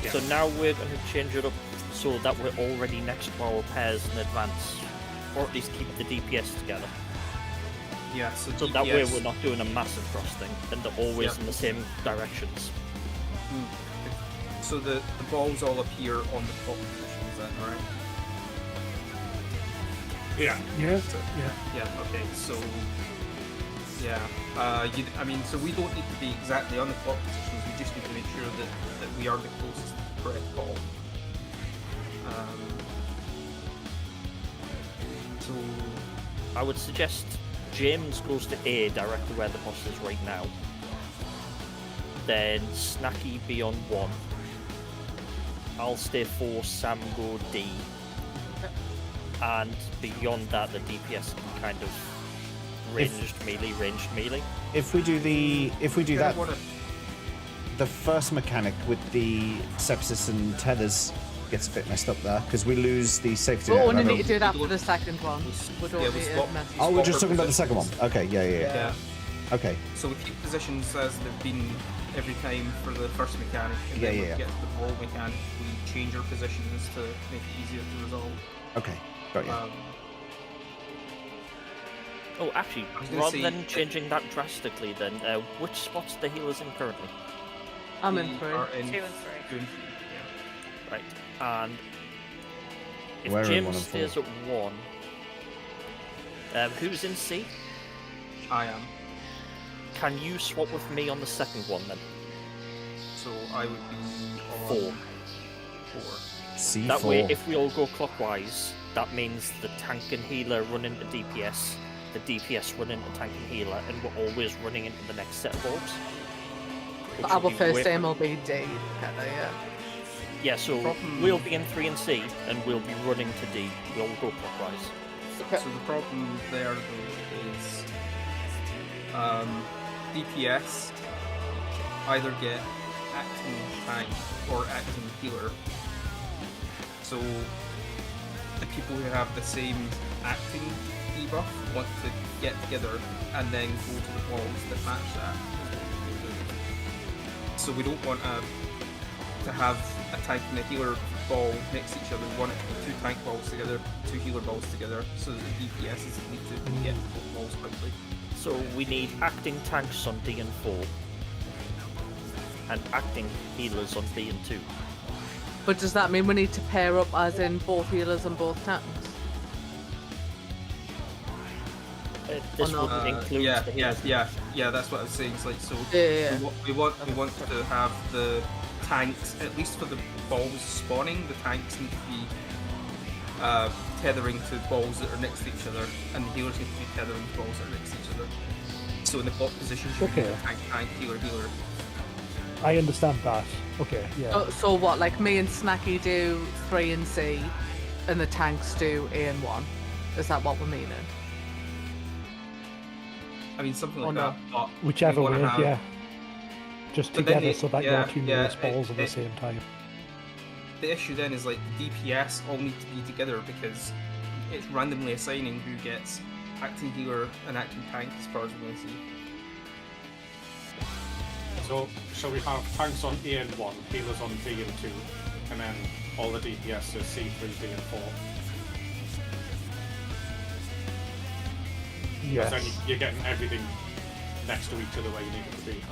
Yeah. So now we're going to change it up so that we're already next to our pairs in advance, or at least keep the DPS together. Yeah, so, So DPS, that way we're not doing a massive cross thing, and they're always Yep. in the same directions. So the balls all appear on the top positions then, right? Yeah. Yeah. So, Yeah. yeah, okay, so... Yeah, so we don't need to be exactly on the top positions, we just need to make sure that we are the closest to the correct ball. So... I would suggest James goes to A, directly where the boss is right now. Then Snacky be on 1. I'll stay 4, Sam go D. And beyond that, the DPS can kind of ranged melee. If we do that, Wanna- the first mechanic with the sepsis and tethers gets a bit messed up there because we lose the safety We net. only remember? need to do that We for don't- the second one. We don't yeah, we need swap- to mess. Oh, we're just swap talking our about the second one. positions. Okay, yeah. Yeah. Okay. So we keep positions as they've been every time for the first mechanic, and then when Yeah. we get to the ball mechanic, we change our positions to make it easier to resolve. Okay. Got you. Oh, actually, I was gonna rather say than that- changing that drastically, then which spots the healers in currently? I'm We in 3. are in 2 and 3. 2 and 3, yeah. Right, and if We're in James 1 and 4. stays at 1, who's in C? I am. Can you swap with me on the second one then? So I would be on 4. 4. C4. That way, if we all go clockwise, that means the tank and healer run into DPS, the DPS run into tank and healer, and we're always running into the next set of orbs. Which Our will be first way- aim will be D. Yeah. Yeah, so Problem- we'll be in 3 and C, and we'll be running to D. We'll go clockwise. So the problem there though is DPS either get acting tank or acting healer. So the people who have the same acting debuff want to get together and then go to the balls that match that. So we don't want to have a tank and a healer ball next to each other. We want it to be 2 tank balls together, 2 healer balls together, so that the DPSs need to get to both balls quickly. So we need acting tanks on D and 4, and acting healers on B and 2. But does that mean we need to pair up as in both healers and both tanks? This not? wouldn't include yeah, the yeah, healers. yeah, that's what I was saying. It's like, so Yeah. we want to have the tanks, at least for the balls spawning, the tanks need to be tethering to balls that are next to each other, and the healers need to be tethering to balls that are next to each other. So in the top positions, you Okay. need a tank, healer. I understand that. Okay, yeah. So what, like me and Snacky do 3 and C, and the tanks do A and 1? Is that what we're meaning? I mean, something Or like no. that. But Whichever we way, wanna have, yeah. Just But then together it- so that yeah, your 2 yeah, nearest balls at the it- same time. The issue then is like the DPS all need to be together because it's randomly assigning who gets acting healer and acting tank as far as we're going to see. So, shall we have tanks on A and 1, healers on B and 2, and then all the DPS is C, 3, D and 4? Yes. Because then you're getting everything next to each other where you need it to be.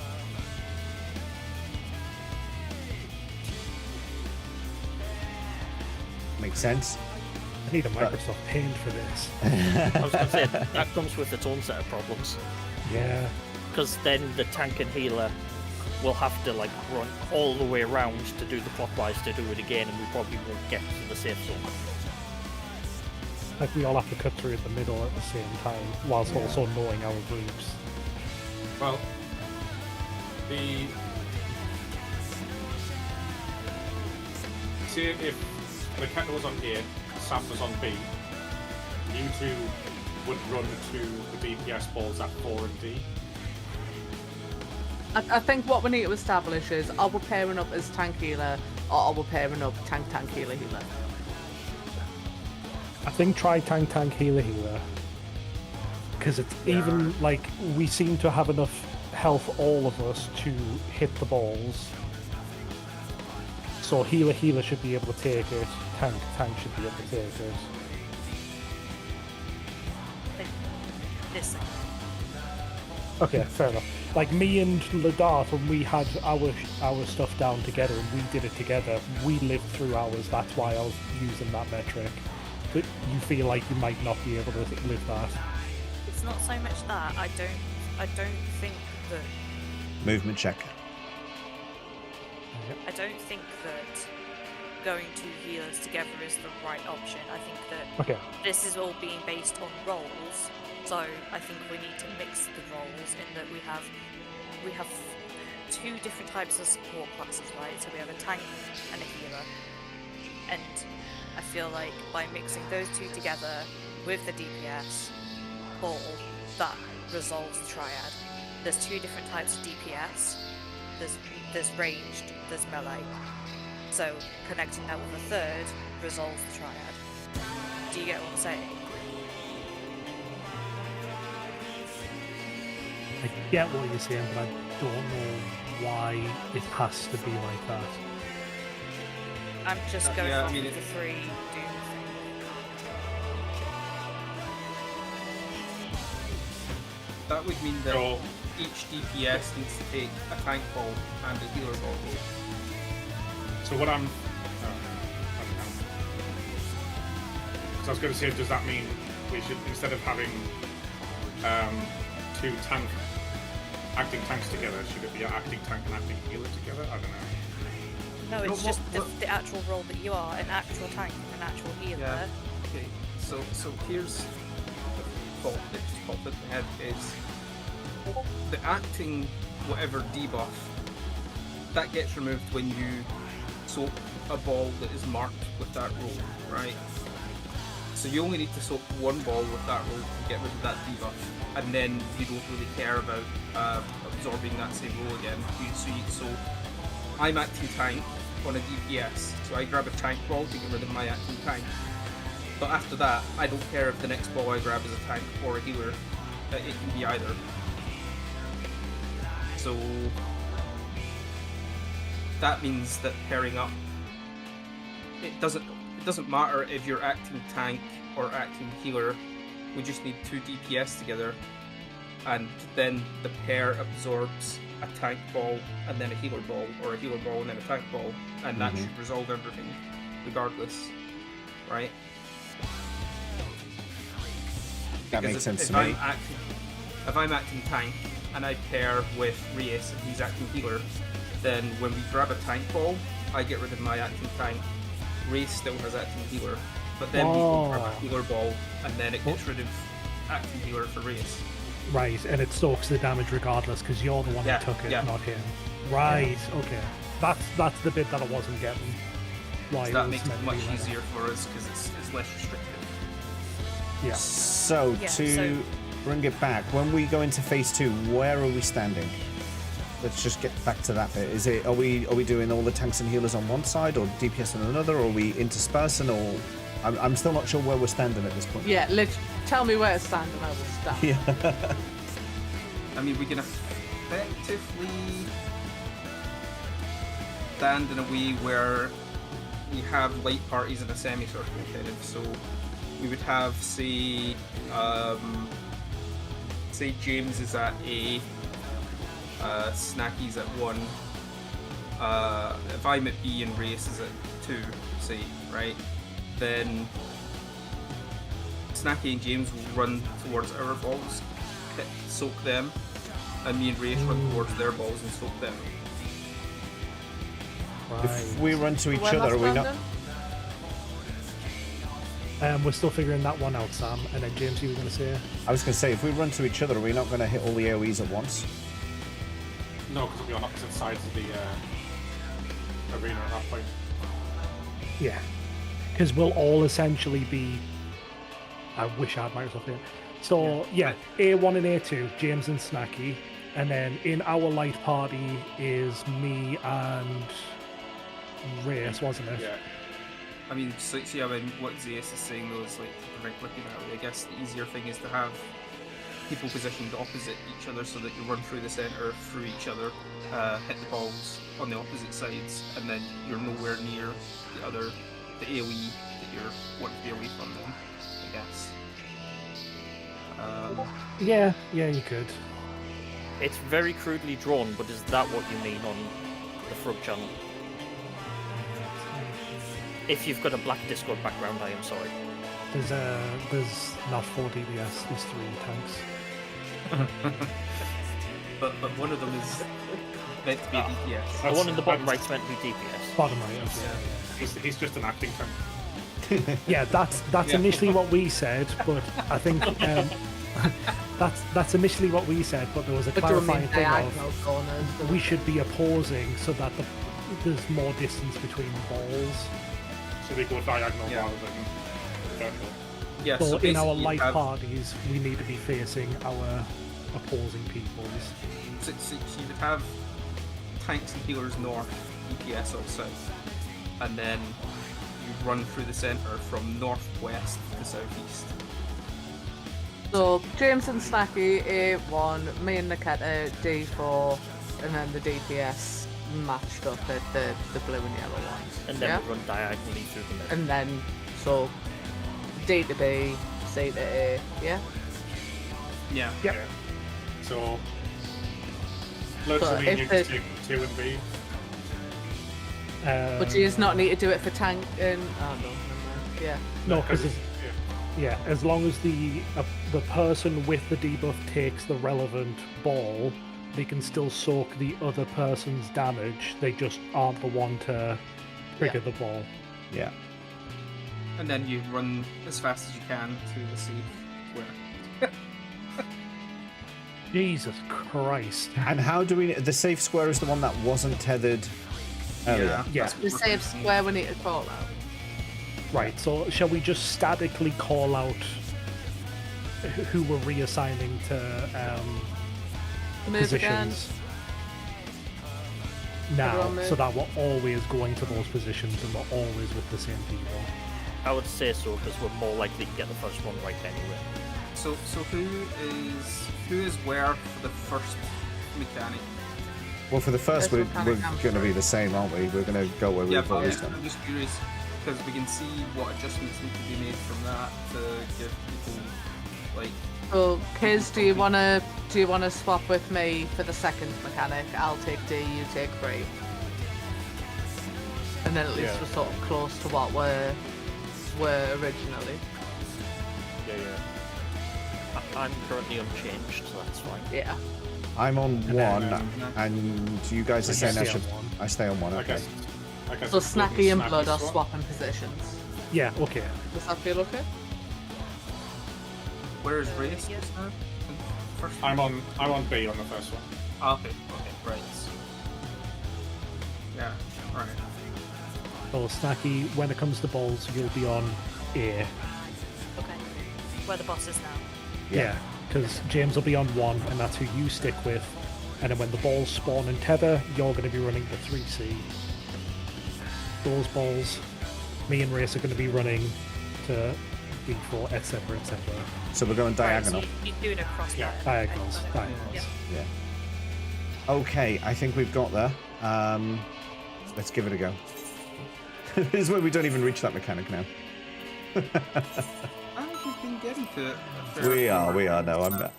Makes sense. I need a Microsoft Paint for this. I was going to say, that comes with its own set of problems. Yeah. Because then the tank and healer will have to like run all the way around to do the clockwise to do it again, and we probably won't get to the safe zone. Like we all have to cut through the middle at the same time, whilst also knowing our groups. Well, the say if the kettle was on A, Sam was on B, you two would run to the DPS balls at 4 and D. I think what we need to establish is, are we pairing up as tank healer, or are we pairing up tank healer healer? I think try tank healer healer. Because it's even like we seem to have enough health, all of us, to hit the balls. So healer should be able to take it. Tank should be able to take it. This. Okay, fair enough. Like me and Ladarth, when we had our stuff down together and we did it together, we lived through ours. That's why I was using that metric. But you feel like you might not be able to live that. It's not so much that. I don't think that. Movement check. I don't think that going to healers together is the right option. I think that this is all being based on roles. So I think we need to mix the roles in that we have two different types of support classes, right? So we have a tank and a healer. And I feel like by mixing those two together with the DPS ball, that resolves the triad. There's two different types of DPS. There's ranged, there's melee. So connecting that with a third resolves the triad. Do you get what I'm saying? I get what you're saying, but I don't know why it has to be like that. I'm just going yeah, off I mean, of the three Doom thing. That would mean that each DPS needs to take a tank ball and a healer ball. So what I'm... So I was going to say, does that mean we should, instead of having two acting tanks together, should it be an acting tank and acting healer together? I don't know. No, it's just the actual role that you are, an actual tank and an actual healer. Yeah. Okay. So here's the thought that just popped in my head is the acting whatever debuff that gets removed when you soak a ball that is marked with that role, right? So you only need to soak one ball with that role to get rid of that debuff, and then you don't really care about absorbing that same role again. So I'm acting tank on a DPS, so I grab a tank ball to get rid of my acting tank. But after that, I don't care if the next ball I grab is a tank or a healer. It can be either. So that means that pairing up, it doesn't matter if you're acting tank or acting healer. We just need two DPS together, and then the pair absorbs a tank ball and then a healer ball, or a healer ball and then a tank ball, and that should resolve everything regardless, right? That Because makes sense if to me. If I'm acting tank and I pair with Reyes and he's acting healer, then when we grab a tank ball, I get rid of my acting tank. Reyes still has acting healer, but then we go grab a healer ball and then it gets rid of acting healer for Reyes. Right, and it soaks the damage regardless because you're the one who took it, not him. Right, okay. That's the bit that I wasn't getting. Why So that makes it much easier for us because it's less restrictive. Yeah. So to bring it back, when we go into phase 2, where are we standing? Let's just get back to that bit. Are we doing all the tanks and healers on one side, or DPS on another, or are we interspersing, or I'm still not sure where we're standing at this point. Yeah, tell me where to stand and I will stand. Yeah. I mean, we can effectively stand in a way where we have light parties in a semicircle, kind of. So we would have, say James is at A, Snacky's at 1. If I'm at B and Race is at 2, say, right? Then Snacky and James will run towards our balls, soak them, and me and Race run towards their balls and soak them. Right. If we run to each other, are we not? We're still figuring that one out, Sam. And then James, you were going to say? I was going to say, if we run to each other, are we not going to hit all the AoEs at once? No, because we'll be on opposite sides of the arena at that point. Yeah, because we'll all essentially be. I wish I had Microsoft here. So yeah, A1 and A2, James and Snacky, and then in our light party is me and Race, wasn't it? Yeah. I mean, see, I mean, what Zeus is saying though is like to prevent clicking that way. I guess the easier thing is to have people positioned opposite each other so that you run through the centre, through each other, hit the balls on the opposite sides, and then you're nowhere near the AoE that you're wanting to be away from them, I guess. Yeah, you could. It's very crudely drawn, but is that what you mean on the Frog channel? If you've got a black Discord background, I am sorry. There's not 4 DPS, there's 3 tanks. but one of them is meant to be a DPS. The one in the bottom right's meant to be DPS. Bottom right, okay. He's just an acting tank. Yeah, that's initially what we said, but I think that's initially what we said, but there was a But do you clarifying mean thing diagonal of corners? we should be opposing so that there's more distance between balls. So they go diagonal Yeah. rather than vertical. Yeah, So in our basically you light have- parties, we need to be facing our opposing peoples. So you would have tanks and healers north, DPS on south, and then you run through the centre from northwest to southeast. So James and Snacky A1, me and Niketa D4, and then the DPS matched up at the blue and yellow ones. And then yeah? we run diagonally through the middle. And then so D to B, C to A, yeah? Yeah. Yep. Yeah. So, loads So of if you the- just take 2 and B. But do you just not need to do it for tank and oh no, never mind. Yeah. No, because Yeah. as long as the person with the debuff takes the relevant ball, they can still soak the other person's damage. They just aren't the one to trigger the ball. Yeah. And then you run as fast as you can to the safe square. Jesus Christ. And how do we? The safe square is the one that wasn't tethered earlier. Yeah. that's what The we're safe thinking. square we need to call out. Right, so shall we just statically call out who we're reassigning to Move again. positions Everyone now, move. so that we're always going to those positions and we're always with the same people? I would say so, because we're more likely to get the first one right anyway. So who is where for the first mechanic? Well, for the first, That's we're what kind of comes going to be first. the same, aren't we? We're going to go where Yeah, we've but always done. I'm just curious because we can see what adjustments need to be made from that to give people like. So Kiz, do you wanna swap with me for the second mechanic? I'll take D, you take 3. And then at least Yeah. we're sort of close to what were originally. Yeah. I'm currently unchanged, so that's fine. Yeah. I'm on then, 1, and you guys are saying I stay should. on 1. I stay on 1. I Okay. guess. I guess So it's Blood Snacky and Blood are swap. swapping positions. Yeah, okay. Does that feel okay? Where is Race just now? First I'm on B on the first one. Okay, right. Yeah, right. So Snacky, when it comes to balls, you'll be on A. Okay. Where the boss is now. Yeah, because James will be on 1, and that's who you stick with. And then when the balls spawn and tether, you're going to be running the 3C. Those balls, me and Race are going to be running to D4, etc., etc. So we're going diagonal. Right, so you're doing a crossbar. Yeah. Diagonals. Yeah. Yeah. Okay, I think we've got there. Let's give it a go. This is where we don't even reach that mechanic now. I think we've been getting to it. a fair We are, number we are, of no, I'm times, not.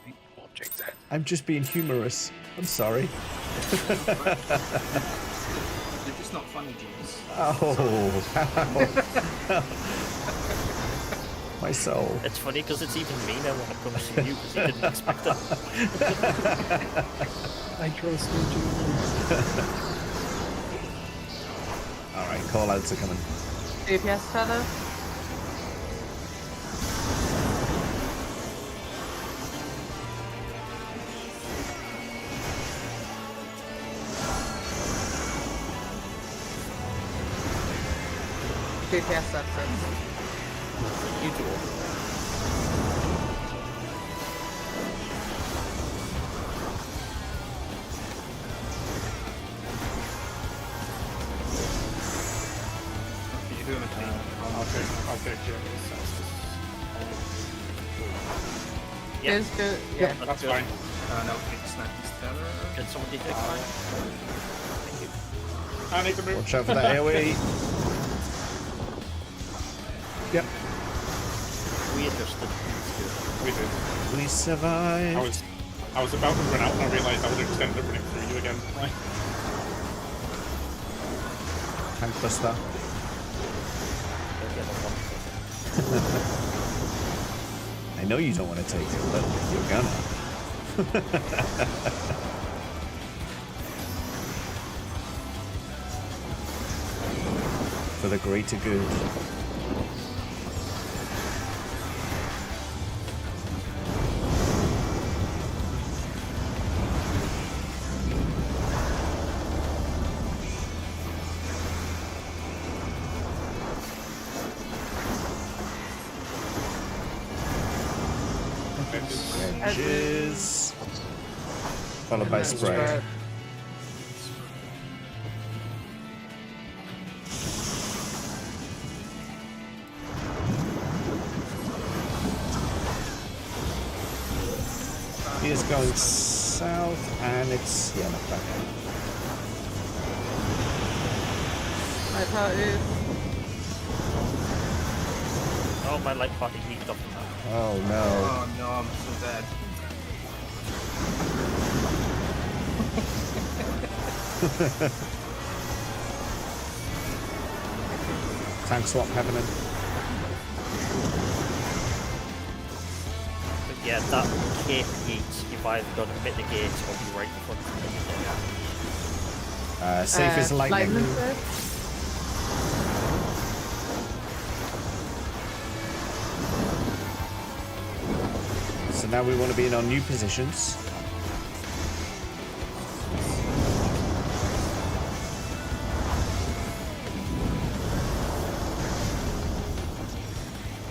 I'm just being humorous. I'm sorry. You're just not funny, James. Oh, my soul. It's funny because it's even meaner when it comes to you, because you didn't expect it. I trust you, James. All right, call outs are coming. DPS tether? DPS that's it. You do all. You do a team. I'll take Jeremy's. Yeah. Is good. Yeah. That's fine. No, take Snacky's tether. Can somebody take mine? Thank you. I need to move. Watch out for that AoE. Yep. We adjusted. We did. We survived. I was about to run out and I realised I would have just ended up running through you again. Right. Tank buster. I know you don't want to take it, but you're gonna. For the greater good. Edges. Followed by spray. He is going south, and it's not back. My part is. Oh, my light party leaked off the map. Oh no. Oh no, I'm so dead. Tank swap happening. But yeah, that cape gate, you've either got to mitigate or be right in front of me. Safe as lightning. first. So now we want to be in our new positions.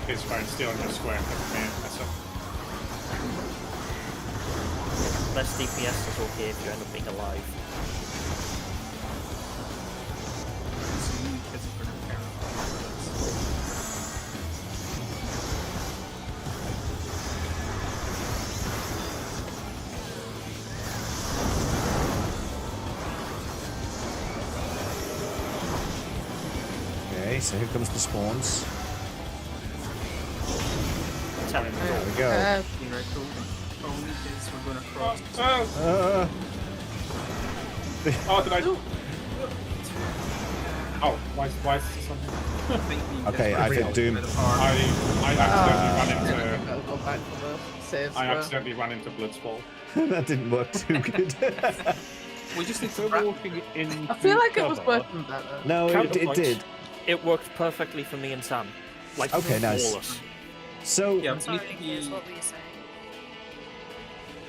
It's fine, stay on your square. That's up. Less DPS is okay if you end up being alive. Okay, so here comes the spawns. Tell him There we go. Right, cool. Only is we're going to cross. Oh, did I? Oh, why is something? Okay, I think Doom. I accidentally ran into. I'll go back for the saves. I accidentally ran into Bloodsport. That didn't work too good. We just need to We're walking in. I feel like it was working better. No, it Counterpoint. did. It worked perfectly for me and Sam. Like, Okay, nice. flawless. So, Yeah, we Sorry, need to Piers, be. what were you saying?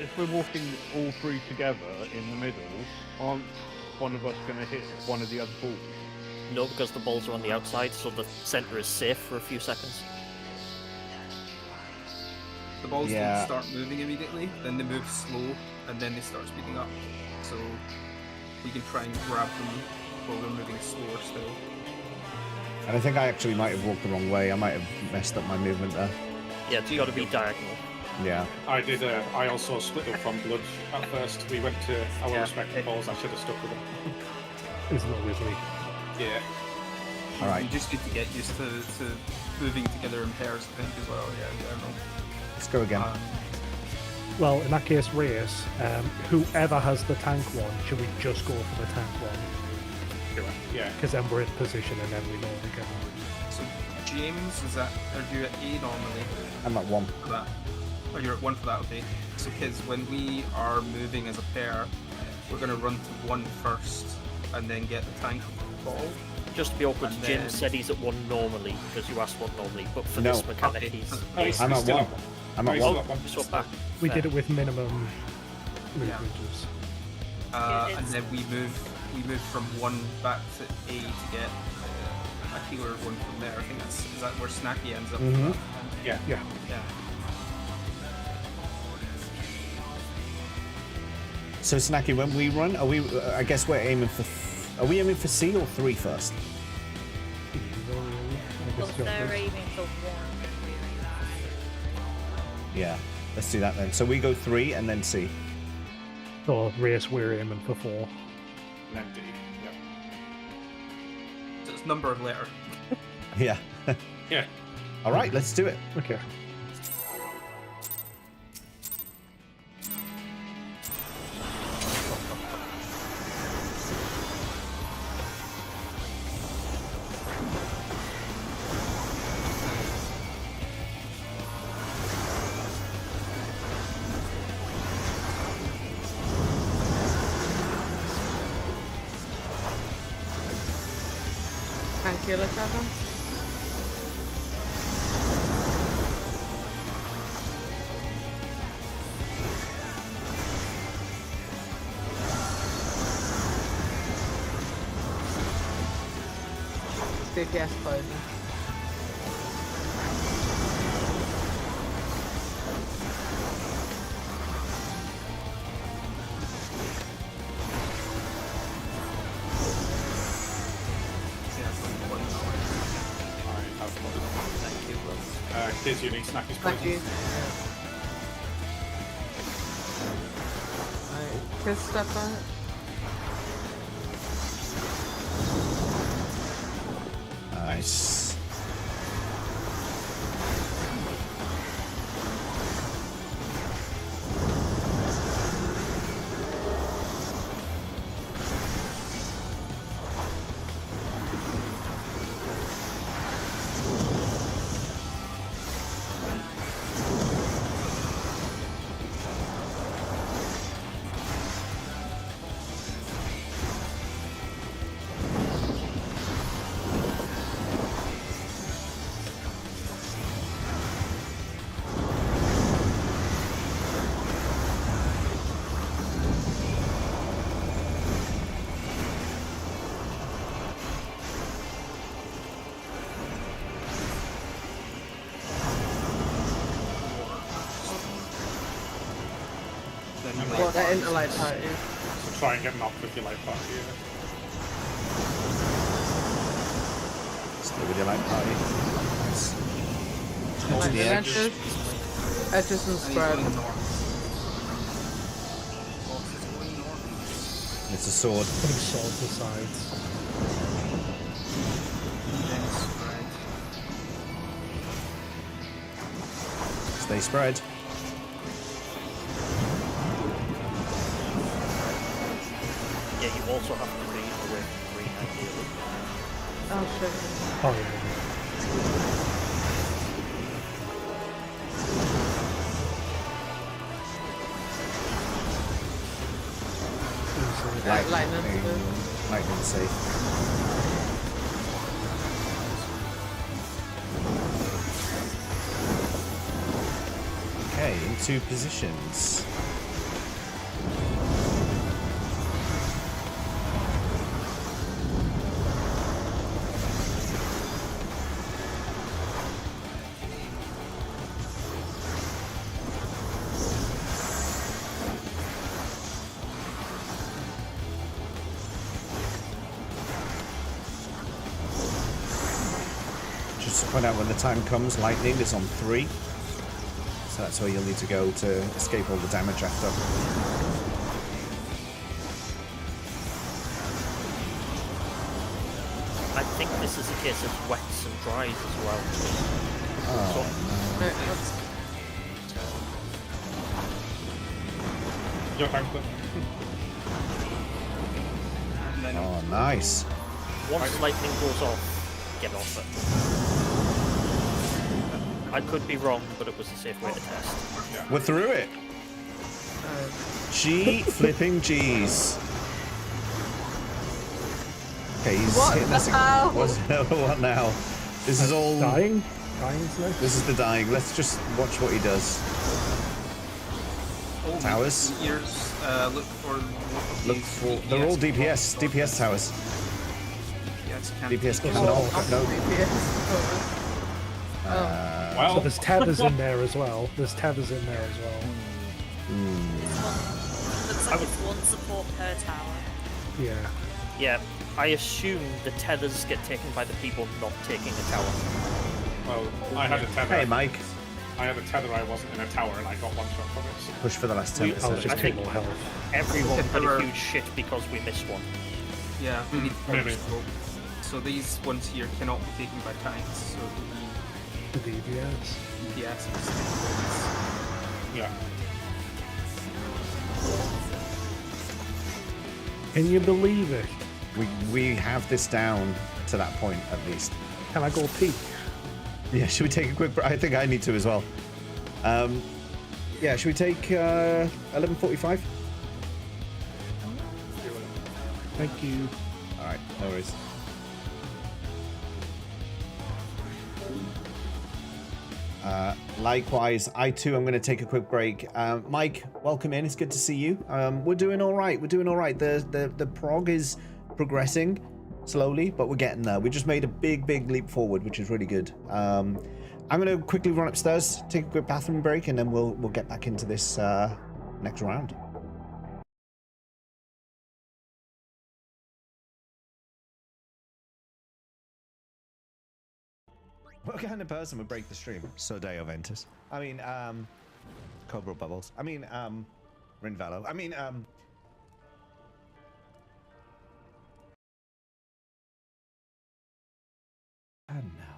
If we're walking all three together in the middle, aren't one of us going to hit one of the other balls? No, because the balls are on the outside, so the center is safe for a few seconds. The balls Yeah. don't start moving immediately, then they move slow, and then they start speeding up. So we can try and grab them while they're moving slower still. and I think I actually might have walked the wrong way. I might have messed up my movement there. Yeah, it's got to be diagonal. Yeah. I did. I also split up from Blood at first. We went to our Yeah. respective balls. I should have stuck with them. It's not with me. Yeah. All right. You just need to get used to moving together in pairs, I think, as well. Yeah, in general. Let's go again. Well, in that case, race. Whoever has the tank one, should we just go for the tank one? Yeah. Because then we're in position and then we know we can. So, James, are you at A normally I'm at 1. for that? Oh, you're at 1 for that, okay. So, kids, when we are moving as a pair, we're going to run to 1 first and then get the tank ball. Just to be awkward, And Jim then- said he's at 1 normally, because you asked what normally, but for No. this mechanic, Okay. he's... Oh, he's I'm at still 1. at one. I'm Oh, at he's still 1. at one. Swap back. We Fair. did it with minimum movement. And then we move from 1 back to A to get healer going from there. I think is that where Snacky ends up. Mhm. Yeah. Yeah. Yeah. So Snacky, when we run, are we? I guess we're aiming for. Are we aiming for C or 3 first? I Well, guess if they're you're- aiming for 1, then we're aiming for 3. Yeah. Let's do that then. So we go 3 and then C. Or race, we're aiming for 4. And then D. Yeah. So it's number of letter. Yeah. Yeah. All right. Let's do it. Okay. Thank you, Lakava. DPS poison. Alright, have fun. Thank you. Kids, you need Snacky's Thank poison. you. Right, kiss step back. Nice. What, that into light party? So try and get knocked with your life party. Yeah. Stay with your light party. Nice. Go to Like the the edge. edges and spread. It's a sword. Putting swords aside. Stay spread. Yeah, you also have to read away from green ideally. Oh shit. Oh, yeah. Lightning safe. Okay, into positions. Just to point out, when the time comes, lightning is on 3. So that's where you'll need to go to escape all the damage after. I think this is a case of wets and dries as well. Oh, Right, let's Your time, Cliff. oh, nice. Once lightning goes off, get off it. I could be wrong, but it was a safe way to test. We're through it. G flipping G's. Okay, he's What hitting the us. hell? What now? This is all. Dying? Dying's next? This is the dying. Let's just watch what he does. Towers. Look for. Look for. They're all DPS. DPS towers. Yes. DPS can't DPS take cannot. it. No. Well, So there's tethers in there as well. There's tethers in there as well. Looks like it's one support per tower. Yeah. Yeah, I assume the tethers get taken by the people not taking a tower. well, I had a tether. Hey, Mike. I had a tether. I wasn't in a tower, and I got one shot from it. Push for the last 10 I was just I think- taking health. Everyone had Tether- a huge shit because we missed one. Yeah, we need maybe. So these ones here cannot be taken by tanks, so The DBS. the DPS is Yeah. Can you believe it? We have this down to that point, at least. Can I go pee? Yeah, should we take a quick break? I think I need to as well. Yeah, should we take 11:45? Thank you. All right, no worries. Likewise, I too am going to take a quick break. Mike, welcome in. It's good to see you. We're doing all right. We're doing all right. The prog is progressing slowly, but we're getting there. We just made a big leap forward, which is really good. I'm going to quickly run upstairs, take a quick bathroom break, and then we'll get back into this next round. What kind of person would break the stream? Sodeo Ventus. I mean, Cobra Bubbles. I mean, Rinvalo. I mean, and now.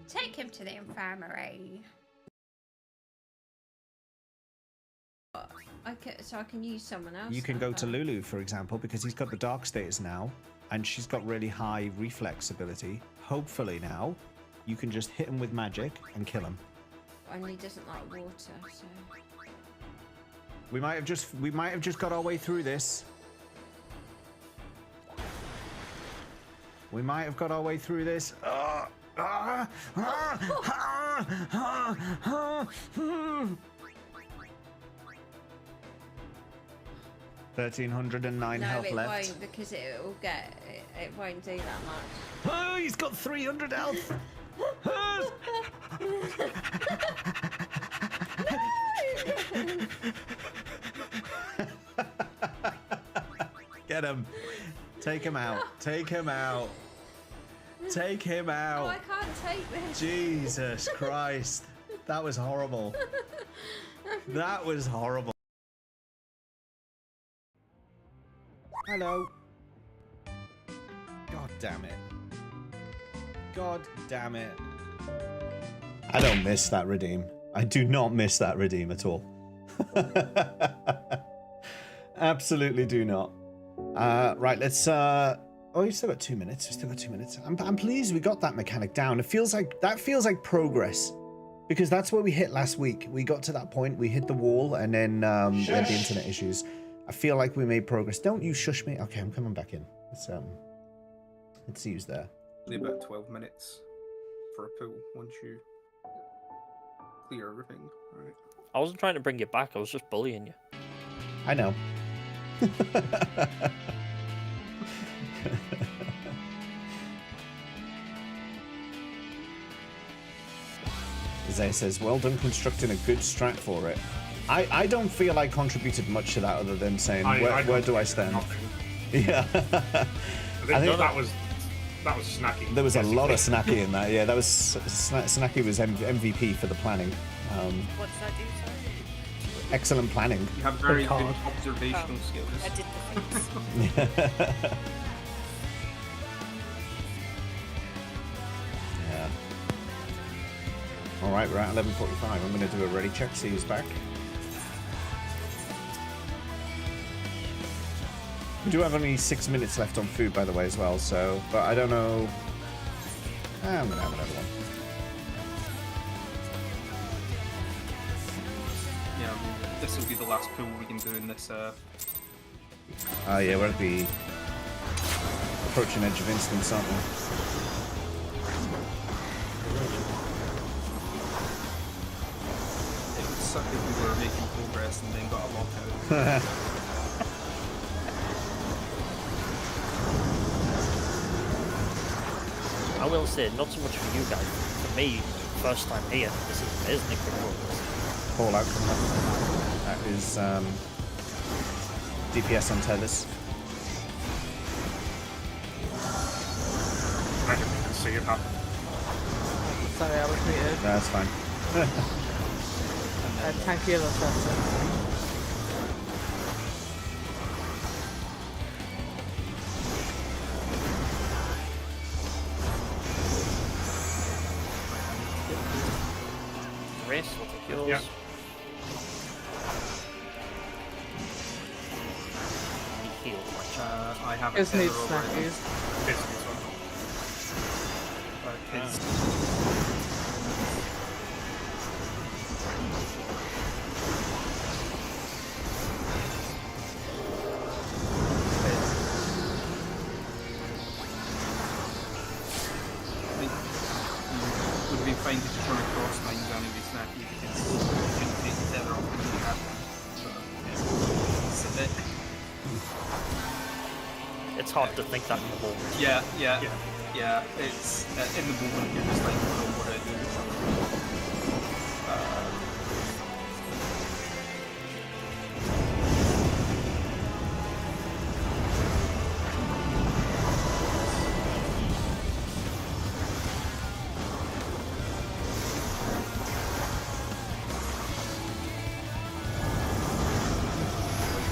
Take him to the infirmary. So I can use someone else. You can go to Lulu, for example, because he's got the dark status now, and she's got really high reflex ability. Hopefully now, you can just hit him with magic and kill him. And he doesn't like water, so. We might have just got our way through this. We might have got our way through this. 1,309 No, health it left. won't because it won't do that much. Oh, he's got 300 health. Get him. Take him out. Take him out. Take him Oh, out. I can't take this. Jesus Christ. That was horrible. That was horrible. Hello. God damn it. God damn it. I don't miss that redeem. I do not miss that redeem at all. Absolutely do not. Right, let's oh, you still got 2 minutes. We still got 2 minutes. I'm pleased we got that mechanic down. It feels like progress. Because that's what we hit last week. We got to that point, we hit the wall, and then we had the internet issues. I feel like we made progress. Don't you shush me. Okay, I'm coming back in. Let's use there. only about 12 minutes for a pool once you clear everything. Right. I wasn't trying to bring you back, I was just bullying you. I know. Zay says, well done constructing a good strat for it. I don't feel I contributed much to that other than saying, where do I stand? Nothing. Yeah. I think that was Snacky. There was a lot of Snacky in that. Yeah, that was Snacky was MVP for the planning. What did I do? Sorry. Excellent planning. You have very good card. observational skills. I did the things. Yeah. All right, we're at 11:45. I'm going to do a ready check. See who's back. We do have only 6 minutes left on food, by the way, as well. So, but I don't know. I'm going to have another one. Yeah, this will be the last pool we can do in this. Yeah, we're at the approaching edge of instance, aren't we? suck if we were making progress and then got a lockout. I will say, not so much for you guys. For me, first time here, this is amazing quick progress. Fallout coming up. That is DPS on tethers. I didn't even see it happen. Sorry, I was muted. That's fine. Tank healer sensor. Race, we'll take yours. Yeah. Heal. I have a Just need tether already. snackies. Business one. Would be fine to just run across mines anyway, Snacky, because you can take the tether off when you have it's a bit. It's hard to think that in the moment. Yeah. It's in the moment you're just like, oh, what do I do?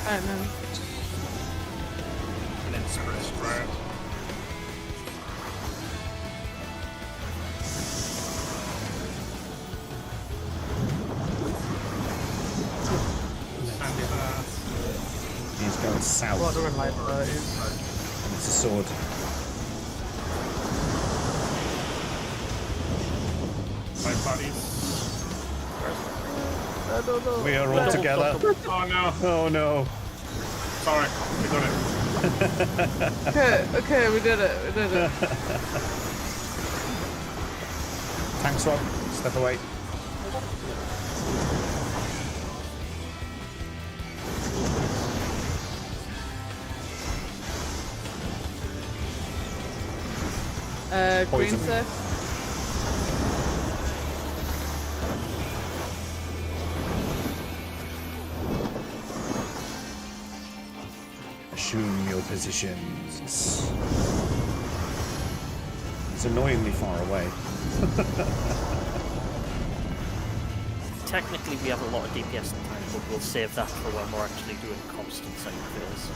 I don't know. And then spread. He's going south. Water and light those. It's a sword. My buddies. I don't know. We are all together. Oh no. Oh no. Sorry, we got it. Okay, we did it. Tank swap. Step away. Green Poison. sir. Assume your positions. It's annoyingly far away. Technically, we have a lot of DPS in time, but we'll save that for when we're actually doing constant second phase.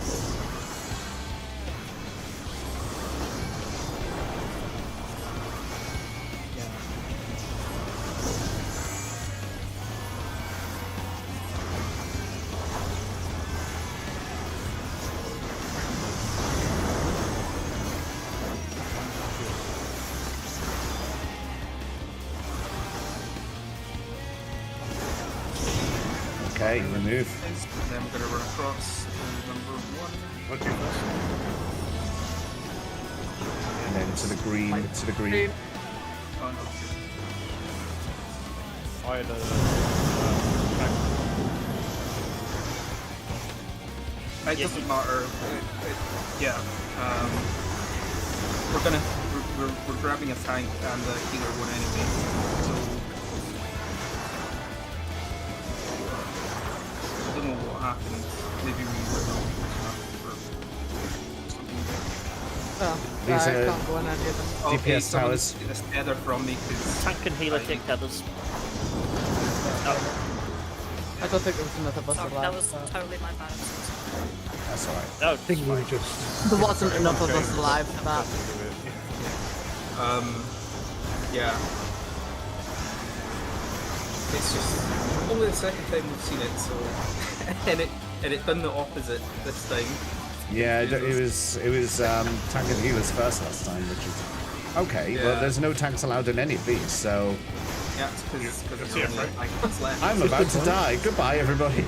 Okay, remove. And then we're going to run across number 1. What do you first? And then to the green, to the green. Green. Oh, no. I had It doesn't matter. We're grabbing a tank and a healer one anyway. So I don't know what happened. Maybe we were not close enough for something. Oh, These I are can't go on any of them. Okay, DPS towers. someone's this tether from me because Tank and healer take tethers. I don't think there was another bus Sorry, alive. that was totally my bad. That's alright. No, I think we were just. There wasn't enough of us alive for that. yeah. It's just only the second time we've seen it, so and it done the opposite this time. Yeah, it was tank and healers first last time, which is okay. Yeah. Well, there's no tanks allowed in any of these, so Yeah, it's because there's Yeah, only right. like what's left. I'm about to die. Goodbye, everybody.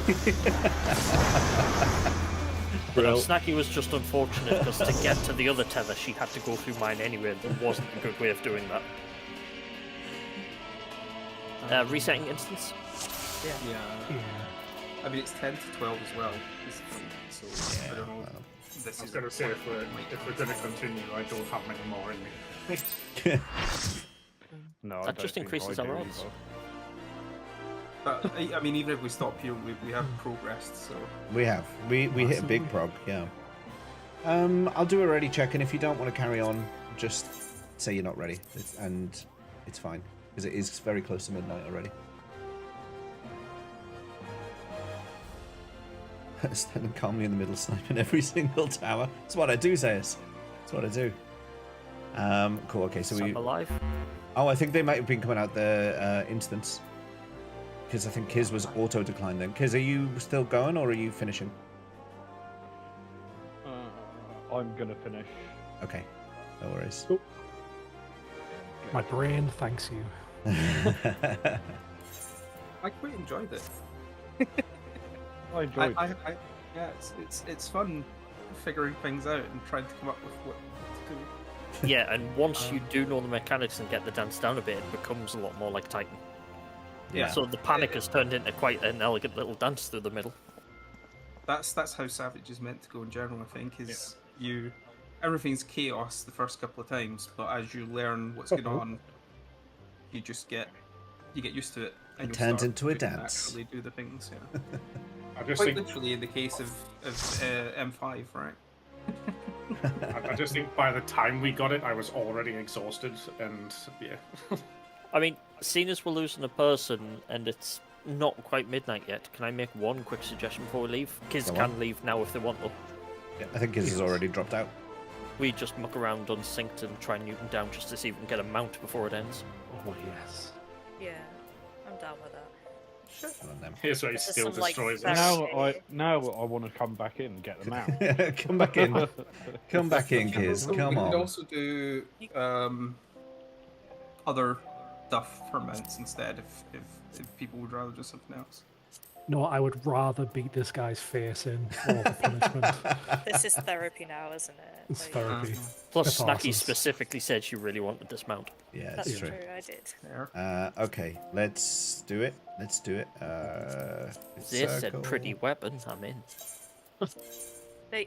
but Brill. Snacky was just unfortunate because to get to the other tether, she had to go through mine anyway. There wasn't a good way of doing that. Resetting instance. Yeah. Yeah. Yeah. I mean, it's 10 to 12 as well. So I don't know. This I was is going to say, if we're going to continue, I don't have many more in me. No, I That don't just think increases I our do odds. either. But I mean, even if we stop here, we have progressed. So We have. We hit a big prog, yeah. I'll do a ready check, and if you don't want to carry on, just say you're not ready, and it's fine, because it is very close to midnight already. Standing calmly in the middle, sniping every single tower. That's what I do, Zeus. That's what I do. Cool. Okay, so I'm alive. Oh, I think they might have been coming out the instance, because I think Kiz was auto declined then. Kiz, are you still going or are you finishing? I'm gonna finish. Okay, no worries. Cool. My brain thanks you. I quite enjoyed it. I enjoyed it. Yeah, it's fun figuring things out and trying to come up with what to do. Yeah, and once you do know the mechanics and get the dance down a bit, it becomes a lot more like Titan. Yeah. So the panic has turned into quite an elegant little dance through the middle. That's how Savage is meant to go in general. I think everything's chaos the first couple of times, but as you learn what's going on, you get used to it. And It you'll turns start into a to dance. Naturally do the things. Yeah. I just Quite think literally in the case of M5, right? I just think by the time we got it, I was already exhausted, and yeah. I mean, seeing as we're losing a person and it's not quite midnight yet, can I make one quick suggestion before we leave? Kids Go can on. leave now if they want to. Yeah, I think Kiz has already dropped out. We just muck around unsynced and try and Newton down just to see if we can get a mount before it ends. Oh yes. Yeah, I'm down with that. Come on then. Here's where he This is still some, like, destroys very- us. Now I want to come back in and get them out. Come back in. Come back in, Kiz. We Come could on. also do other stuff for mounts instead if people would rather do something else. No, I would rather beat this guy's face in for all the punishment. This is therapy now, isn't it? It's Like, therapy. Plus, That's Snacky awesome. specifically said she really wanted this mount. Yeah, That's it's true. true. I did. There. Okay, let's do it. Let's do it. This said circle. pretty weapons, I'm in.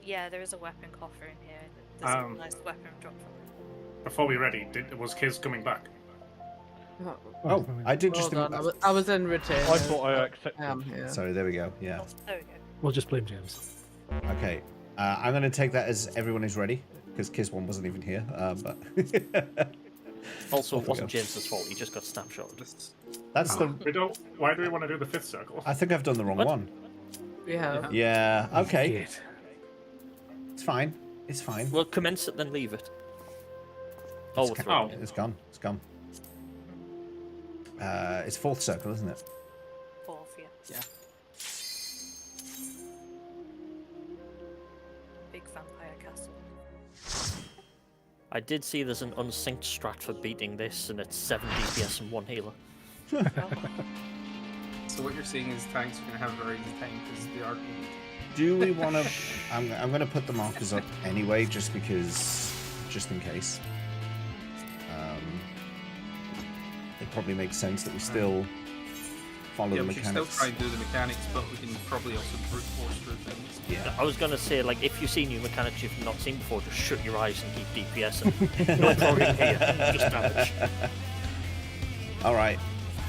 Yeah, there is a weapon coffer in here. There's a nice weapon drop from it. Before we ready, was Kiz coming back? Oh, I did just. Hold on, I was in return. I thought I accepted. I am here. Sorry, there we go. Yeah. There we go. We'll just blame James. Okay. I'm going to take that as everyone is ready, because Kiz 1 wasn't even here. But Also, Off it we wasn't go. James's fault, he just got snapshotted. that's the. We don't. Why do we want to do the fifth circle? I think I've done the wrong What? one. We have. Yeah. Okay. Idiot. It's fine. It's fine. We'll commence it, then leave it. Oh, It's we're ca- throwing it. It's gone. It's gone. It's 4th circle, isn't it? Fourth, yeah. Big vampire castle. I did see there's an unsynced strat for beating this, and it's 7 DPS and 1 healer. So what you're saying is tanks are going to have a very easy time because they are going to. Do we want to? I'm going to put the markers up anyway, just in case. It probably makes sense that we still follow Yeah, the we should still mechanics. try and do the mechanics, but we can probably also brute force through things. Yeah. I was gonna say, like, if you see new mechanics you've not seen before, just shut your eyes and keep DPS and no progging here, just damage. All right,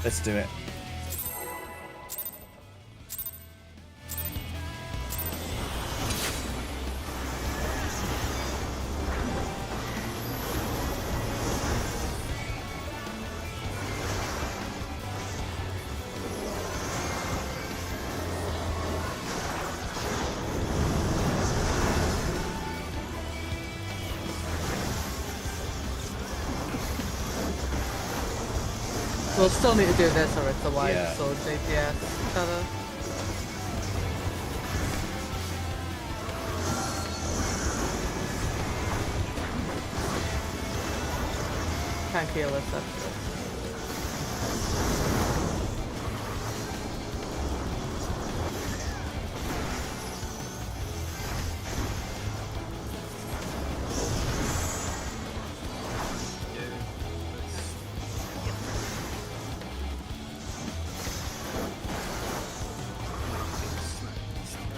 let's do it. We'll still need to do this or it's a wide Yeah. sword DPS cover. Can't kill us after this. Yeah.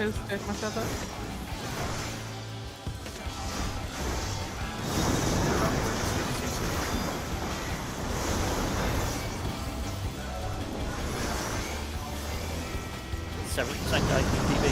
Who's take my feather? %, IPTV.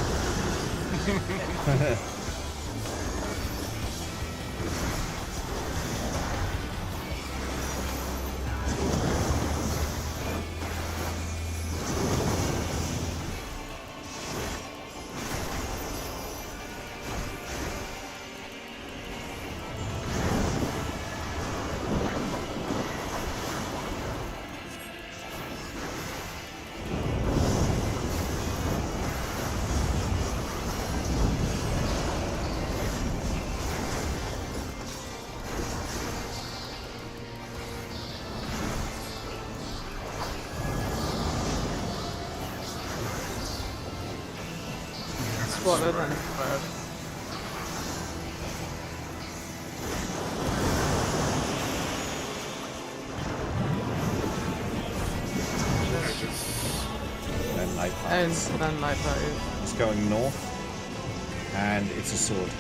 Smaller than bird. Then light And parts. then like that. It's going north, and it's a sword.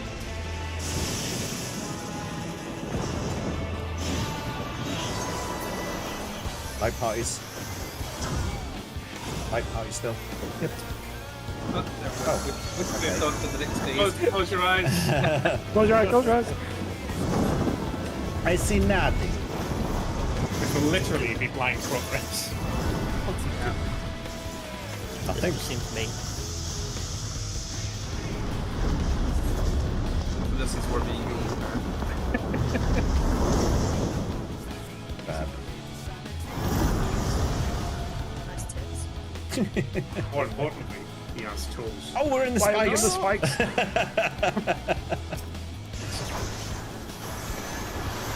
Light parties. Light party still. Yep. Oh, there we go. We've moved on to the next stage. Close your eyes. Close your eyes, close your eyes. I see nothing. This will literally be blind progress. Nothing. Seems to me. This is where we go. Bad. Nice tits. More importantly, he has tools. Oh, we're in the Why are we in spikes. the spikes?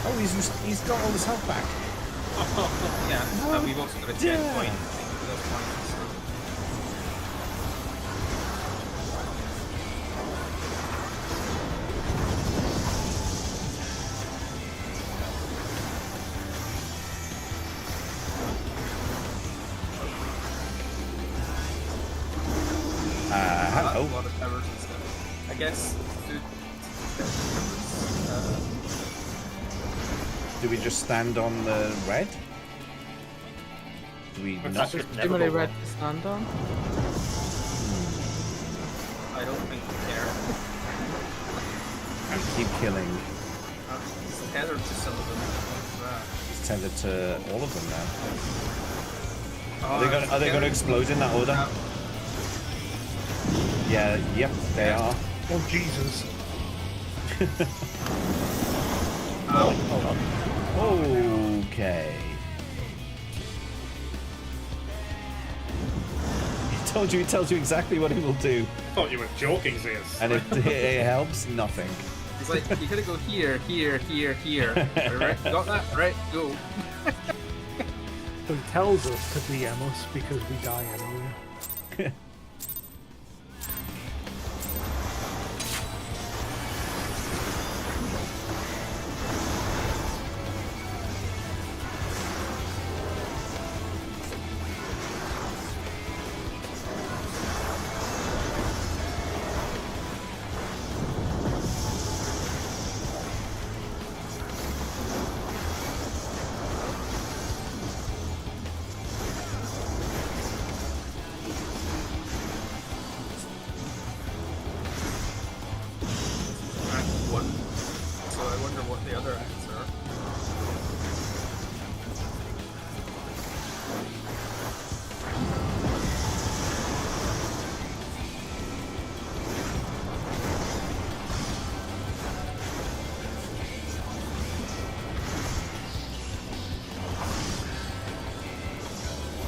Oh, he's got all his health back. Yeah, and we've also got a 10 Yeah. point for this point. Hello. A lot of towers and stuff. I guess, Do we just stand on the red? Do we That's not? just Too never many go red wrong. to stand on. I don't think we care. Keep killing. It's tethered to some of them. What's that? It's tended to all of them now. Oh, Are they going to explode in that order? Yeah. Yep. They are. Oh, Jesus. Okay. He tells you exactly what he will do, I thought you were joking, Zeus. and it helps nothing. It's like, you gotta go here, here, here, here. Alright, got that? Right, go. So he tells us to DM us because we die anyway. Act 1. So I wonder what the other acts are.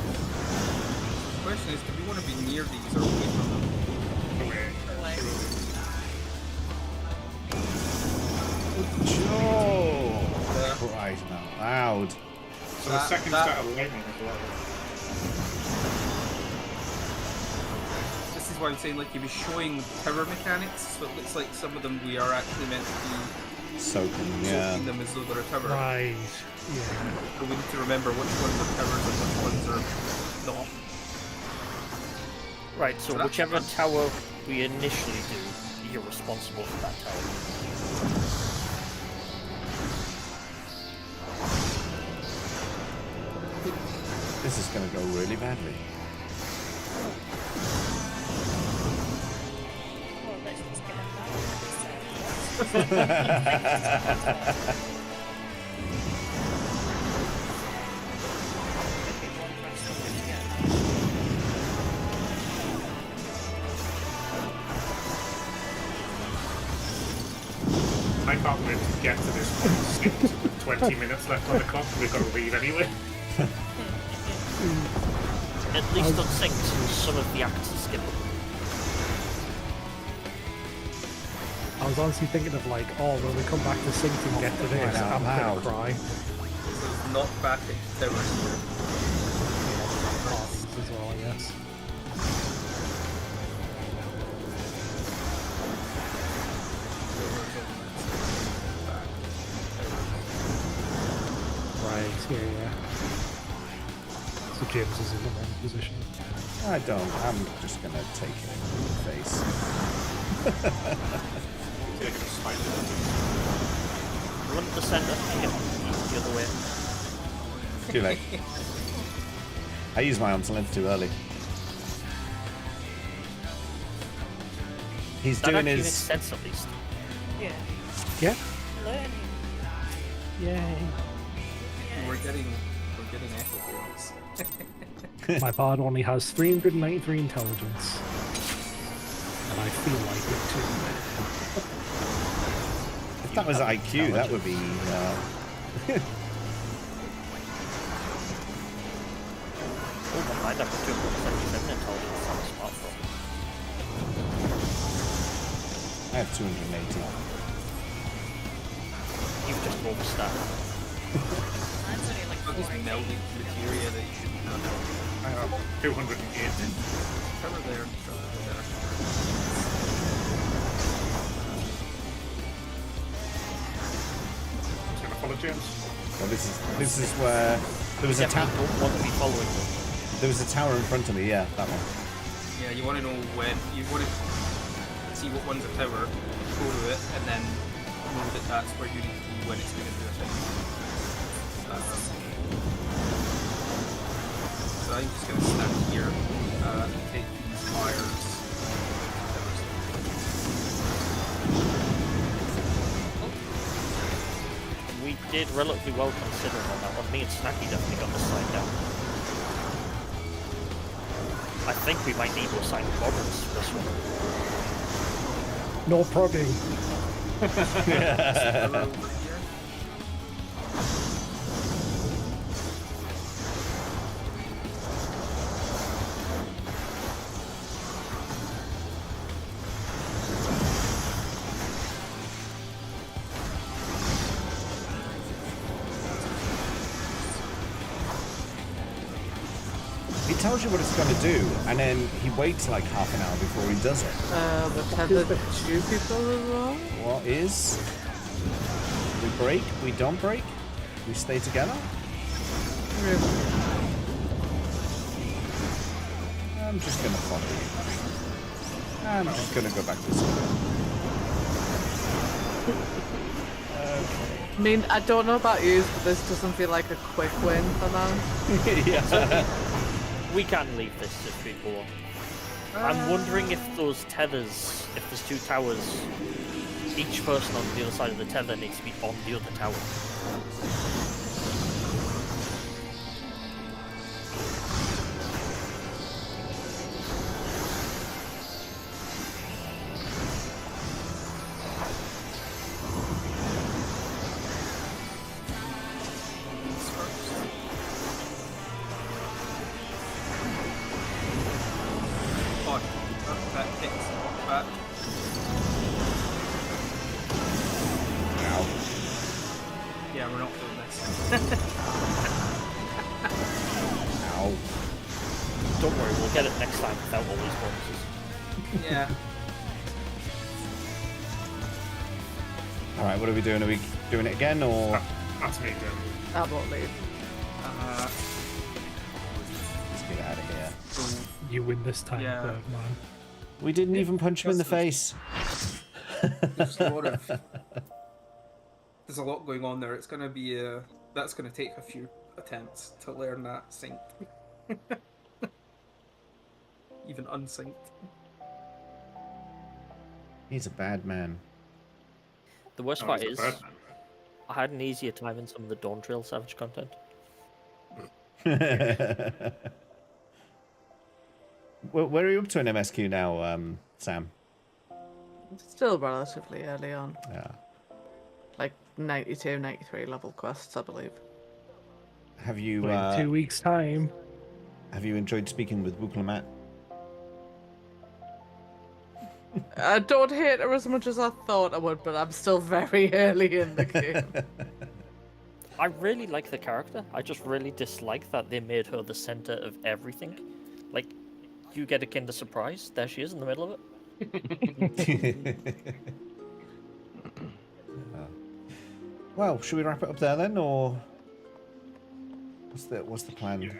The question is, do we want to be near these or away from them? Away. Away. Joe! Christ, man. Loud. So the second set of lightning as well. This is why I'm saying, like, he was showing tower mechanics, so it looks like some of them we are actually meant to be Soaking, yeah. soaking them as though they're a tower. Right. Yeah. So we need to remember which ones are towers and which ones are not. Right, so that's whichever fun. tower we initially do, you're responsible for that tower. This is going to go really badly. Well, let's just get him back. I can't wait to get to this point. 20 minutes left on the clock. We've got to leave anyway. At least on synced, some of the acts are skippable. I was honestly thinking of like, oh, when we come back to synced and get to this, out I'm loud. gonna cry. So it's not back at Tower here. Oh, as well, I guess. Right, yeah. So James is in the wrong position. I don't. I'm just going to take it in the face. Run to the centre, yep, the other way. Too late. I used my arm's length too early. He's That doing actually makes his... sense at least. Yeah. Yeah? Learning. Yay. We're getting echo points. My bard only has 393 intelligence. And I feel like it too. If that was IQ, that would be... Oh, behind up to 277 intelligence on a smartphone. I have 280. You've just overstacked. Mine's only like Got these 480. melding materia that you shouldn't have. I have 208. Cover there, cover there. Just going to follow James. Well, this is where... There was a tower. Definitely don't want to be following them. There was a tower in front of me, yeah, that one. Yeah, you want to know when, you want to see what one's a tower, go to it, and then know that that's where you need to be when it's going to do a thing. So I'm just going to stand here and take these wires. We did relatively well considering on that one. Me and Snacky definitely got the side down. I think we might need to assign problems for this one. No prodding. Over here. He tells you what it's going to do, and then he waits like half an hour before he does it. We're tethered to two people as well. What is? We break? We don't break? We stay together? I'm just going to follow you. I'm just going to go back this way. I mean, I don't know about you, but this doesn't feel like a quick win for now. Yeah. We can leave this if people want. I'm wondering if those tethers, if there's two towers, each person on the other side of the tether needs to be on the other tower. Oh, that hits. That. Ow. Yeah, we're not doing this. Ow. Don't worry, we'll get it next time without all these bonuses. Yeah. Alright, what are we doing? Are we doing it again, or...? That's me, Jim. That won't leave. Uh, Let's get out of here. so You win this time, Yeah. Birdman. We didn't even punch him in the Because face. there's a lot of there's a lot going on there. It's gonna be that's gonna take a few attempts to learn that synced. Even unsynced. He's a bad man. The worst Oh, part he's is, a bird man. I had an easier time in some of the Dawn Trail Savage content. Where are you up to in MSQ now, Sam? Still relatively early on. Yeah. Like 92, 93 level quests, I believe. Have you But in 2 weeks' time. have you enjoyed speaking with Wuklamat? I don't hate her as much as I thought I would, but I'm still very early in the game. I really like the character. I just really dislike that they made her the center of everything. Like, you get a Kinder Surprise. There she is in the middle of it. Well, should we wrap it up there then, or what's the plan? Yeah.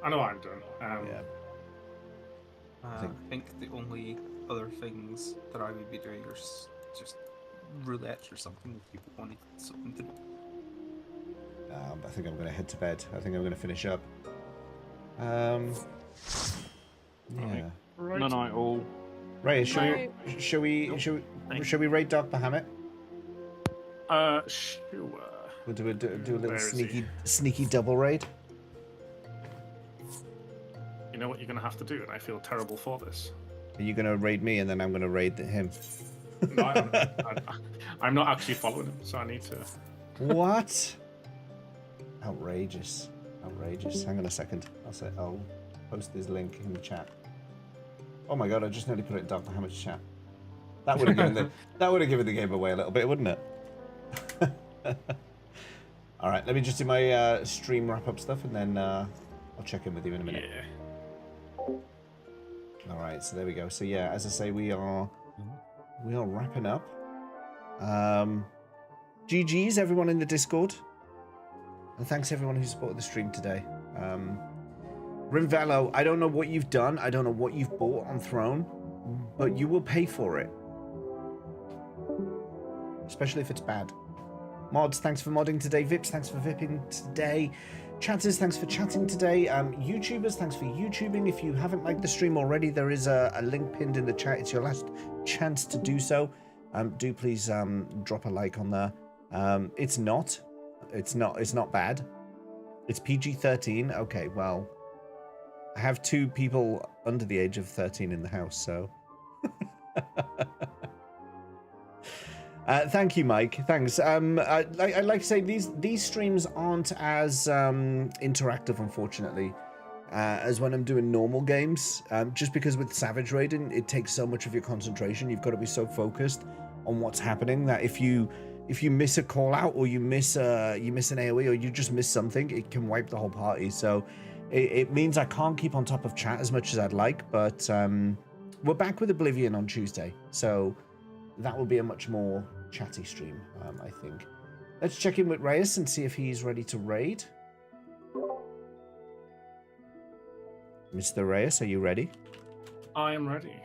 I know I'm done. Yeah. I think the only other things that I would be doing are just roulettes or something if people wanted something to do. I think I'm going to head to bed. I think I'm going to finish up. Yeah. No night all. Ray, shall we raid Dark Bahamut? Sure. We'll do a little Where is he? sneaky double raid. You know what you're gonna have to do, and I feel terrible for this. Are you going to raid me, and then I'm going to raid him? No, I'm not actually following him, so I need to. What? Outrageous. Hang on a second. I'll post this link in the chat. Oh my god! I just nearly put it in Dark Bahamut's chat. That would have given the game away a little bit, wouldn't it? All right, let me just do my stream wrap up stuff, and then I'll check in with you in a minute. Yeah. All right, so there we go. So yeah, as I say, we are wrapping up. GGs everyone in the Discord, and thanks everyone who supported the stream today. Rimvello, I don't know what you've done. I don't know what you've bought on Throne, but you will pay for it, especially if it's bad. Mods, thanks for modding today. Vips, thanks for vipping today. Chatters, thanks for chatting today. YouTubers, thanks for YouTubing. If you haven't liked the stream already, there is a link pinned in the chat. It's your last chance to do so. Do please drop a like on there. It's not bad. It's PG-13. Okay, well, I have 2 people under the age of 13 in the house, so. Thank you, Mike. Thanks. I'd like to say these streams aren't as interactive, unfortunately, as when I'm doing normal games. Just because with Savage Raiding, it takes so much of your concentration. You've got to be so focused on what's happening that if you miss a call out, or you miss an AOE, or you just miss something, it can wipe the whole party. So it means I can't keep on top of chat as much as I'd like. But we're back with Oblivion on Tuesday, so that will be a much more chatty stream, I think. Let's check in with Reyes and see if he's ready to raid. Mr. Reyes, are you ready? I am ready.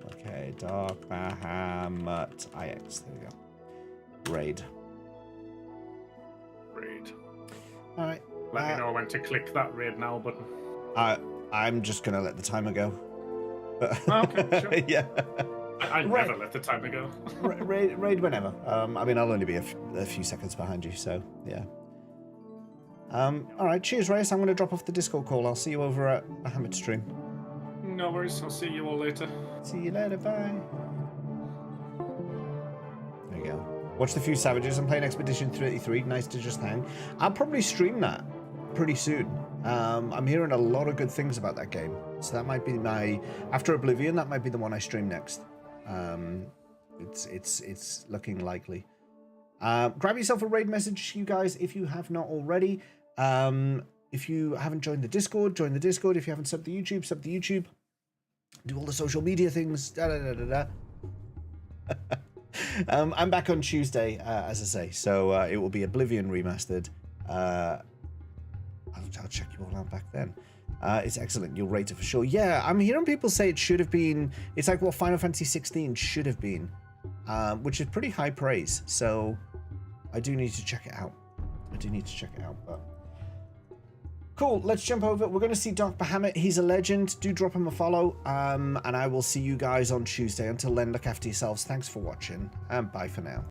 Okay, Dark Bahamut IX. There we go. Raid. Raid. All right. Let me know when to click that raid now button. I'm just gonna let the timer go. Okay, sure. Yeah. I never let the timer go. raid whenever. I mean, I'll only be a few seconds behind you, so yeah. All right. Cheers, Reyes. I'm gonna drop off the Discord call. I'll see you over at Bahamut stream. No worries. I'll see you all later. See you later. Bye. There you go. Watch the few savages. I'm playing Expedition 33. Nice to just hang. I'll probably stream that pretty soon. I'm hearing a lot of good things about that game, so that might be my after Oblivion. That might be the one I stream next. It's looking likely. Grab yourself a raid message, you guys, if you have not already. If you haven't joined the Discord, join the Discord. If you haven't subbed the YouTube, sub the YouTube. Do all the social media things. I'm back on Tuesday, as I say, so it will be Oblivion remastered. I'll check you all out back then. It's excellent. You'll rate it for sure. Yeah, I'm hearing people say it should have been. It's like what Final Fantasy XVI should have been, which is pretty high praise. So I do need to check it out. But cool. Let's jump over. We're going to see Dark Bahamut. He's a legend. Do drop him a follow. And I will see you guys on Tuesday. Until then, look after yourselves. Thanks for watching, and bye for now.